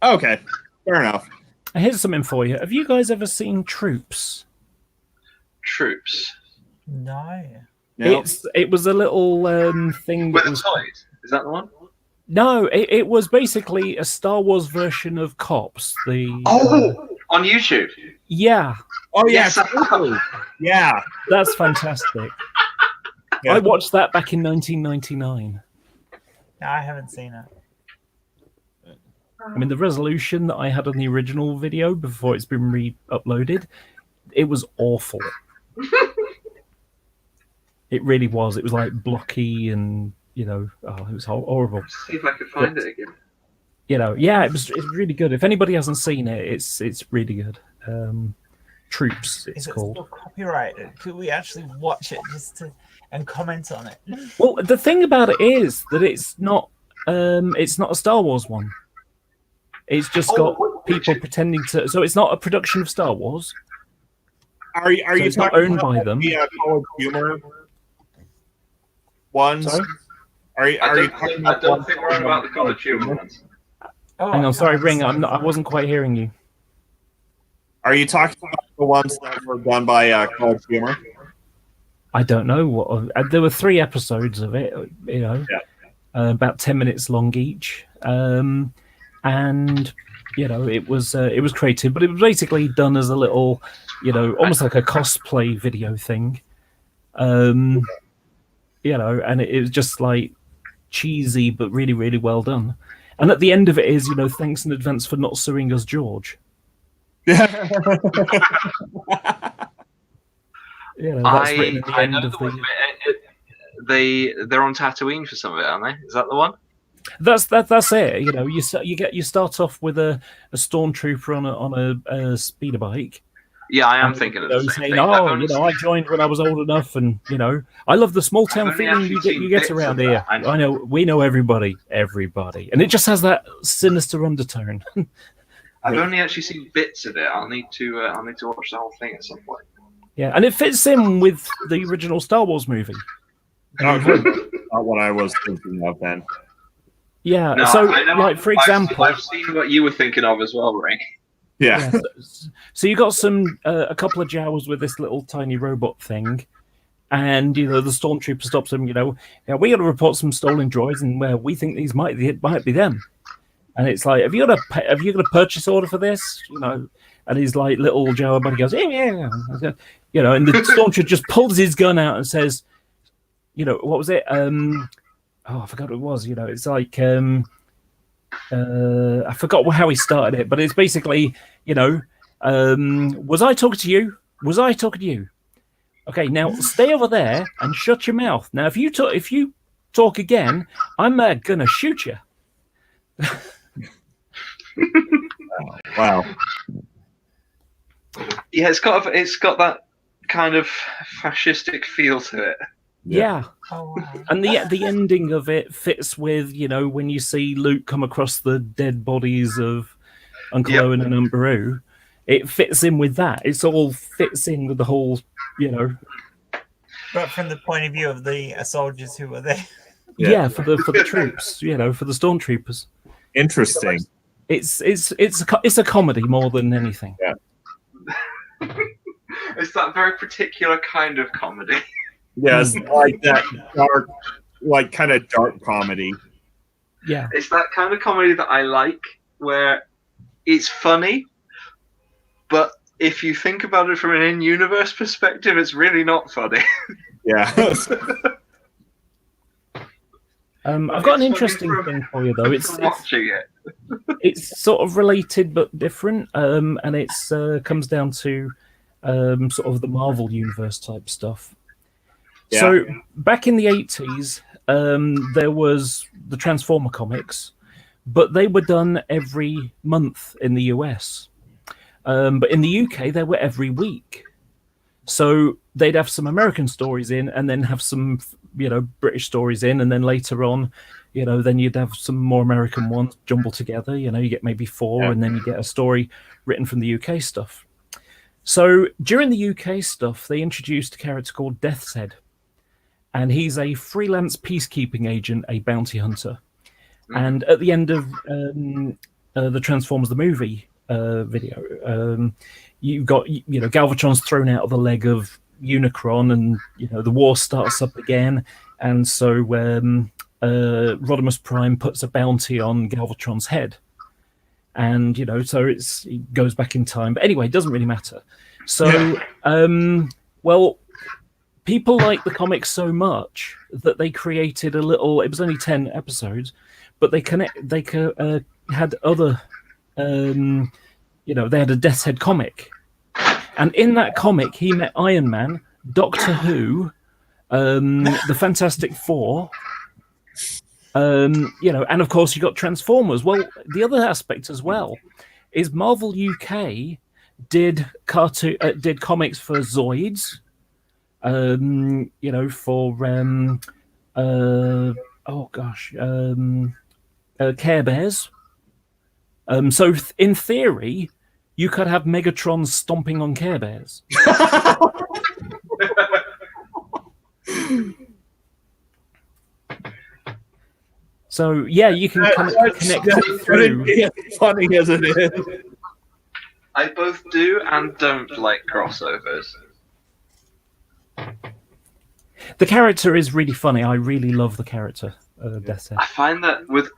Okay, fair enough. Here's something for you. Have you guys ever seen Troops? Troops? No. Nope. It was a little thing with that the was... toys. Is that the one? No, it was basically a Star Wars version of Cops. On YouTube. Yeah. Oh yeah, Yes, totally. Yeah. That's fantastic. Yeah. I watched that back in 1999. No, I haven't seen it. I mean, the resolution that I had on the original video before it's been re-uploaded, it was awful. It really was. It was like blocky and it was horrible. See if I can find it again. It's really good. If anybody hasn't seen it, it's really good. Troops, it's called. Still copyrighted? Could we actually watch it and comment on it? Well, the thing about it is that it's not a Star Wars one. It's just got people pretending to. So it's not a production of Star Wars. Are you it's not owned by them? The College Humor ones. Sorry? I don't think we're on about the College Humor ones. Hang on, sorry, Ring. I wasn't quite hearing you. Are you talking about the ones that were done by College Humor? I don't know what. There were 3 episodes of it. About 10 minutes long each, and it was creative, but it was basically done as a little, almost like a cosplay video thing, and it was just like cheesy but really, really well done. And at the end of it is, thanks in advance for not suing us, George. That's written at the end of they're on Tatooine for some of it, aren't they? Is that the one? That's it. You start off with a stormtrooper on a speeder bike. Yeah, I am thinking of the same thing. I joined when I was old enough, and I love the small town feeling you get around here. I know we know everybody, and it just has that sinister undertone. I've only actually seen bits of it. I'll need to watch the whole thing at some point. Yeah, and it fits in with the original Star Wars movie. Not what I was thinking of then. Yeah, no, so like for example, I've seen what you were thinking of as well, Ring. Yeah. So you got a couple of Jawas with this little tiny robot thing, and the stormtrooper stops them. We got to report some stolen droids, and we think these might be them. And it's like, have you got a purchase order for this? And his like little Jawa buddy goes, yeah. And the stormtrooper just pulls his gun out and says, what was it? I forgot what it was. It's like I forgot how he started it, but it's basically, was I talking to you? Was I talking to you? Okay, now stay over there and shut your mouth. Now, if you talk again, I'm gonna shoot you. Wow. Yeah, it's got that kind of fascistic feel to it. Yeah. Oh, wow. And the ending of it fits with, when you see Luke come across the dead bodies of Uncle Owen and Aunt Beru, it fits in with that. It's all fits in with the whole, But from the point of view of the soldiers who were there. Yeah, for the troops, for the stormtroopers. Interesting. It's a comedy more than anything. Yeah. It's that very particular kind of comedy. Yes, like that dark, kind of dark comedy. Yeah. It's that kind of comedy that I like, where it's funny, but if you think about it from an in-universe perspective, it's really not funny. Yeah. I've got an interesting thing for you, though. It's watching it. It's sort of related but different, and it's comes down to sort of the Marvel Universe type stuff. Yeah. So back in the 80s, there was the Transformer comics, but they were done every month in the US. But in the UK, they were every week. So they'd have some American stories in, and then have some, British stories in, and then later on, then you'd have some more American ones jumbled together. You get maybe 4, and then you get a story written from the UK stuff. So during the UK stuff, they introduced a character called Death's Head, and he's a freelance peacekeeping agent, a bounty hunter. And at the end of the Transformers the movie video, you've got Galvatron's thrown out of the leg of Unicron, and the war starts up again, and so Rodimus Prime puts a bounty on Galvatron's head, and so it goes back in time. But anyway, it doesn't really matter. So people like the comics so much that they created a little. It was only 10 episodes, but they had other. They had a Death's Head comic, and in that comic, he met Iron Man, Doctor Who, the Fantastic Four. And of course you got Transformers. Well, the other aspect as well is Marvel UK did comics for Zoids. Care Bears. So in theory, you could have Megatron stomping on Care Bears. So yeah, you can kind of connect it through. As funny as it is. I both do and don't like crossovers. The character is really funny. I really love the character, Deathhead. I find that with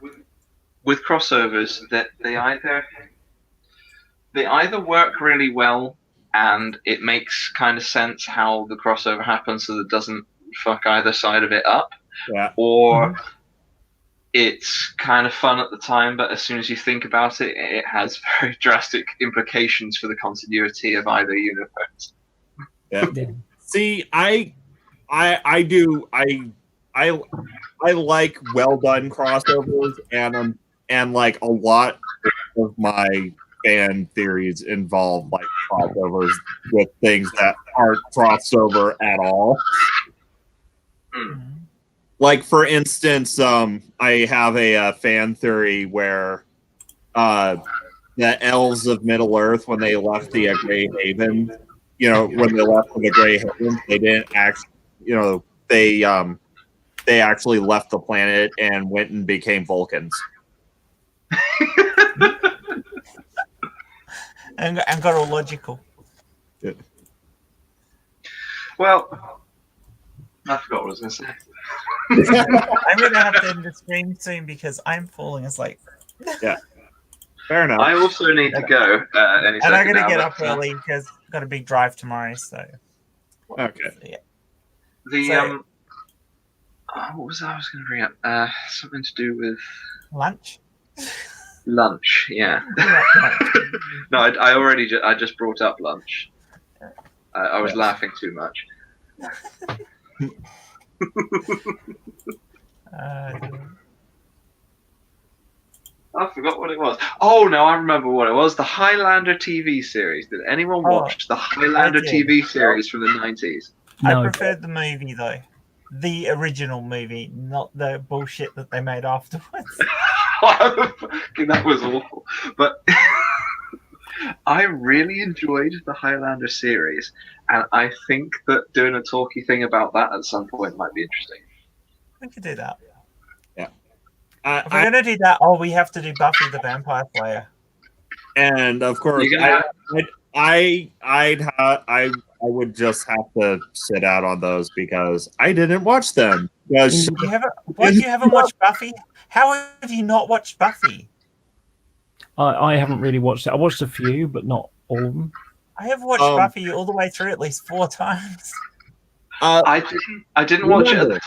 crossovers that they either work really well and it makes kind of sense how the crossover happens so that it doesn't fuck either side of it up, or it's kind of fun at the time, but as soon as you think about it, it has very drastic implications for the continuity of either universe. Yeah. See, I like well done crossovers, and like a lot of my fan theories involve like crossovers with things that aren't crossover at all. Like for instance, I have a fan theory where the elves of Middle Earth, when they left the Grey Haven, when they left for the Grey Haven, they didn't actually, they actually left the planet and went and became Vulcans. and got all logical. Yeah. Well, I forgot what I was going to say. I'm going to have to end the stream soon because I'm falling asleep. Yeah. Fair enough. I also need to go. And I'm going to get up early because I've got a big drive tomorrow. So. Okay. So, yeah. What was I was going to bring up? Something to do with lunch. Lunch, yeah. No, I just brought up lunch. I was laughing too much. I forgot what it was. Oh no, I remember what it was. The Highlander TV series. Did anyone watch the Highlander TV series from the 90s? No. I preferred the movie though. The original movie, not the bullshit that they made afterwards. That was awful. But I really enjoyed the Highlander series, and I think that doing a talky thing about that at some point might be interesting. We could do that. Yeah. If we're gonna do that, we have to do Buffy the Vampire Slayer. And of course, I would just have to sit out on those because I didn't watch them. You haven't watched Buffy? How have you not watched Buffy? I haven't really watched it. I watched a few, but not all of them. I have watched Buffy all the way through at least 4 times. I didn't watch it at the time,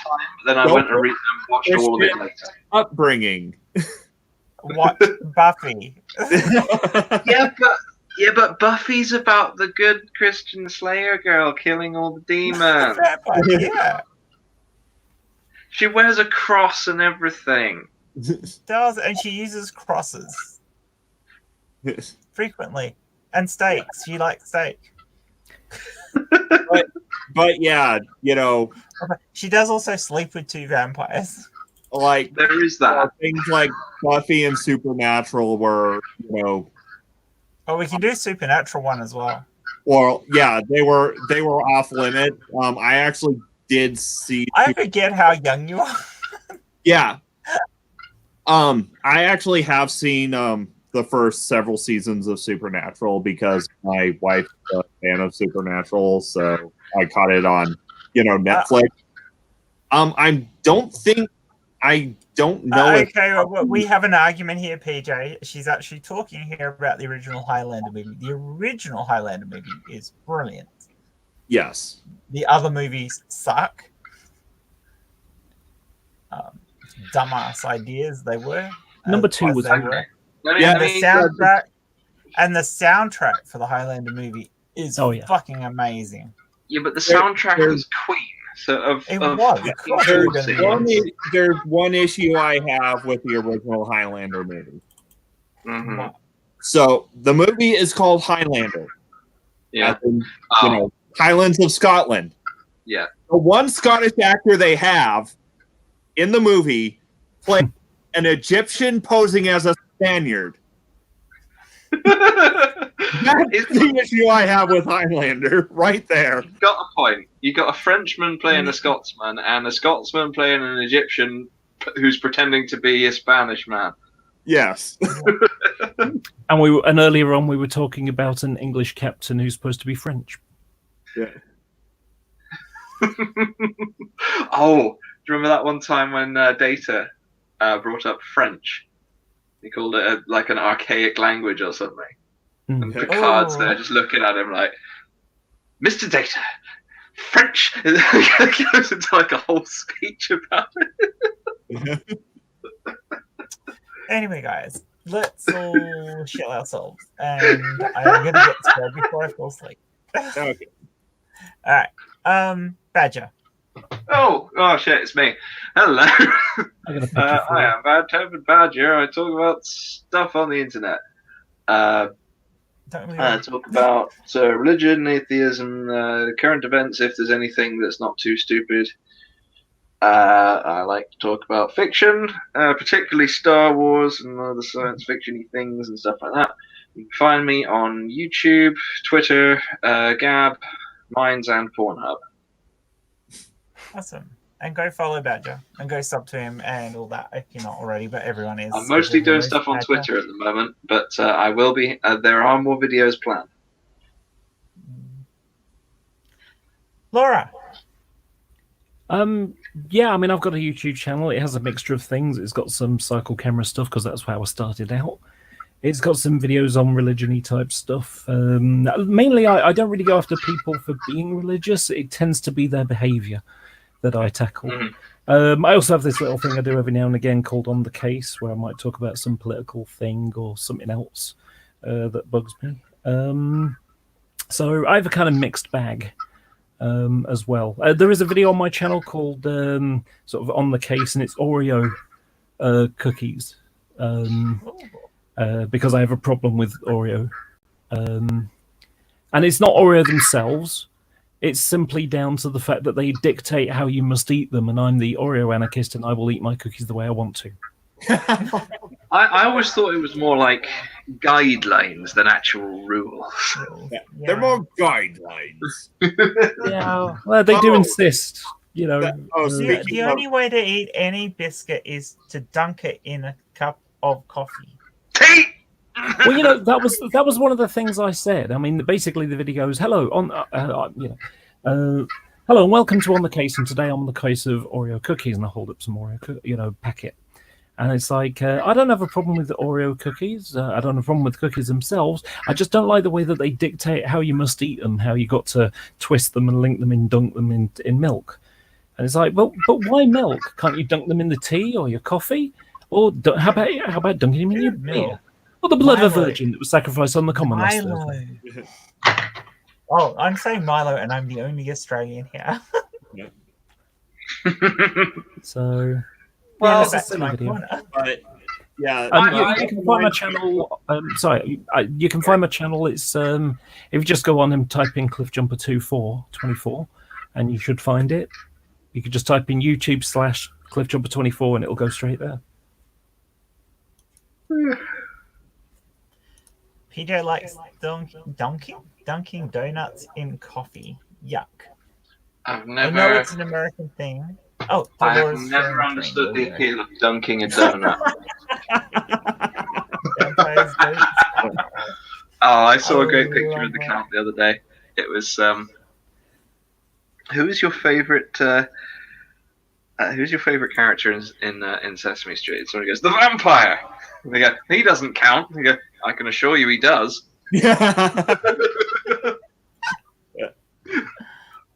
but then I went and watched all of it later. Upbringing. Watch Buffy. But Buffy's about the good Christian Slayer girl killing all the demons. Yeah. She wears a cross and everything. Does, and she uses crosses frequently, and steaks. She likes steak. but yeah, she does also sleep with 2 vampires. Like there is that. Things like Buffy and Supernatural were, we can do Supernatural one as well. Well, yeah, they were off limit. I actually did see. I forget how young you are. Yeah. I actually have seen the first several seasons of Supernatural because my wife's a fan of Supernatural, so I caught it on, Netflix. I don't know. Okay, we have an argument here, PJ. She's actually talking here about the original Highlander movie. The original Highlander movie is brilliant. Yes. The other movies suck. Dumbass ideas they were. Number 2 was okay. And the soundtrack for the Highlander movie is fucking amazing. Yeah, but the soundtrack is Queen, So It was. Of course it was gonna be. There's one issue I have with the original Highlander movie. Mhm. So the movie is called Highlander. Yeah. As in, Highlands of Scotland. Yeah. The one Scottish actor they have in the movie played an Egyptian posing as a Spaniard. That's the issue I have with Highlander, right there. You've got a point. You got a Frenchman playing a Scotsman, and a Scotsman playing an Egyptian who's pretending to be a Spanish man. Yes. And earlier on we were talking about an English captain who's supposed to be French. Yeah. Oh, do you remember that one time when Data brought up French? He called it like an archaic language or something. And Picard's there just looking at him like, Mr. Data, French. It goes into like a whole speech about it. Anyway, guys, let's all chill ourselves. And I'm going to get to bed before I fall asleep. Okay. All right. Badger. Oh shit, it's me. Hello. I am Bad Tempered Badger. I talk about stuff on the internet. I talk about religion, atheism, current events, if there's anything that's not too stupid. I like to talk about fiction, particularly Star Wars and other science fiction-y things and stuff like that. You can find me on YouTube, Twitter, Gab, Minds, and Pornhub. Awesome. And go follow Badger and go sub to him and all that if you're not already, but everyone is. I'm mostly doing stuff on Twitter at the moment, but I will be. There are more videos planned. Laura. Yeah, I mean, I've got a YouTube channel. It has a mixture of things. It's got some cycle camera stuff because that's how I started out. It's got some videos on religion-y type stuff. Mainly, I don't really go after people for being religious. It tends to be their behavior that I tackle. I also have this little thing I do every now and again called On the Case, where I might talk about some political thing or something else that bugs me. So I have a kind of mixed bag as well. There is a video on my channel called sort of On the Case, and it's Oreo cookies. Because I have a problem with Oreo. And it's not Oreo themselves. It's simply down to the fact that they dictate how you must eat them, and I'm the Oreo anarchist, and I will eat my cookies the way I want to. I always thought it was more like guidelines than actual rules. Yeah. They're more guidelines. Yeah, well, they do insist, you know. The only way to eat any biscuit is to dunk it in a cup of coffee. Well, you know, that was one of the things I said. I mean, basically the video goes, hello, hello and welcome to On the Case, and today I'm on the case of Oreo cookies, and I hold up some Oreo, packet. And it's like, I don't have a problem with the Oreo cookies. I don't have a problem with cookies themselves. I just don't like the way that they dictate how you must eat them, how you got to twist them and link them and dunk them in milk. And it's like, well, but why milk? Can't you dunk them in the tea or your coffee? Or how about dunking them in your beer? Or the blood of a virgin that was sacrificed on the common last Thursday. Oh, I'm saying Milo, and I'm the only Australian here. So, well, yeah, that's a silly video. But yeah, you can find my channel. You can find my channel. It's if you just go on and type in CliffJumper24, and you should find it. You could just type in YouTube/CliffJumper24, and it'll go straight there. PJ likes dunking donuts in coffee. Yuck. I know it's an American thing. Oh, I've never understood the appeal of dunking a donut. I saw a great picture of the cat the other day. It was who's your favorite character in Sesame Street? Someone goes, the vampire. And they go, he doesn't count. They go, I can assure you he does.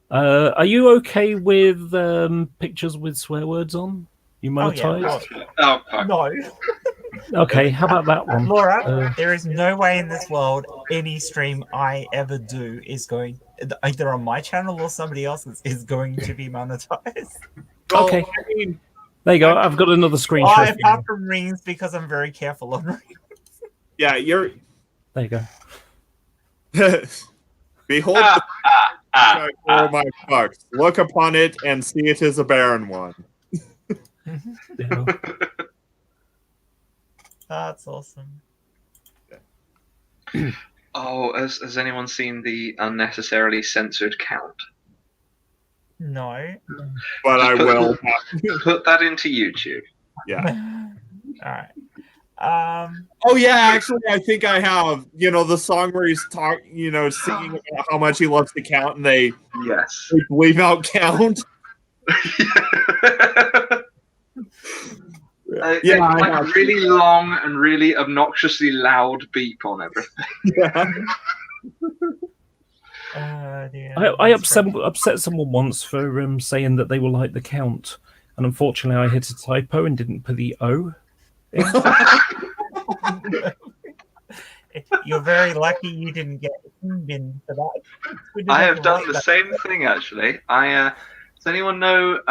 Are you okay with pictures with swear words on? You monetized? Oh, fuck. No. Okay, how about that one? Laura, there is no way in this world any stream I ever do is going either on my channel or somebody else's is going to be monetized. Well, Okay. I mean, There you go. I've got another screenshot. Apart from rings, because I'm very careful on rings. yeah, you're. There you go. Behold the for my fucks. Look upon it and see it is a barren one. Yeah. That's awesome. Oh, has anyone seen the unnecessarily censored count? No. But I will. Put that into YouTube. Yeah. All right. Oh yeah, actually, I think I have. The song where he's singing about how much he loves to count, and they leave out count. Like really long and really obnoxiously loud beep on everything. Yeah. I upset someone once for saying that they were like the Count, and unfortunately, I hit a typo and didn't put the O. You're very lucky you didn't get in for that. I have done the same thing actually. Does anyone know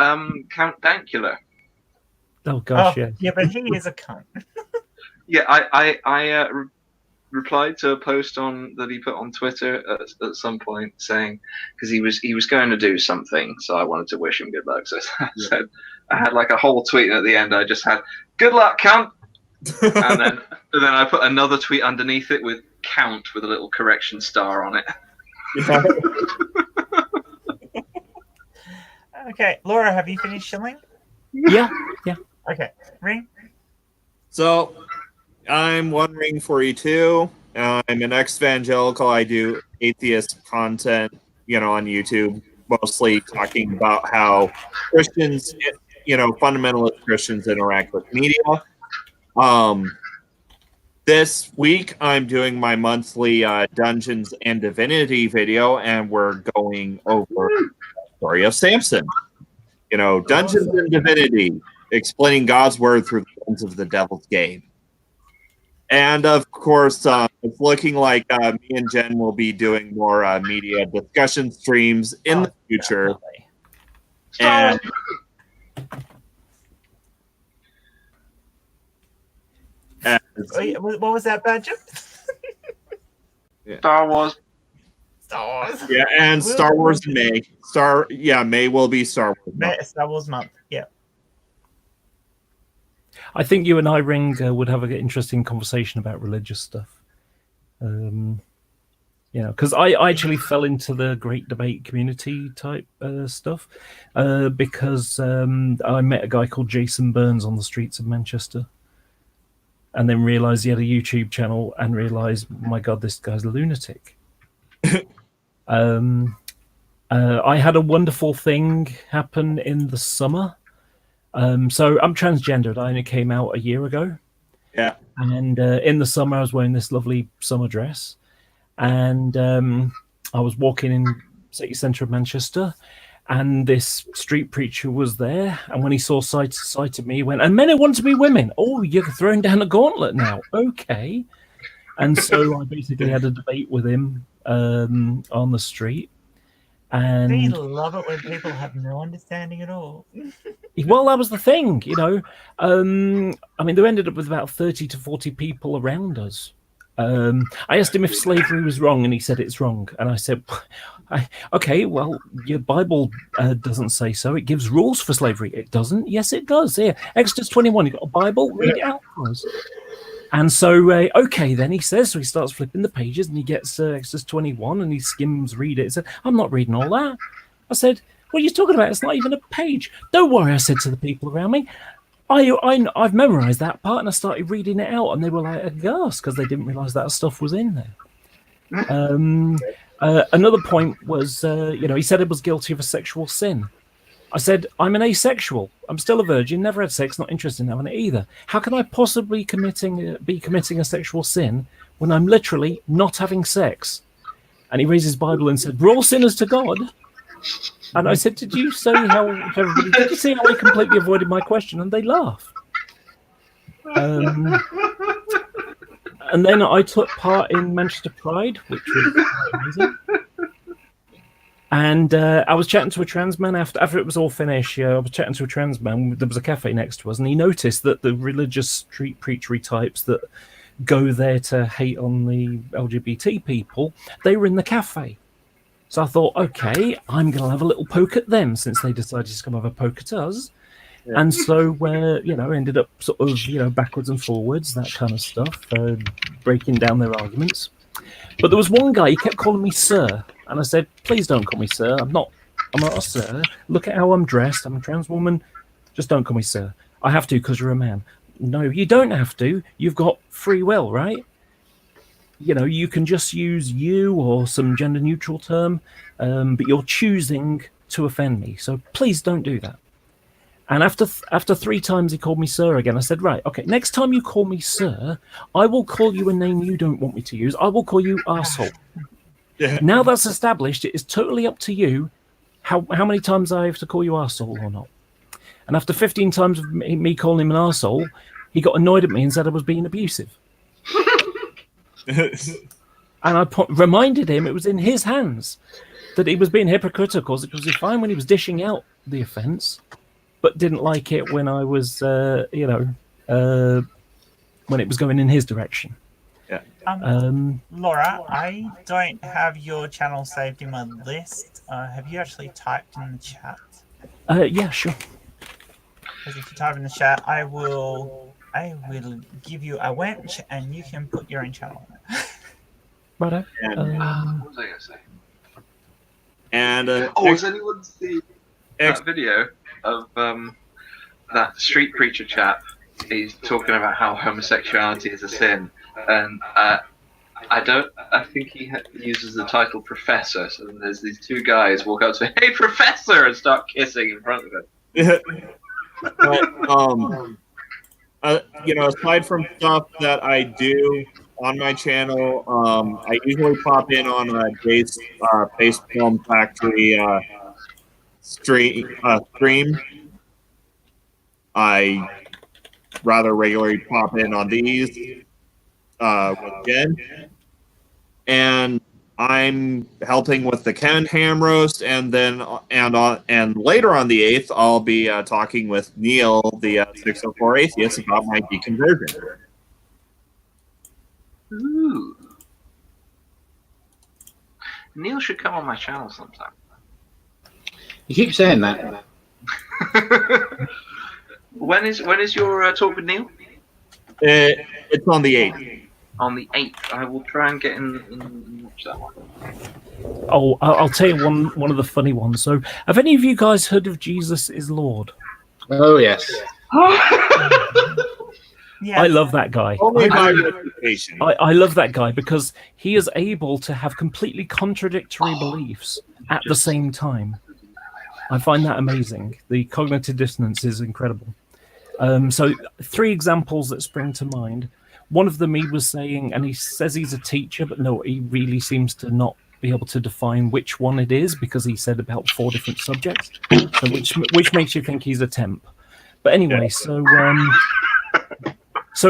Count Dankula? Oh gosh, yeah. Yeah, but he is a cunt. Yeah, I replied to a post that he put on Twitter at some point saying, because he was going to do something, so I wanted to wish him good luck. So I said, I had like a whole tweet, and at the end I just had "Good luck, Count," and then I put another tweet underneath it with "Count" with a little correction star on it. Okay, Laura, have you finished shilling? Yeah. Okay, ring. So, I'm One Ring 42. I'm an ex-evangelical. I do atheist content, on YouTube, mostly talking about how Christians, fundamentalist Christians interact with media. This week, I'm doing my monthly Dungeons and Divinity video, and we're going over the story of Samson. Dungeons and Divinity, explaining God's word through the lens of the devil's game. And of course, it's looking like me and Jen will be doing more media discussion streams in the future. And what was that, Badger? Star Wars. Yeah, and Star Wars in May. May will be Star Wars month. Star Wars month. Yeah. I think you and I, Ring, would have an interesting conversation about religious stuff. Because I actually fell into the great debate community type stuff because I met a guy called Jason Burns on the streets of Manchester, and then realized he had a YouTube channel and realized, my God, this guy's a lunatic. I had a wonderful thing happen in the summer. So I'm transgendered. I only came out a year ago. Yeah. And in the summer, I was wearing this lovely summer dress. And I was walking in city centre of Manchester, and this street preacher was there. And when he saw sight of me, he went, "And men who want to be women. Oh, you're throwing down a gauntlet now. Okay." And so I basically had a debate with him on the street. And they love it when people have no understanding at all. Well, that was the thing, there ended up with about 30 to 40 people around us. I asked him if slavery was wrong, and he said it's wrong. And I said, okay, well, your Bible doesn't say so. It gives rules for slavery. It doesn't? Yes, it does. Here, Exodus 21, you've got a Bible? Read it out for us. And so, okay, then he says, so he starts flipping the pages, and he gets Exodus 21, and he skims read it. He said, "I'm not reading all that." I said, "What are you talking about? It's not even a page." "Don't worry," I said to the people around me. I've memorized that part, and I started reading it out, and they were like aghast because they didn't realize that stuff was in there. Another point was, he said I was guilty of a sexual sin. I said, "I'm an asexual. I'm still a virgin, never had sex, not interested in having it either. How can I possibly be committing a sexual sin when I'm literally not having sex?" And he raised his Bible and said, "We're all sinners to God." And I said, did you see how he completely avoided my question? And they laughed. And then I took part in Manchester Pride, which was amazing. And I was chatting to a trans man after it was all finished. I was chatting to a trans man. There was a cafe next to us, and he noticed that the religious street preachery types that go there to hate on the LGBT people, they were in the cafe. So I thought, okay, I'm going to have a little poke at them since they decided to come have a poke at us. Yeah. And so, ended up sort of, backwards and forwards, that kind of stuff, breaking down their arguments. But there was one guy, he kept calling me sir. And I said, please don't call me sir. I'm not a sir. Look at how I'm dressed. I'm a trans woman. Just don't call me sir. I have to because you're a man. No, you don't have to. You've got free will, right? You can just use you or some gender neutral term, but you're choosing to offend me. So please don't do that. And after 3 times he called me sir again, I said, right, okay, next time you call me sir, I will call you a name you don't want me to use. I will call you arsehole. Yeah. Now that's established, it is totally up to you how many times I have to call you arsehole or not. And after 15 times of me calling him an arsehole, he got annoyed at me and said I was being abusive. And I reminded him it was in his hands, that he was being hypocritical. It was fine when he was dishing out the offence, but didn't like it when I was, when it was going in his direction. Yeah. Laura, I don't have your channel saved in my list. Have you actually typed in the chat? Yeah, sure. Because if you type in the chat, I will give you a wench, and you can put your own channel on it. Righto. What was I going to say? And has anyone seen that video of that street preacher chap? He's talking about how homosexuality is a sin, and I think he uses the title Professor. So there's these 2 guys walk up to him, "Hey, Professor," and start kissing in front of him. But, aside from stuff that I do on my channel, I usually pop in on a Base Film Factory stream. I rather regularly pop in on these with Jen, and I'm helping with the Ken Ham roast, and then and later on the 8th, I'll be talking with Neil, the 604 Atheist, about my deconversion. Ooh. Neil should come on my channel sometime. You keep saying that. When is your talk with Neil? It's on the 8th. On the 8th, I will try and get in and watch that one. Oh, I'll tell you one of the funny ones. So, have any of you guys heard of Jesus is Lord? Oh, yes. Yes. I love that guy. I love that guy because he is able to have completely contradictory beliefs at the same time. I find that amazing. The cognitive dissonance is incredible. So 3 examples that spring to mind. One of them, he was saying, and he says he's a teacher, but no, he really seems to not be able to define which one it is because he said about 4 different subjects, so which makes you think he's a temp. But anyway, so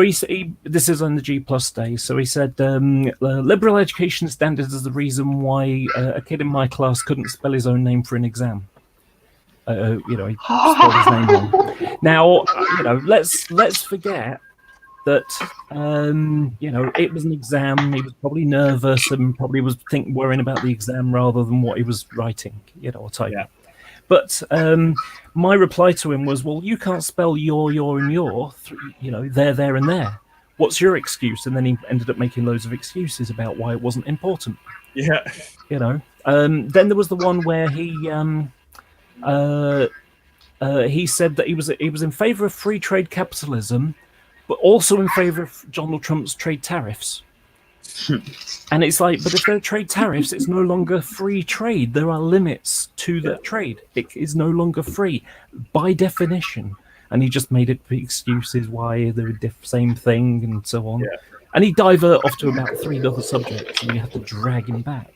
he this is on the G+ day. So he said liberal education standards is the reason why a kid in my class couldn't spell his own name for an exam. He spelled his name wrong. Now, let's forget that it was an exam. He was probably nervous and probably was worrying about the exam rather than what he was writing, or typing. Yeah. But my reply to him was, well, you can't spell your, and your, there, and there. What's your excuse? And then he ended up making loads of excuses about why it wasn't important. Yeah. Then there was the one where he said that he was in favor of free trade capitalism, but also in favor of Donald Trump's trade tariffs. And it's like, but if there are trade tariffs, it's no longer free trade. There are limits to that trade. It is no longer free by definition. And he just made it excuses why they're the same thing and so on. Yeah. And he divert off to about 3 other subjects, and you have to drag him back.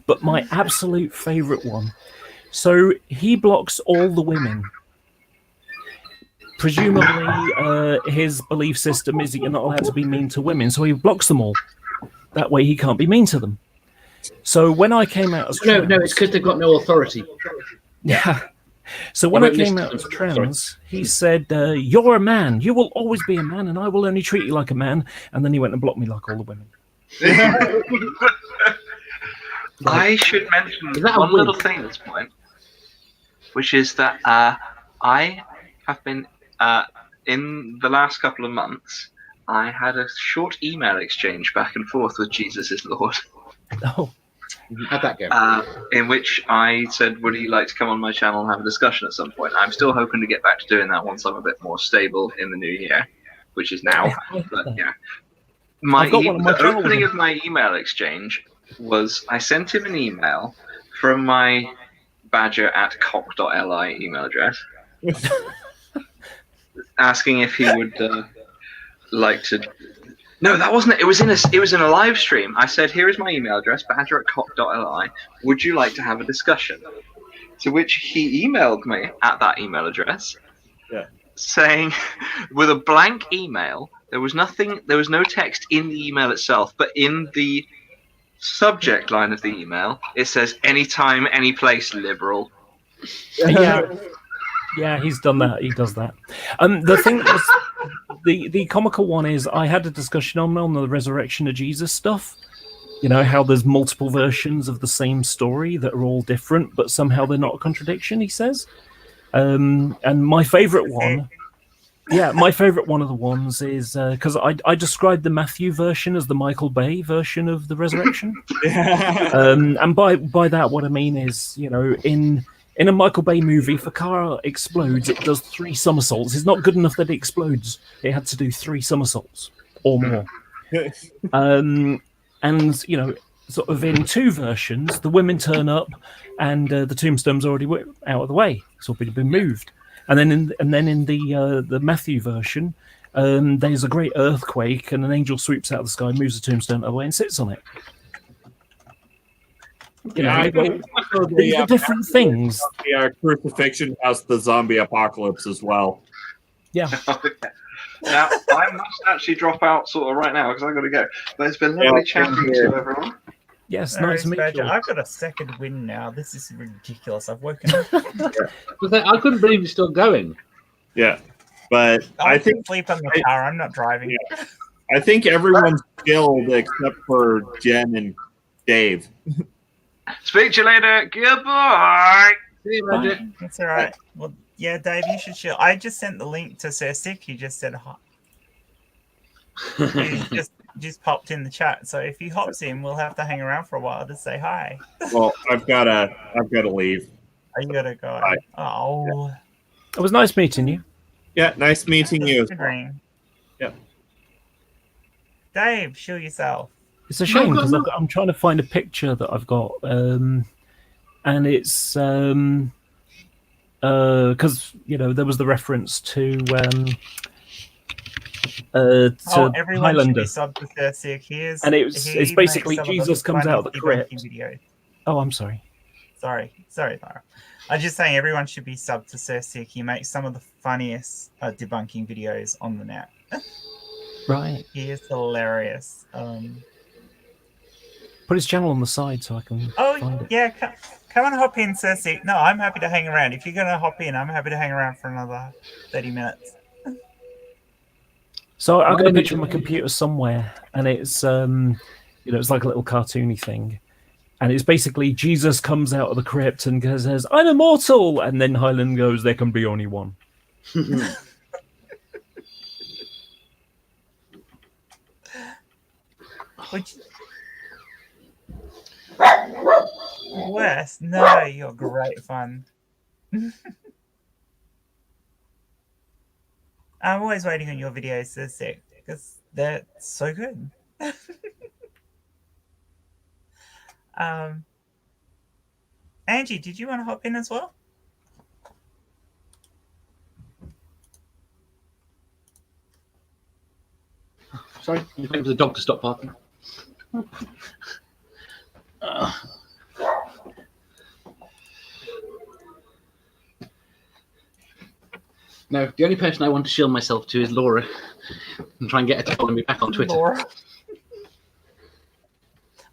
But my absolute favorite one. So he blocks all the women. presumably his belief system is that you're not allowed to be mean to women, so he blocks them all. That way he can't be mean to them. So when I came out as trans, No, it's because they've got no authority. yeah. So when I came out as trans, he said, "You're a man. You will always be a man, and I will only treat you like a man." And then he went and blocked me like all the women. I should mention one little thing at this point, which is that I have been, in the last couple of months, I had a short email exchange back and forth with Jesus is Lord. Oh, How'd that go? In which I said, would he like to come on my channel and have a discussion at some point? I'm still hoping to get back to doing that once I'm a bit more stable in the new year, which is now. But yeah, the opening of my email exchange was I sent him an email from my badger@cock.li email address asking if he would like to. No, that wasn't it. It was in a live stream. I said, here is my email address, badger@cock.li. Would you like to have a discussion? To which he emailed me at that email address, saying, with a blank email, there was no text in the email itself, but in the subject line of the email, it says, anytime, any place, liberal. Yeah, he's done that. He does that. The thing was, the comical one is I had a discussion on the resurrection of Jesus stuff. You know, how there's multiple versions of the same story that are all different, but somehow they're not a contradiction, he says. And my favorite one, my favorite one of the ones is because I described the Matthew version as the Michael Bay version of the resurrection. And by that, what I mean is, you know, in a Michael Bay movie, if a car explodes, it does 3 somersaults. It's not good enough that it explodes. It had to do 3 somersaults or more. And, you know, sort of in 2 versions, the women turn up and the tombstone's already out of the way. It's already been moved. And then in the Matthew version, there's a great earthquake and an angel swoops out of the sky, moves the tombstone out of the way and sits on it. You know, these are different things. The crucifixion has the zombie apocalypse as well. Yeah. Now, I must actually drop out sort of right now because I've got to go. But it's been lovely chatting to everyone. Yes, nice to meet you. I've got a second win now. This is ridiculous. I've woken up. I couldn't believe you're still going. Yeah, but I think sleep in the car. I'm not driving. Yeah. I think everyone's skilled except for Jen and Dave. Speak to you later. Goodbye. See you, Magic. That's all right. Well, yeah, Dave, you should chill. I just sent the link to Sir Sick. He just said hi. He just popped in the chat. So if he hops in, we'll have to hang around for a while to say hi. Well, I've got to leave. You gotta go. Bye. Oh, it was nice meeting you. Yeah, nice meeting you. Yeah. Dave, show yourself. It's a shame because I'm trying to find a picture that I've got, and it's because you know there was the reference to everyone Highlander, should be subbed to Here's, and it's basically Jesus comes out of the crypt. Oh, I'm sorry. Sorry, Lara. I'm just saying everyone should be subbed to Sir Sick. He makes some of the funniest debunking videos on the net. Right. He is hilarious. Put his channel on the side so I can find it. Yeah, come and hop in, Sir Sick. No, I'm happy to hang around. If you're going to hop in, I'm happy to hang around for another 30 minutes. So I've got a picture on my computer somewhere, and it's it's like a little cartoony thing. And it's basically Jesus comes out of the crypt and says, "I'm immortal," and then Highland goes, "There can be only one." Wes, no, you're great fun. I'm always waiting on your videos to see because they're so good. Angie, did you want to hop in as well? Sorry, I'm waiting for the dog to stop barking. No, the only person I want to shield myself to is Laura, and try and get her to follow me back on Twitter. Laura.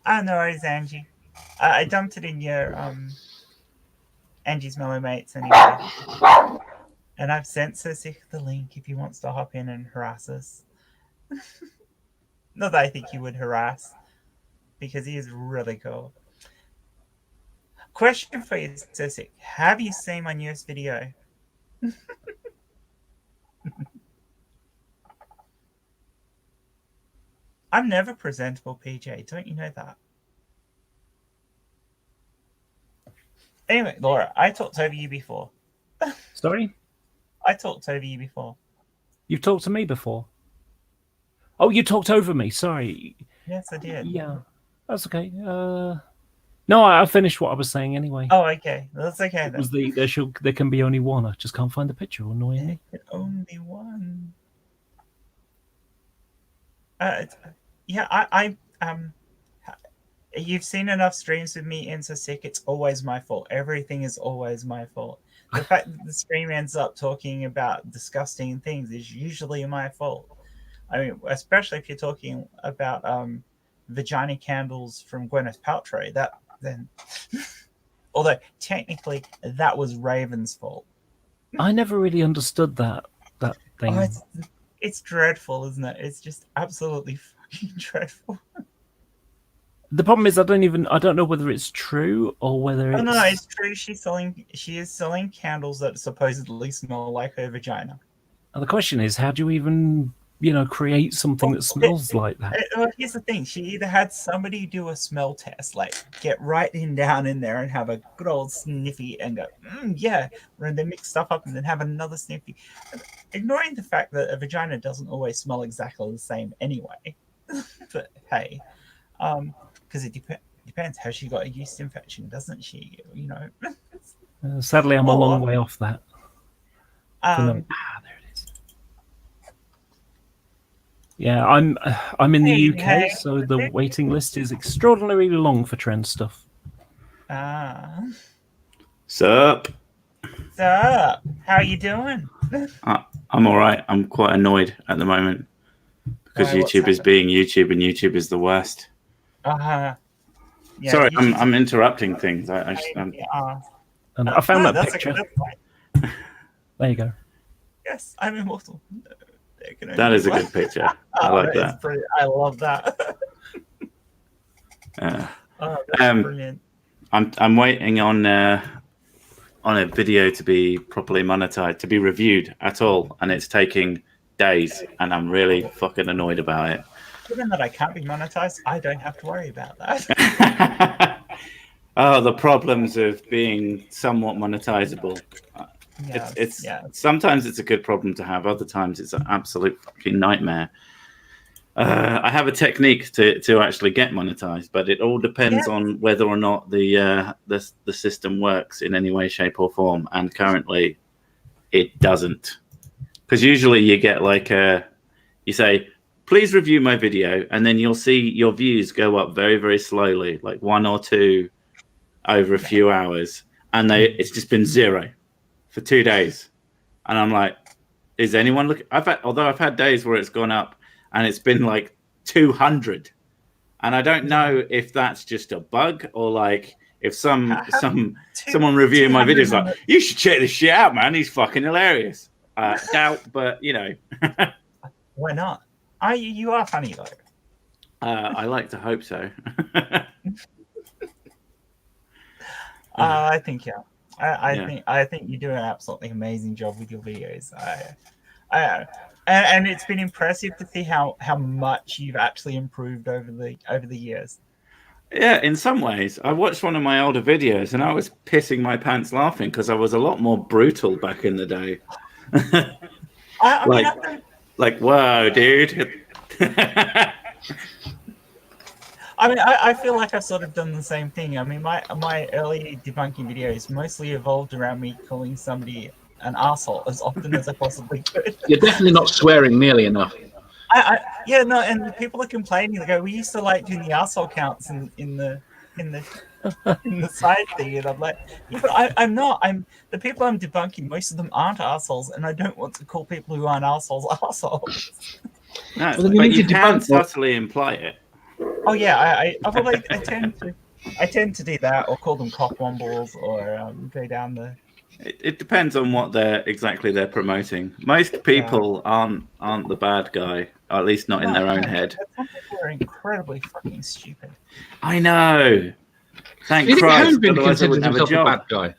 Oh, no worries, Angie. I dumped it in your Angie's Mellow Mates anyway. And I've sent Sissy the link if he wants to hop in and harass us. Not that I think he would harass, because he is really cool. Question for you, Sissy. Have you seen my newest video? I'm never presentable, PJ. Don't you know that? Anyway, Laura, I talked over you before. Sorry? I talked over you before. You've talked to me before? Oh, you talked over me. Sorry. Yes, I did. Yeah, that's okay. No, I finished what I was saying anyway. Oh, okay. That's okay then. It was there can be only one. I just can't find the picture, annoyingly. There can only one. Yeah, I you've seen enough streams with me into sick. It's always my fault. Everything is always my fault. The fact that the stream ends up talking about disgusting things is usually my fault. I mean, especially if you're talking about vagina candles from Gwyneth Paltrow. Although technically that was Raven's fault. I never really understood that thing. Oh, it's dreadful, isn't it? It's just absolutely fucking dreadful. The problem is I don't know whether it's true or whether it's... Oh, no, it's true. She is selling candles that supposedly smell like her vagina. And the question is, how do you even, create something that smells like that? Well, here's the thing. She either had somebody do a smell test, like get right down in there and have a good old sniffy and go, yeah, and then mix stuff up and then have another sniffy. Ignoring the fact that a vagina doesn't always smell exactly the same anyway. But hey, because it depends how she got a yeast infection, doesn't she? Sadly, I'm a long way off that. There it is. Yeah, I'm in the UK, so the waiting list is extraordinarily long for trend stuff. Sup? How are you doing? I'm all right. I'm quite annoyed at the moment because YouTube is being YouTube, and YouTube is the worst. Yeah, sorry, I'm interrupting things. And I found that picture. There you go. Yes, I'm immortal. That is a good picture. I like that. I love that. That's brilliant. I'm waiting on a video to be properly monetized, to be reviewed at all, and it's taking days, and I'm really fucking annoyed about it. Given that I can't be monetized, I don't have to worry about that. Oh, the problems of being somewhat monetizable. Sometimes it's a good problem to have. Other times it's an absolute fucking nightmare. I have a technique to actually get monetized, but it all depends on whether or not the system works in any way, shape, or form. And currently, it doesn't. Because usually you get you say, please review my video, and then you'll see your views go up very, very slowly, like 1 or 2 over a few hours, and it's just been 0 for 2 days. And I'm like, is anyone looking? Although I've had days where it's gone up and it's been like 200, and I don't know if that's just a bug or if someone reviewing my videos like, you should check this shit out, man, he's fucking hilarious. Doubt, but why not? You are funny though. I like to hope so. I think I think you do an absolutely amazing job with your videos. And it's been impressive to see how much you've actually improved over the years. Yeah, in some ways. I watched one of my older videos and I was pissing my pants laughing because I was a lot more brutal back in the day. Whoa, dude. I mean, I feel like I've sort of done the same thing. I mean, my early debunking videos mostly evolved around me calling somebody an asshole as often as I possibly could. You're definitely not swearing nearly enough. And people are complaining. They go, we used to doing the asshole counts in the in the side thing, and I'm like, yeah, but I'm not. The people I'm debunking. Most of them aren't assholes, and I don't want to call people who aren't assholes assholes. No, Well, then but need you to can debunk- subtly imply it. Oh yeah, I tend to do that, or call them cockwombles, or go down the. It depends on what they're promoting. Most people aren't the bad guy, or at least not in their own head. Some people are incredibly fucking stupid. I know. Thank Do you think Christ. Hovind Otherwise I considers wouldn't have a himself a job. bad guy?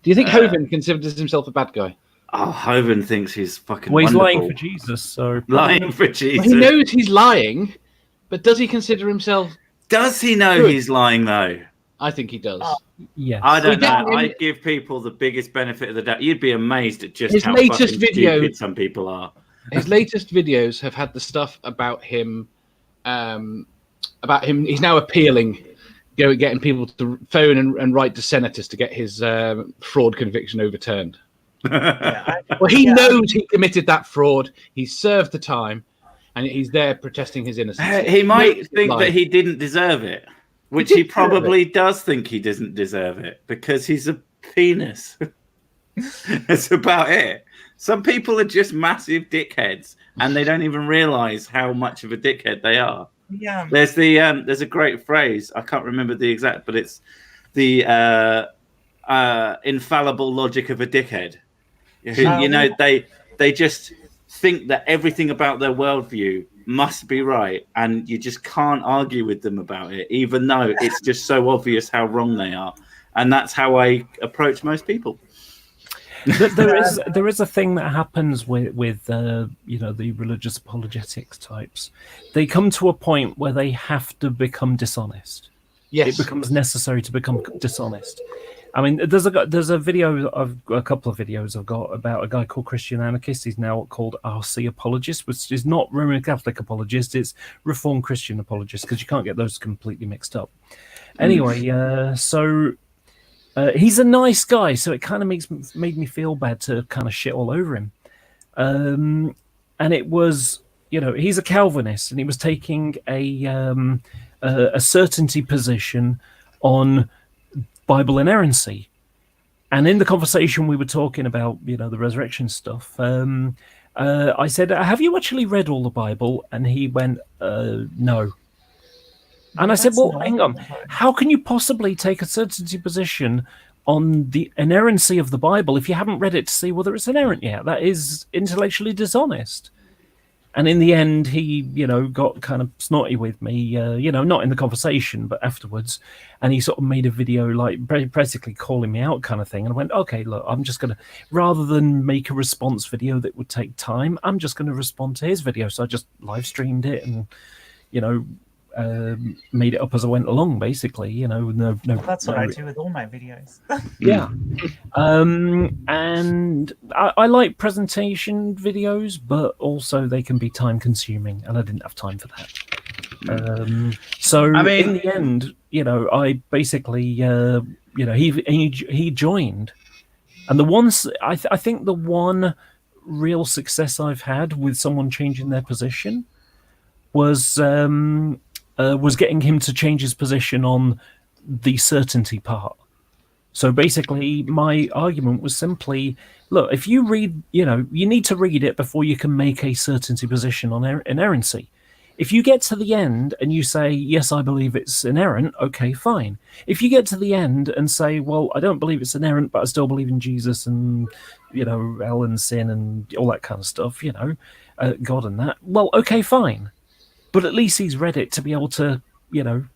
Do you think Hovind considers himself a bad guy? Oh, Hovind thinks he's fucking Well, he's wonderful. lying for Jesus, so Lying for Jesus. Well, he knows he's lying, but does he consider himself? Does he know Good. he's lying though? I think he does. yes. I don't We know. definitely- I give people the biggest benefit of the doubt. You'd be amazed at just His how latest fucking video- stupid some people are. His latest videos have had the stuff about him. He's now appealing, getting people to phone and write to senators to get his fraud conviction overturned. Well, he knows he committed that fraud. He served the time, and he's there protesting his innocence. He might knows think he's that he didn't deserve it, which he probably does think he doesn't deserve it because he's a penis. That's about it. Some people are just massive dickheads, and they don't even realize how much of a dickhead they are. Yeah. There's a great phrase. I can't remember the exact, but it's the infallible logic of a dickhead. You know, they just think that everything about their worldview must be right, and you just can't argue with them about it, even though it's just so obvious how wrong they are. And that's how I approach most people. There is a thing that happens with the religious apologetics types. They come to a point where they have to become dishonest. Yes. It becomes necessary to become dishonest. I mean, there's a video of a couple of videos I've got about a guy called Christian Anarchist. He's now called RC Apologist, which is not Roman Catholic Apologist. It's Reformed Christian Apologist, because you can't get those completely mixed up. Anyway, so he's a nice guy, so it kind of made me feel bad to kind of shit all over him. And it was, he's a Calvinist, and he was taking a certainty position on Bible inerrancy. And in the conversation we were talking about, the resurrection stuff, I said, have you actually read all the Bible? And he went, no. And I said, well, hang on. How can you possibly take a certainty position on the inerrancy of the Bible if you haven't read it to see whether it's inerrant yet? That is intellectually dishonest. And in the end, he, got kind of snotty with me, not in the conversation, but afterwards. And he sort of made a video, like basically calling me out kind of thing. And I went, okay, look, I'm just going to, rather than make a response video that would take time, I'm just going to respond to his video. So I just live streamed it and, made it up as I went along, basically. That's what I do with all my videos. Yeah. And I like presentation videos, but also they can be time consuming, and I didn't have time for that. So I mean, in the end, I basically, he joined, and I think the one real success I've had with someone changing their position was getting him to change his position on the certainty part. So basically, my argument was simply, look, if you read, you need to read it before you can make a certainty position on inerrancy. If you get to the end and you say, yes, I believe it's inerrant, okay, fine. If you get to the end and say, well, I don't believe it's inerrant, but I still believe in Jesus and, hell and sin and all that kind of stuff, God and that, well, okay, fine. But at least he's read it to be able to,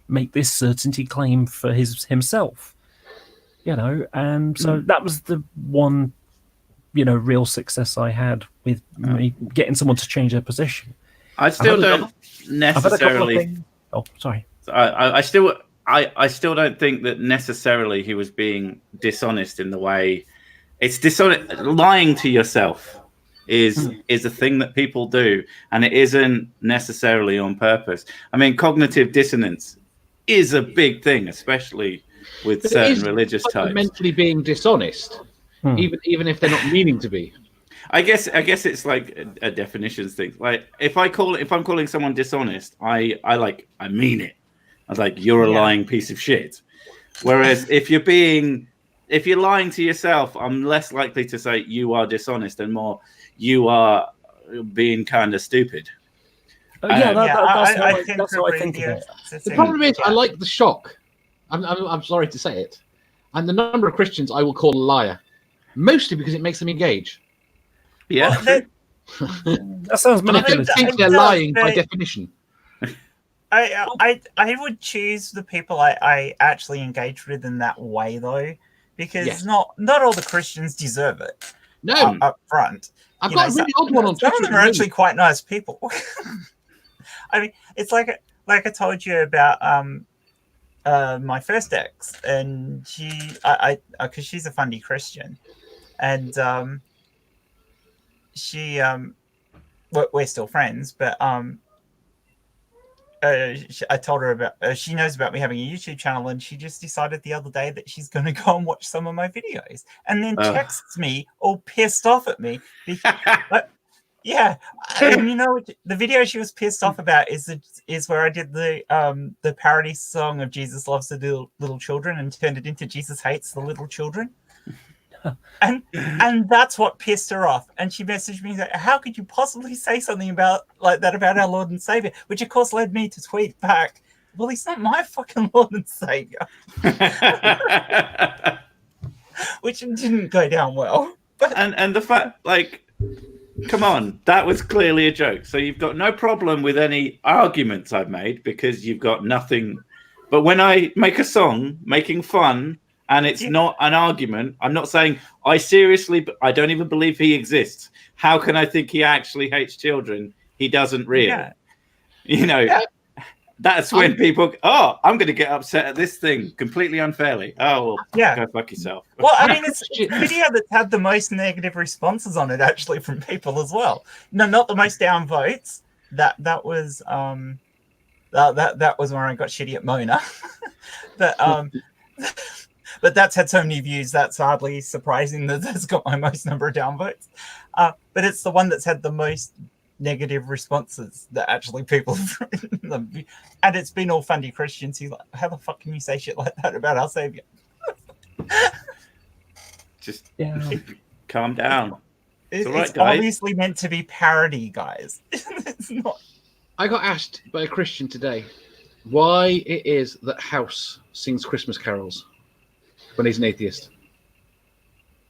make this certainty claim for himself. And so that was the one, real success I had with me getting someone to change their position. I still don't necessarily. Oh, sorry. I still don't think that necessarily he was being dishonest in the way it's dishonest. Lying to yourself is a thing that people do, and it isn't necessarily on purpose. I mean, cognitive dissonance is a big thing, especially with certain religious types. Mentally being dishonest, even if they're not meaning to be. I guess it's like a definitions thing. Like if I'm calling someone dishonest, I mean it. I was like, you're a Yeah. lying piece of shit. Whereas if you're lying to yourself, I'm less likely to say you are dishonest and more you are being kind of stupid. Yeah, Um, that's how I think of yeah, it. it's The problem is, I like the shock. I'm sorry to say it, and the number of Christians I will call a liar, mostly because it makes them engage. Yeah, Well, true. That sounds And I don't manipulative. think they're does, lying by but- definition. I would choose the people I actually engage with in that way, though, because Yes. not all the Christians deserve it No, up front. I've You got know, a really odd one on some Twitter. of them are actually quite nice people. I mean, it's like I told you about my first ex, and I because she's a fundy Christian, and we're still friends, but I told her about she knows about me having a YouTube channel, and she just decided the other day that she's going to go and watch some of my videos, and then texts me all pissed off at me. Yeah, and you know the video she was pissed off about is where I did the parody song of Jesus Loves the Little Children and turned it into Jesus Hates the Little Children. And that's what pissed her off. And she messaged me, like, how could you possibly say something about our Lord and Savior? Which of course led me to tweet back, well, he's not my fucking Lord and Savior. Which didn't go down well. But and the fact, like, come on, that was clearly a joke. So you've got no problem with any arguments I've made because you've got nothing. But when I make a song making fun and it's not an argument, I'm not saying I don't even believe he exists. How can I think he actually hates children? He doesn't really. Yeah. You know, that's when people, I'm going to get upset at this thing completely unfairly. Oh, well, go fuck yourself. Well, I mean, it's the video that's had the most negative responses on it, actually, from people as well. No, not the most down votes. That was that was where I got shitty at Mona. But that's had so many views. That's hardly surprising that that's got my most number of down votes. But it's the one that's had the most negative responses that actually people have written them. And it's been all fundy Christians who's like, how the fuck can you say shit like that about our Savior? Just calm down. It's all right, it's guys. obviously meant to be parody, guys. It's not. I got asked by a Christian today why it is that House sings Christmas carols when he's an atheist.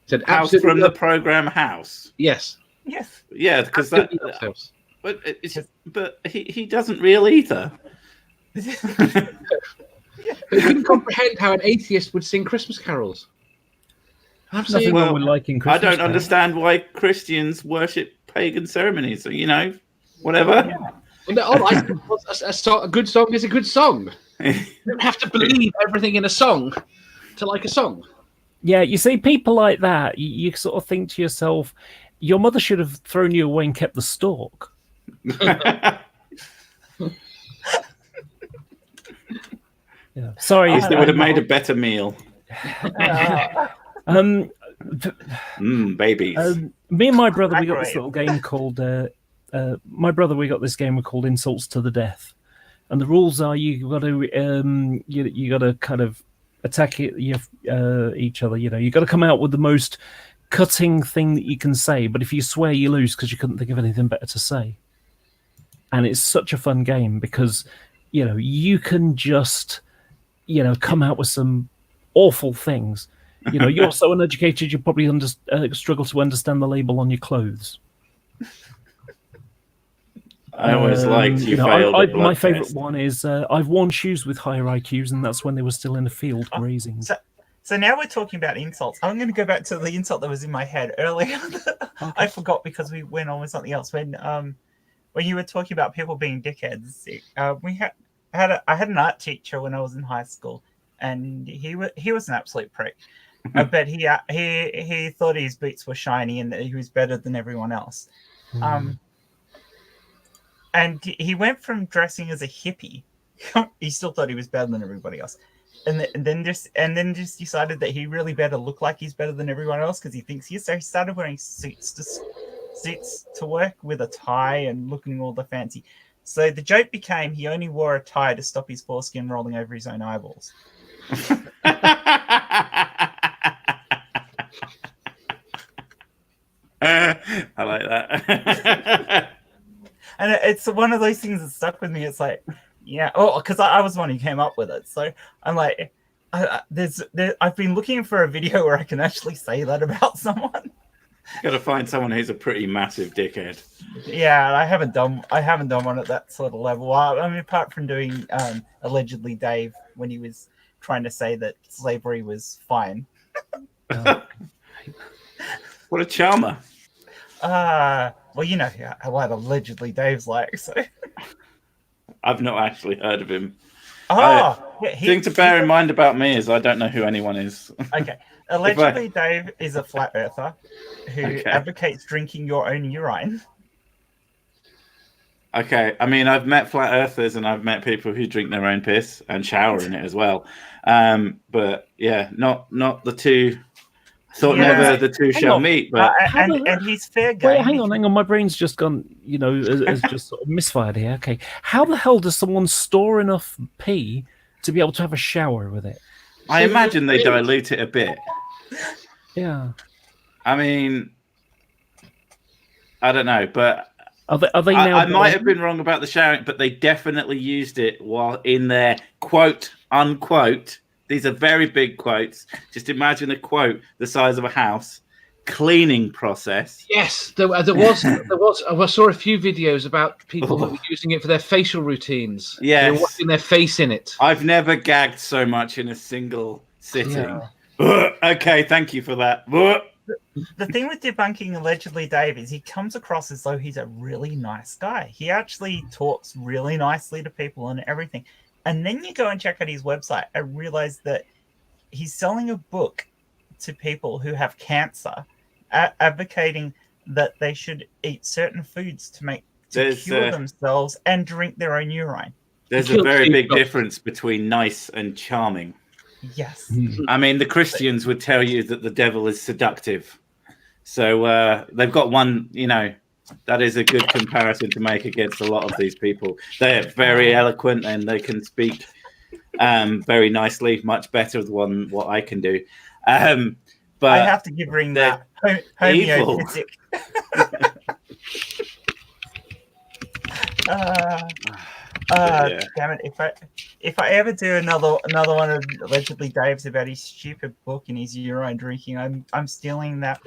He said, House from the program House. Yes. Yes. Yeah, because House. But he doesn't really either. But he couldn't comprehend how an atheist would sing Christmas carols. I'm saying, Nothing wrong with liking I Christmas don't carols. understand why Christians worship pagan ceremonies. You know, whatever. a good song is a good song. You don't have to believe everything in a song to like a song. Yeah, you see, people like that, you sort of think to yourself, your mother should have thrown you away and kept the stalk. Yeah. Sorry, They would have made a better meal. Babies. Me and my brother, we got this little game called. We got this game called Insults to the Death, and the rules are you got to you got to kind of attack each other. You know, you got to come out with the most cutting thing that you can say. But if you swear, you lose because you couldn't think of anything better to say. And it's such a fun game because you can just come out with some awful things. You're so uneducated, you probably struggle to understand the label on your clothes. I always liked you failed. My favourite one is I've worn shoes with higher IQs, and that's when they were still in the field grazing. So now we're talking about insults. I'm going to go back to the insult that was in my head earlier. Okay. I forgot because we went on with something else. When you were talking about people being dickheads, I had an art teacher when I was in high school, and he was an absolute prick. But he thought his boots were shiny and that he was better than everyone else. And he went from dressing as a hippie. He still thought he was better than everybody else, and then just decided that he really better look like he's better than everyone else because he thinks he is. So he started wearing suits to work with a tie and looking all the fancy. So the joke became he only wore a tie to stop his foreskin rolling over his own eyeballs. I like that. And it's one of those things that stuck with me. It's like, yeah, because I was the one who came up with it. So I'm like, I've been looking for a video where I can actually say that about someone. Got to find someone who's a pretty massive dickhead. Yeah, I haven't done one at that sort of level. I mean, apart from doing allegedly Dave when he was trying to say that slavery was fine. What a charmer. Well, you know what allegedly Dave's like. So I've not actually heard of him. Thing to bear in mind about me is I don't know who anyone is. Okay. Allegedly, Dave is a flat earther who advocates drinking your own urine. Okay, I mean, I've met flat earthers and I've met people who drink their own piss and shower in it as well. But yeah, not the two. I thought never the two shall meet. But and he's fair game. Wait, hang on. My brain's just gone. Has just sort of misfired here. Okay, how the hell does someone store enough pee to be able to have a shower with it? I imagine they dilute it a bit. Yeah. I mean, I don't know, but are they now? I might have been wrong about the showering, but they definitely used it while in their quote unquote. These are very big quotes. Just imagine a quote the size of a house cleaning process. Yes, there was. I saw a few videos about people that were using it for their facial routines. Yes. They were washing their face in it. I've never gagged so much in a single sitting. Yeah. Okay, thank you for that. The thing with debunking allegedly Dave is he comes across as though he's a really nice guy. He actually talks really nicely to people and everything. And then you go and check out his website and realize that he's selling a book to people who have cancer, advocating that they should eat certain foods to cure themselves and drink their own urine. There's a very big difference between nice and charming. Yes. I mean, the Christians would tell you that the devil is seductive. So they've got one, that is a good comparison to make against a lot of these people. They're very eloquent and they can speak very nicely, much better than what I can do. But I have to bring that homeopathic. Damn it! If I ever do another one of allegedly Dave's about his stupid book and his urine drinking, I'm stealing that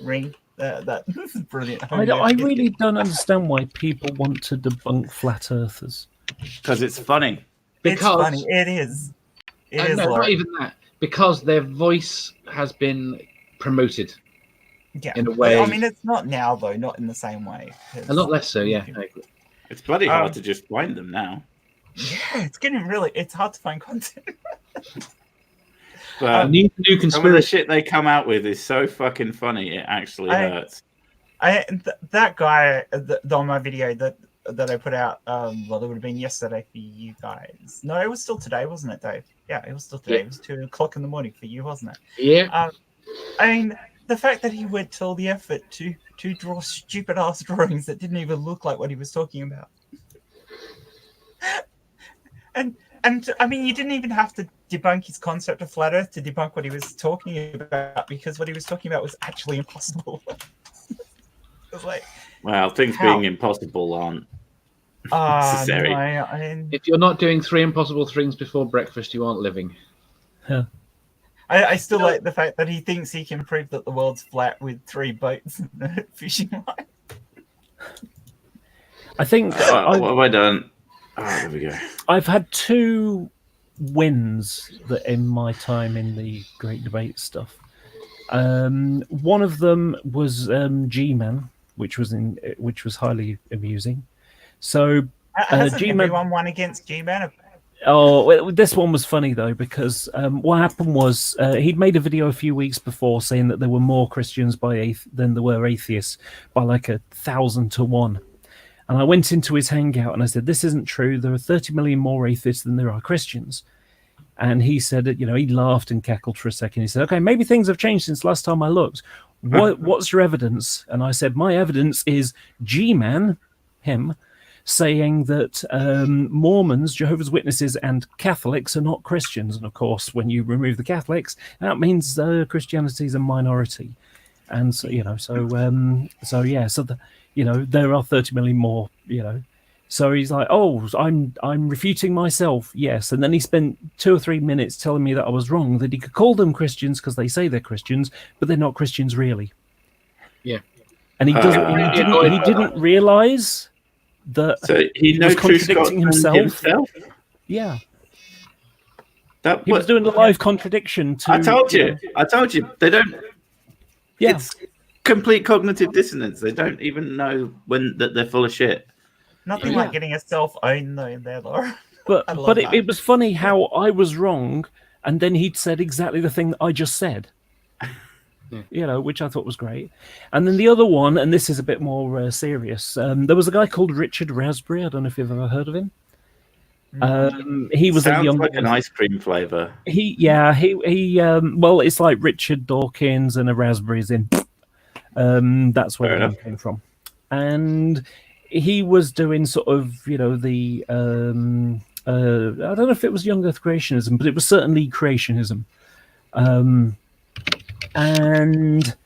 ring. That this is brilliant. I really don't understand why people want to debunk flat earthers. Because it's funny. It's funny. It is. It is. No, not even that. Because their voice has been promoted. Yeah. In a way. I mean, it's not now though. Not in the same way. A lot less so. Yeah. I agree. It's bloody hard to just find them now. Yeah, it's getting it's hard to find content. But new conspiracy. Some of the shit they come out with is so fucking funny. It actually hurts. That guy on my video that I put out, well, it would have been yesterday for you guys. No, it was still today, wasn't it, Dave? Yeah, it was still today. Yeah. It was 2:00 in the morning for you, wasn't it? Yeah. I mean, the fact that he went to all the effort to draw stupid ass drawings that didn't even look like what he was talking about. And I mean, you didn't even have to debunk his concept of flat Earth to debunk what he was talking about, because what he was talking about was actually impossible. It was like, well, things being impossible aren't necessary. No, if you're not doing 3 impossible things before breakfast, you aren't living. Huh. I still like the fact that he thinks he can prove that the world's flat with 3 boats and a fishing line. I think what have I done? There we go. I've had 2 wins that in my time in the Great Debate stuff. One of them was G-Man, which was highly amusing. So hasn't everyone won against G-Man? Oh, this one was funny though, because what happened was he'd made a video a few weeks before saying that there were more Christians than there were atheists by like 1,000 to 1. And I went into his hangout and I said, "This isn't true. There are 30 million more atheists than there are Christians." And he said, he laughed and cackled for a second. He said, "Okay, maybe things have changed since last time I looked. What's your evidence?" And I said, "My evidence is G-Man, him, saying that Mormons, Jehovah's Witnesses, and Catholics are not Christians. And of course, when you remove the Catholics, that means Christianity is a minority. And so, there are 30 million more, So he's like, oh, I'm refuting myself, yes. And then he spent 2 or 3 minutes telling me that I was wrong, that he could call them Christians because they say they're Christians, but they're not Christians really. Yeah. And he didn't realize that he was contradicting himself. Yeah. He was doing a live contradiction to... I told you. They don't... Yeah. It's complete cognitive dissonance. They don't even know that they're full of shit. Nothing like getting a self-own though in there, Laura. But it was funny how I was wrong, and then he'd said exactly the thing that I just said. Which I thought was great. And then the other one, and this is a bit more serious. There was a guy called Richard Raspberry. I don't know if you've ever heard of him. He was Sounds a young like an ice cream flavor. Well, it's like Richard Dawkins and a raspberries in. That's where it came from. And he was doing sort of, I don't know if it was young Earth creationism, but it was certainly creationism. And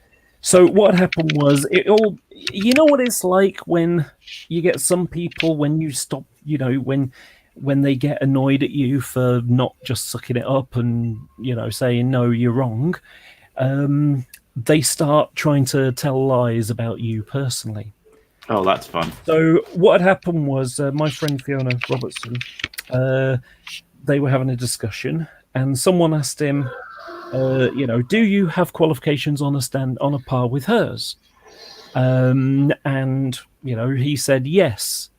so what happened was you know what it's like when you get some people, when you stop, when they get annoyed at you for not just sucking it up and, saying, no, you're wrong. They start trying to tell lies about you personally. Oh, that's fun. So what had happened was my friend Fiona Robertson, they were having a discussion, and someone asked him, do you have qualifications on a par with hers? And he said yes.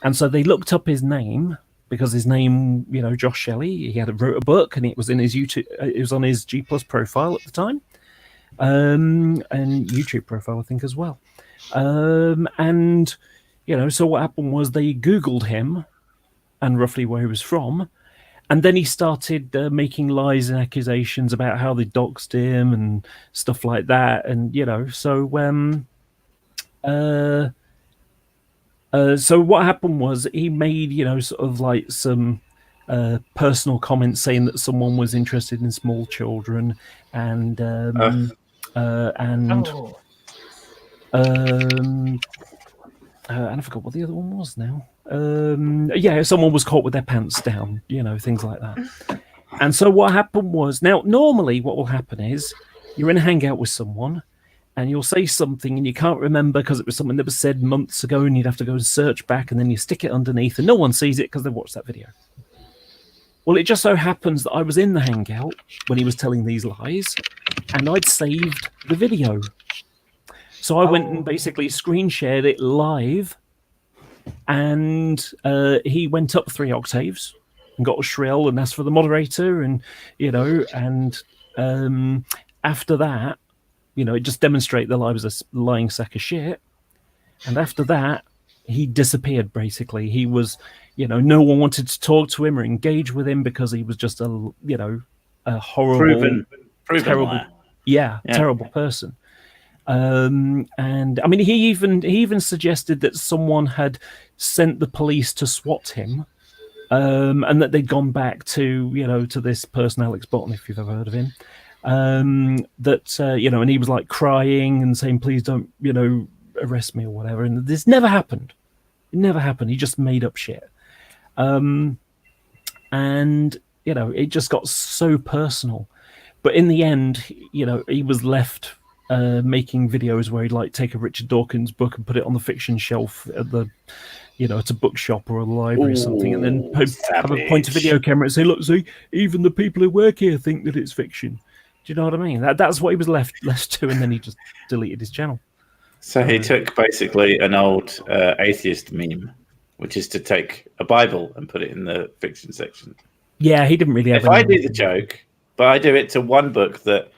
And so they looked up his name, because his name, Josh Shelley, he wrote a book, and it was in his YouTube. It was on his G+ profile at the time, and YouTube profile, I think, as well. So what happened was they Googled him and roughly where he was from, and then he started making lies and accusations about how they doxed him and stuff like that. And so what happened was he made sort of like some personal comments saying that someone was interested in small children, and I forgot what the other one was now. Someone was caught with their pants down, things like that. And so what happened was, now normally what will happen is you're in a hangout with someone and you'll say something and you can't remember because it was something that was said months ago, and you'd have to go and search back, and then you stick it underneath and no one sees it because they watched that video. Well, it just so happens that I was in the hangout when he was telling these lies, and I'd saved the video. So I went and basically screen shared it live, and he went up 3 octaves and got a shrill and asked for the moderator, and after that, it just demonstrated the lie was a lying sack of shit. And after that, he disappeared. Basically, he was, no one wanted to talk to him or engage with him because he was just a horrible, proven terrible, liar. Terrible person. And I mean, he even suggested that someone had sent the police to SWAT him, and that they'd gone back to to this person, Alex Botton, if you've ever heard of him. And he was like crying and saying, "Please don't, arrest me," or whatever. And this never happened. It never happened. He just made up shit. And it just got so personal. But in the end, he was left making videos where he'd like take a Richard Dawkins book and put it on the fiction shelf at the, at a bookshop or a library or something, and then have a point of video camera and say, "Look, see, even the people who work here think that it's fiction." Do you know what I mean? That's what he was left to, and then he just deleted his channel. So he took basically an old atheist meme, which is to take a Bible and put it in the fiction section. Yeah, he didn't really have. If I do the joke, but I do it to one book that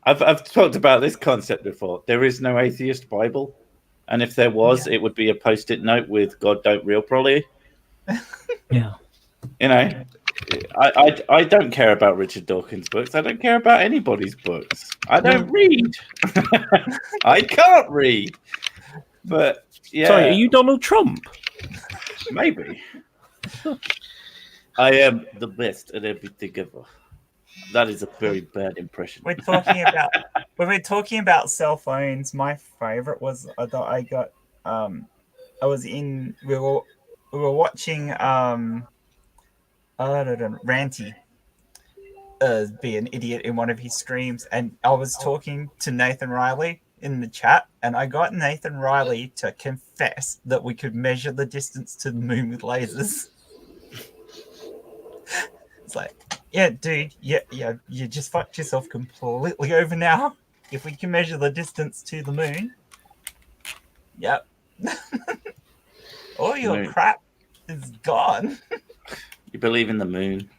I've talked about this concept before. There is no atheist Bible, and if there was, it would be a post-it note with "God don't real probably." Yeah, I don't care about Richard Dawkins' books. I don't care about anybody's books. I don't read. I can't read. But Yeah, Sorry, are you Donald Trump? maybe. I am the best at everything ever. That is a very bad impression. We're talking about when we're talking about cell phones. My favorite was I thought I got I was in we were watching I don't know, Ranty be an idiot in one of his streams, and I was talking to Nathan Riley in the chat, and I got Nathan Riley to confess that we could measure the distance to the moon with lasers. It's like, yeah, dude, yeah, you just fucked yourself completely over now. If we can measure the distance to the moon, yep. All your crap is gone. You believe in the moon?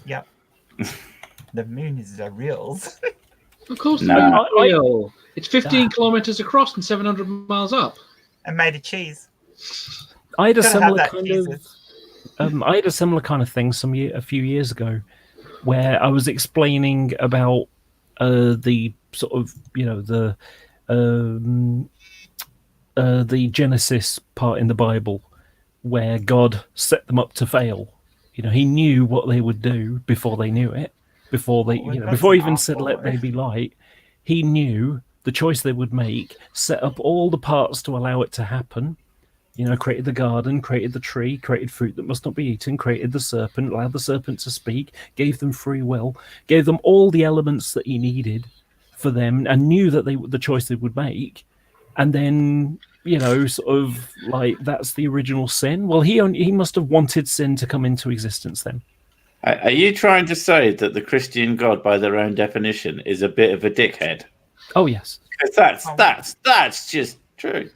Yep. The moon is the reals. Of course, the Nah. moon's real. It's 15 kilometers across and 700 miles up. And made of cheese. I had a Gotta have similar that kind Jesus. of. I had a similar kind of thing a few years ago, where I was explaining about the sort of the Genesis part in the Bible, where God set them up to fail. He knew what they would do before they knew it, before he even said "Let there be light." He knew the choice they would make, set up all the parts to allow it to happen. Created the garden, created the tree, created fruit that must not be eaten, created the serpent, allowed the serpent to speak, gave them free will, gave them all the elements that he needed for them, and knew that the choice they would make. And then, sort of like that's the original sin. Well, he must have wanted sin to come into existence then. Are you trying to say that the Christian God, by their own definition, is a bit of a dickhead? Oh yes, because that's just true.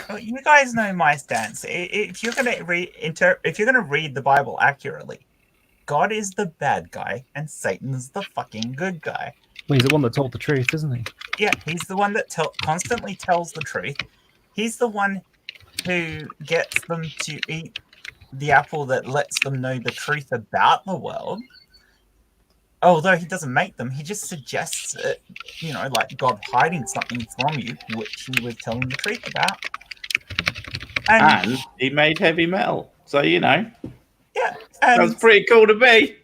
Well, you guys know my stance. If you're gonna read the Bible accurately, God is the bad guy and Satan is the fucking good guy. Well, he's the one that told the truth, isn't he? Yeah, he's the one that constantly tells the truth. He's the one who gets them to eat the apple that lets them know the truth about the world. Although he doesn't make them, he just suggests it, like God hiding something from you, which he was telling the truth about. And he made heavy metal. So, yeah. That's pretty cool to me.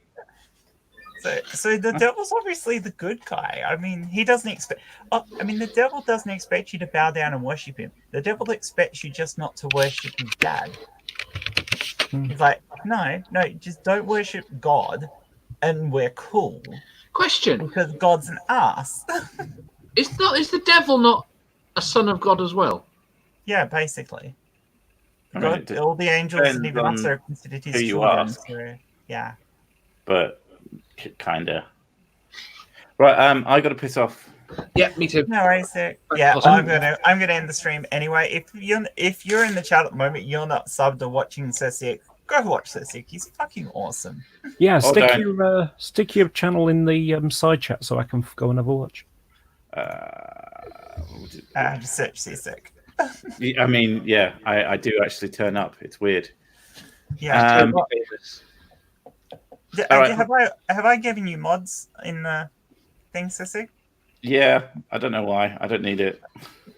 So the devil's obviously the good guy. I mean, he doesn't expect... the devil doesn't expect you to bow down and worship him. The devil expects you just not to worship his dad. He's like, no, just don't worship God and we're cool. Question. Because God's an ass. Is the devil not a son of God as well? Yeah, basically. God, all the angels and even us are considered his children. So, yeah. But kind of. Right, I got to piss off. Yeah, me too. No worries, sir. Yeah, I'm gonna end the stream anyway. If you're in the chat at the moment, you're not subbed or watching Sesic, go watch Sesic. He's fucking awesome. Yeah, stick your channel in the side chat so I can go and have a watch. Just search Sesic. I mean, yeah, I do actually turn up. It's weird. Yeah. Right. Have I given you mods in the thing, Sissy? Yeah, I don't know why. I don't need it.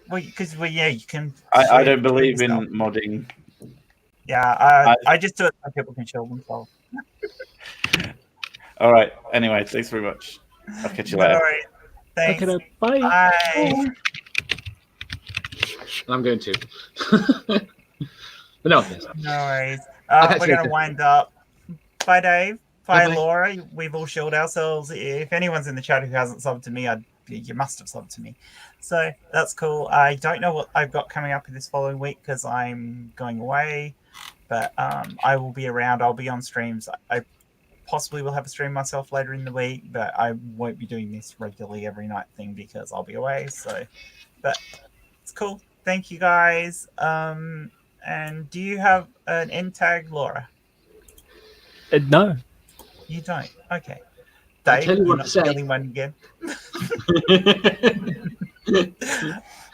Well, because you can. I don't believe in modding. Yeah, I just do it so people can show themselves. All right. Anyway, thanks very much. I'll catch you later. All right. Thanks. Okay, bye. Bye. I'm going to. But no. No worries. We're going to wind up. Bye, Dave. Bye, Bye-bye. Laura. We've all shielded ourselves. If anyone's in the chat who hasn't subbed to me, you must have subbed to me. So that's cool. I don't know what I've got coming up this following week because I'm going away. But I will be around. I'll be on streams. I possibly will have a stream myself later in the week, but I won't be doing this regularly every night thing because I'll be away. So, but it's cool. Thank you, guys. And do you have an end tag, Laura? No. You don't? Okay. I'll Dave, tell you you're what not to say. stealing one again.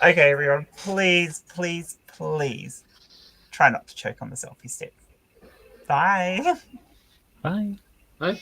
Okay, everyone. Please, please, please try not to choke on the selfie stick. Bye. Bye. Bye.